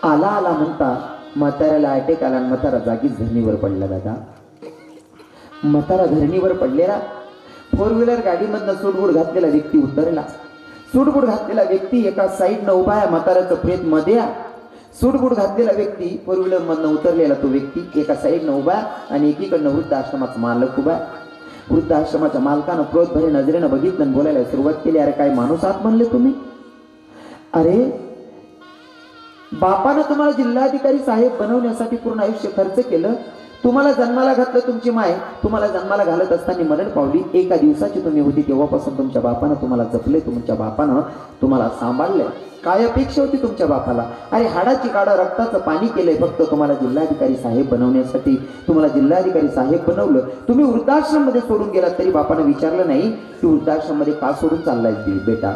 आला आला म्हणता म्हाताऱ्याला अटॅक आला आणि म्हातारा जागीच धरणीवर पडला. दादा म्हातारा धरणीवर पडलेला. 4 व्हीलर गाडीमधनं सूटबूट घातलेला व्यक्ती उतरला. सूटबूट घातलेला व्यक्ती एका साईडनं उभा आहे, म्हाताऱ्याचं प्रेत मध्ये आहे. सूटबूट घातलेला व्यक्ती 4 व्हीलर मधनं उतरलेला तो व्यक्ती एका साईडनं उभा आणि एकीकडनं वृद्धाश्रमाचा मालक उभा. वृद्धाश्रमाच्या मालकानं क्रोध भरे नजरेनं बघितलं आणि बोलायला सुरुवात केली, अरे काय माणूस आहात म्हणले तुम्ही? अरे बापानं तुम्हाला जिल्हाधिकारी साहेब बनवण्यासाठी पूर्ण आयुष्य खर्च केलं, तुम्हाला जन्माला घातलं तुमची माय, तुम्हाला जन्माला घालत असताना मरण पावली. एका दिवसाची तुम्ही होती तेव्हापासून तुमच्या बापानं तुम्हाला जपले, तुमच्या बापानं तुम्हाला सांभाळलंय. काय अपेक्षा होती तुमच्या बापाला? अरे हाडाची काढा रक्ताचं पाणी केलंय फक्त तुम्हाला जिल्हाधिकारी साहेब बनवण्यासाठी. तुम्हाला जिल्हाधिकारी साहेब बनवलं. तुम्ही वृद्धाश्रम मध्ये सोडून गेलात तरी बापानं विचारलं नाही की वृद्धाश्रम मध्ये का सोडून चाललाय बेटा.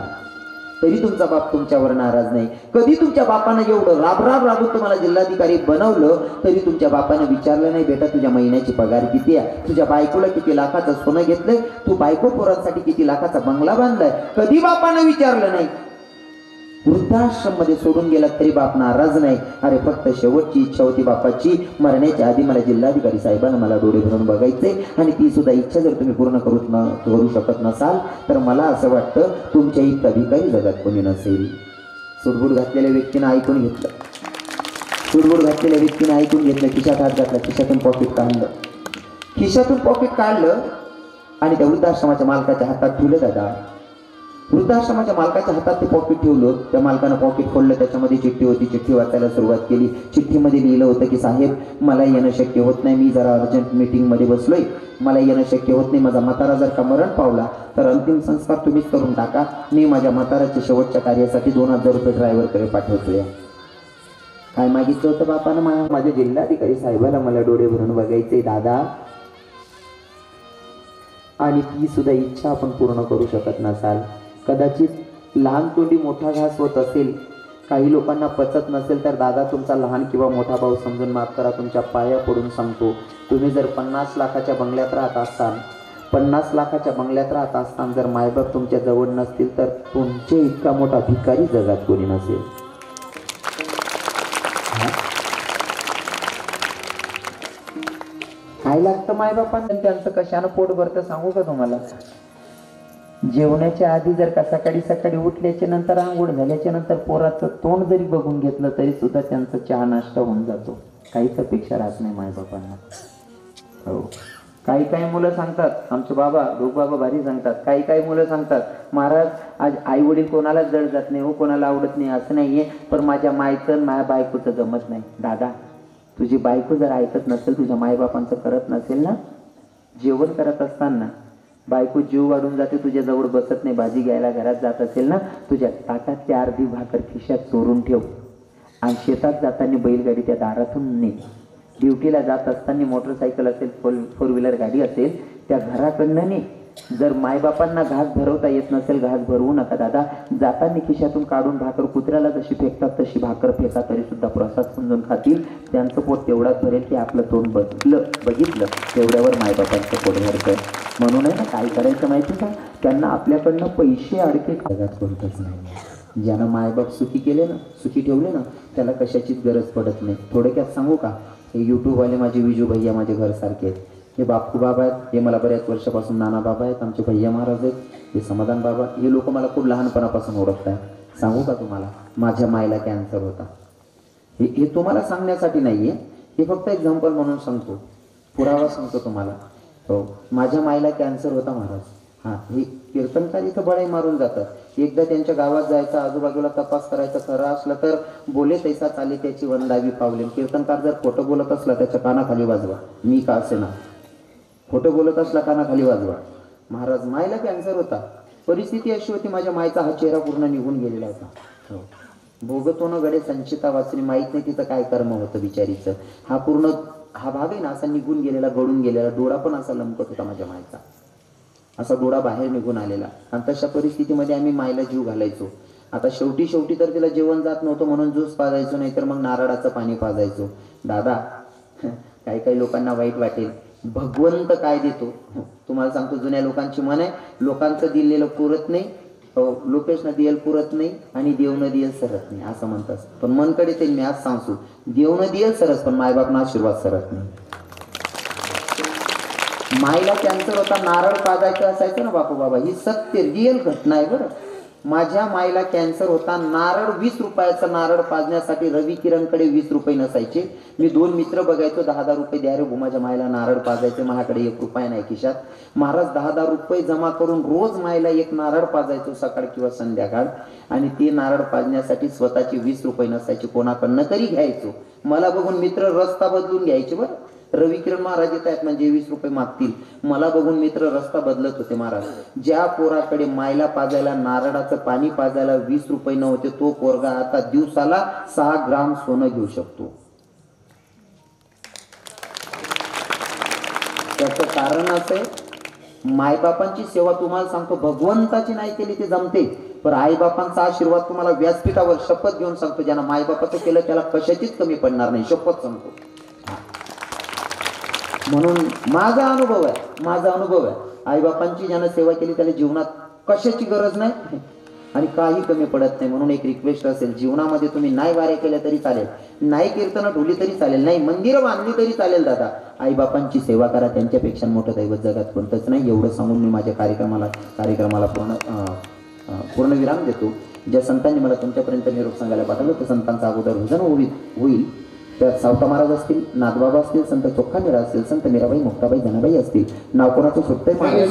तरी तुमचा बाप तुमच्यावर नाराज नाही. कधी तुमच्या बापानं एवढं राबून तुम्हाला जिल्हाधिकारी बनवलं तरी तुमच्या बापानं विचारलं नाही बेटा तुझ्या महिन्याची पगार किती आहे, तुझ्या बायकोला किती लाखाचं सोनं घेतलंय, तू बायको पोरांसाठी किती लाखाचा बंगला बांधलाय. कधी बापानं विचारलं नाही. वृद्धाश्रम मध्ये सोडून गेलात तरी बाप नाराज नाही. अरे फक्त शेवटची इच्छा होती बापाची, मरण्याच्या आधी मला जिल्हाधिकारी साहेबांना मला डोळे भरून बघायचे. आणि ती सुद्धा इच्छा जर तुम्ही पूर्ण करू शकत नसाल तर मला असं वाटतं तुमच्या इतका भिकारी जगात कोणी नसेल. सुडबुड घातलेल्या व्यक्तीनं ऐकून घेतलं. सुडबुड घातलेल्या व्यक्तीने ऐकून घेतलं. खिशात हात घातला, खिशातून पॉकेट काढलं. खिशातून पॉकेट काढलं आणि त्या वृद्धाश्रमाच्या मालकाच्या हातात ठेवलं. दादा वृद्धाश्रमाच्या मालकाच्या हातात ते पॉकेट ठेवलं. त्या मालकानं पॉकेट खोललं. त्याच्यामध्ये चिठ्ठी होती. चिठ्ठी वाचायला सुरुवात केली. चिठ्ठीमध्ये लिहिलं होतं की साहेब मला येणं शक्य होत नाही, मी जरा अर्जंट मीटिंगमध्ये बसलोय, मला येणं शक्य होत नाही. माझा म्हातारा जर का मरण पावला तर अंतिम संस्कार तुम्हीच करून टाका. मी माझ्या म्हाताराच्या शेवटच्या कार्यासाठी 2000 रुपये ड्रायव्हरकडे पाठवतोय. काय मागितलं होतं बापानं? माझ्या जिल्हाधिकारी साहेबाला मला डोळे भरून बघायचे दादा. आणि ती सुद्धा इच्छा आपण पूर्ण करू शकत नसाल. कदाचित लहान तोंडी मोठा घास होत असेल, काही लोकांना पचत नसेल तर दादा तुमचा लहान किंवा मोठा भाऊ समजून माफ करा. तुमच्या पाया पडून सांगतो, तुम्ही जर 50 लाखाच्या बंगल्यात राहत असाल, 50 लाखाच्या बंगल्यात राहत असताना जर मायबाप तुमच्या जवळ नसतील तर तुमचे इतका मोठा भिकारी जगात कोणी नसेल. काय लागतं मायबापांना? त्यांचं कशानं पोट भरतं सांगू का तुम्हाला? जेवणाच्या आधी जर का सकाळी उठल्याच्या नंतर आंघोळ झाल्याच्या नंतर पोराचं तोंड जरी बघून घेतलं तरी सुद्धा त्यांचा चहा नाश्ता होऊन जातो. काहीच अपेक्षा राहत नाही मायबापांना. हो, काही मुलं सांगतात, आमचे बाबा बाबा भारी सांगतात, काही मुलं सांगतात महाराज आज आई वडील कोणालाच जड जात नाही हो, कोणाला आवडत नाही असं नाहीये, पण माझ्या मायचं माझ्या बायकोचं जमत नाही. दादा तुझी बायको जर ऐकत नसेल, तुझ्या मायबापांचं करत नसेल ना, जेवण करत असताना बायको जीव वाढून जाते, तुझ्या जवळ बसत नाही, भाजी घ्यायला घरात जात असेल ना, तुझ्या ताटातली अर्धी भाकर खिशात चोरून ठेव आणि शेतात जाताना बैलगाडी त्या दारातून ने. ड्युटीला जात असताना मोटरसायकल असेल, फोर व्हीलर गाडी असेल, त्या घराकडनं ने. जर मायबापांना घास भरवता येत नसेल, घास भरवू नका दादा. जाताना खिशातून काढून भाकर कुत्र्याला जशी फेकतात तशी भाकर फेका, तरी सुद्धा प्रसाद समजून खातील. त्यांचं पोट तेवढाच भरेल की आपलं तोंड बघितलं तेवढ्यावर मायबापांचं पोट भरतं. म्हणून आहे ना, काय करायचं माहिती का, त्यांना आपल्याकडनं पैसे अडके जगात कोणतंच नाही. ज्यानं मायबाप सुखी केले ना, सुखी ठेवले ना, त्याला कशाचीच गरज पडत नाही. थोडक्यात सांगू का, हे यूट्यूबवाले माझे विजू भैया माझे घरसारखे आहेत. हे बापू बाबा आहेत, हे मला बऱ्याच वर्षापासून नाना बाबा आहेत, आमचे भैया महाराज आहेत, हे समाधान बाबा, हे लोक मला खूप लहानपणापासून ओळखत आहेत. सांगू का तुम्हाला, माझ्या मायला कॅन्सर होता. हे तुम्हाला सांगण्यासाठी नाही आहे, हे फक्त एक्झाम्पल म्हणून सांगतो, पुरावा सांगतो तुम्हाला. हो, माझ्या मायला कॅन्सर होता महाराज. हां, हे कीर्तनकार इथं बळाई मारून जातात. एकदा त्यांच्या गावात जायचं, आजूबाजूला तपास करायचा, खरं असलं तर बोले तैसा चाले त्याची वंदावी पावले. कीर्तनकार जर खोटं बोलत असला त्याच्या कानाखाली वाजवा, मी का असे ना, खोटं बोलत असला कानाखाली वाजवा. महाराज मायला कॅन्सर होता. परिस्थिती अशी होती, माझ्या मायचा हा चेहरा पूर्ण निघून गेलेला होता. हो, भोगतो न गडे संचिता वाचली, माहीत नाही तिचं काय कर्म होतं बिचारीचं. हा भाग आहे ना असा निघून गेलेला, गळून गेलेला, डोळा पण असा लंपत होता माझ्या मायचा, असा डोळा बाहेर निघून आलेला. आणि तशा परिस्थितीमध्ये आम्ही मायला जीव घालायचो. आता शेवटी तर तिला जेवण जात नव्हतं म्हणून ज्यूस पाजायचो, नाहीतर मग नारळाचं पाणी पाजायचो. दादा काही लोकांना वाईट वाटेल, भगवंत काय देतो तुम्हाला सांगतो. जुन्या लोकांची म्हण आहे, लोकांचं दिलेलं पुरत नाही, लोकेशनं दियल पुरत नाही आणि देवनं दियल सरत नाही असं म्हणतात. पण मनकडे ते मी आज सांगतो, देवनं दियल सरस पण मायबापना आशीर्वाद सरत नाही. मायला कॅन्सर होता, नारळ पाजायचं असायचं ना बापू बाबा, ही सत्य रिअल घटना आहे बरं. माझ्या मायला कॅन्सर होता, नारळ 20 रुपयाचा नारळ पाजण्यासाठी रवी किरणकडे 20 रुपये नसायचे. मी 2 मित्र बघायचो, 10-10 रुपये द्या रे भू माझ्या मायला नारळ पाजायचे, माझ्याकडे 1 रुपया नाही खिशात. महाराज 10-10 रुपये जमा करून रोज मायला 1 नारळ पाजायचो सकाळ किंवा संध्याकाळ. आणि ते नारळ पाजण्यासाठी स्वतःची 20 रुपये नसायचे, कोणाकडनं तरी घ्यायचो. मला बघून मित्र रस्ता बदलून घ्यायचे बरं. रविकिरण महाराज येत आहेत म्हणजे 20 रुपये मागतील. मला बघून मित्र रस्ता बदलत होते. महाराज, ज्या पोराकडे मायला पाजायला नारळाचं पाणी पाजायला 20 रुपये नव्हते, तो पोरगा आता दिवसाला 6 ग्राम सोनं घेऊ शकतो. त्याचं कारण असं आहे, मायबापांची सेवा तुम्हाला सांगतो, भगवंताची नाही केली ते जमते, पण आईबापांचा आशीर्वाद तुम्हाला व्यासपीठावर शपथ घेऊन सांगतो, ज्यांना मायबापाचं केलं त्याला कशाचीच कमी पडणार नाही, शपथ सांगतो. म्हणून माझा अनुभव आहे, आईबापांची ज्यानं सेवा केली त्याला जीवनात कशाची गरज नाही आणि काही कमी पडत नाही. म्हणून एक रिक्वेस्ट असेल, जीवनामध्ये तुम्ही नाही वाऱ्या केल्या तरी चालेल, नाही कीर्तन ढोली तरी चालेल, नाही मंदिरं बांधली तरी चालेल, दादा आईबापांची सेवा करा, त्यांच्यापेक्षा मोठं दैवत जगात कोणतंच नाही. एवढं सांगून मी माझ्या कार्यक्रमाला पूर्णविराम देतो. ज्या संतांनी मला तुमच्यापर्यंत निरोप सांगायला पाठवलं त्या संतांचा अगोदर भजन होईल. त्यात सावता महाराज असतील, नाथबाबा असतील, संत चोखा मीरा असतील, संत मीराबाई, मुक्ताबाई, धनाबाई असतील. नाव कोणाचं सुटतंय मागे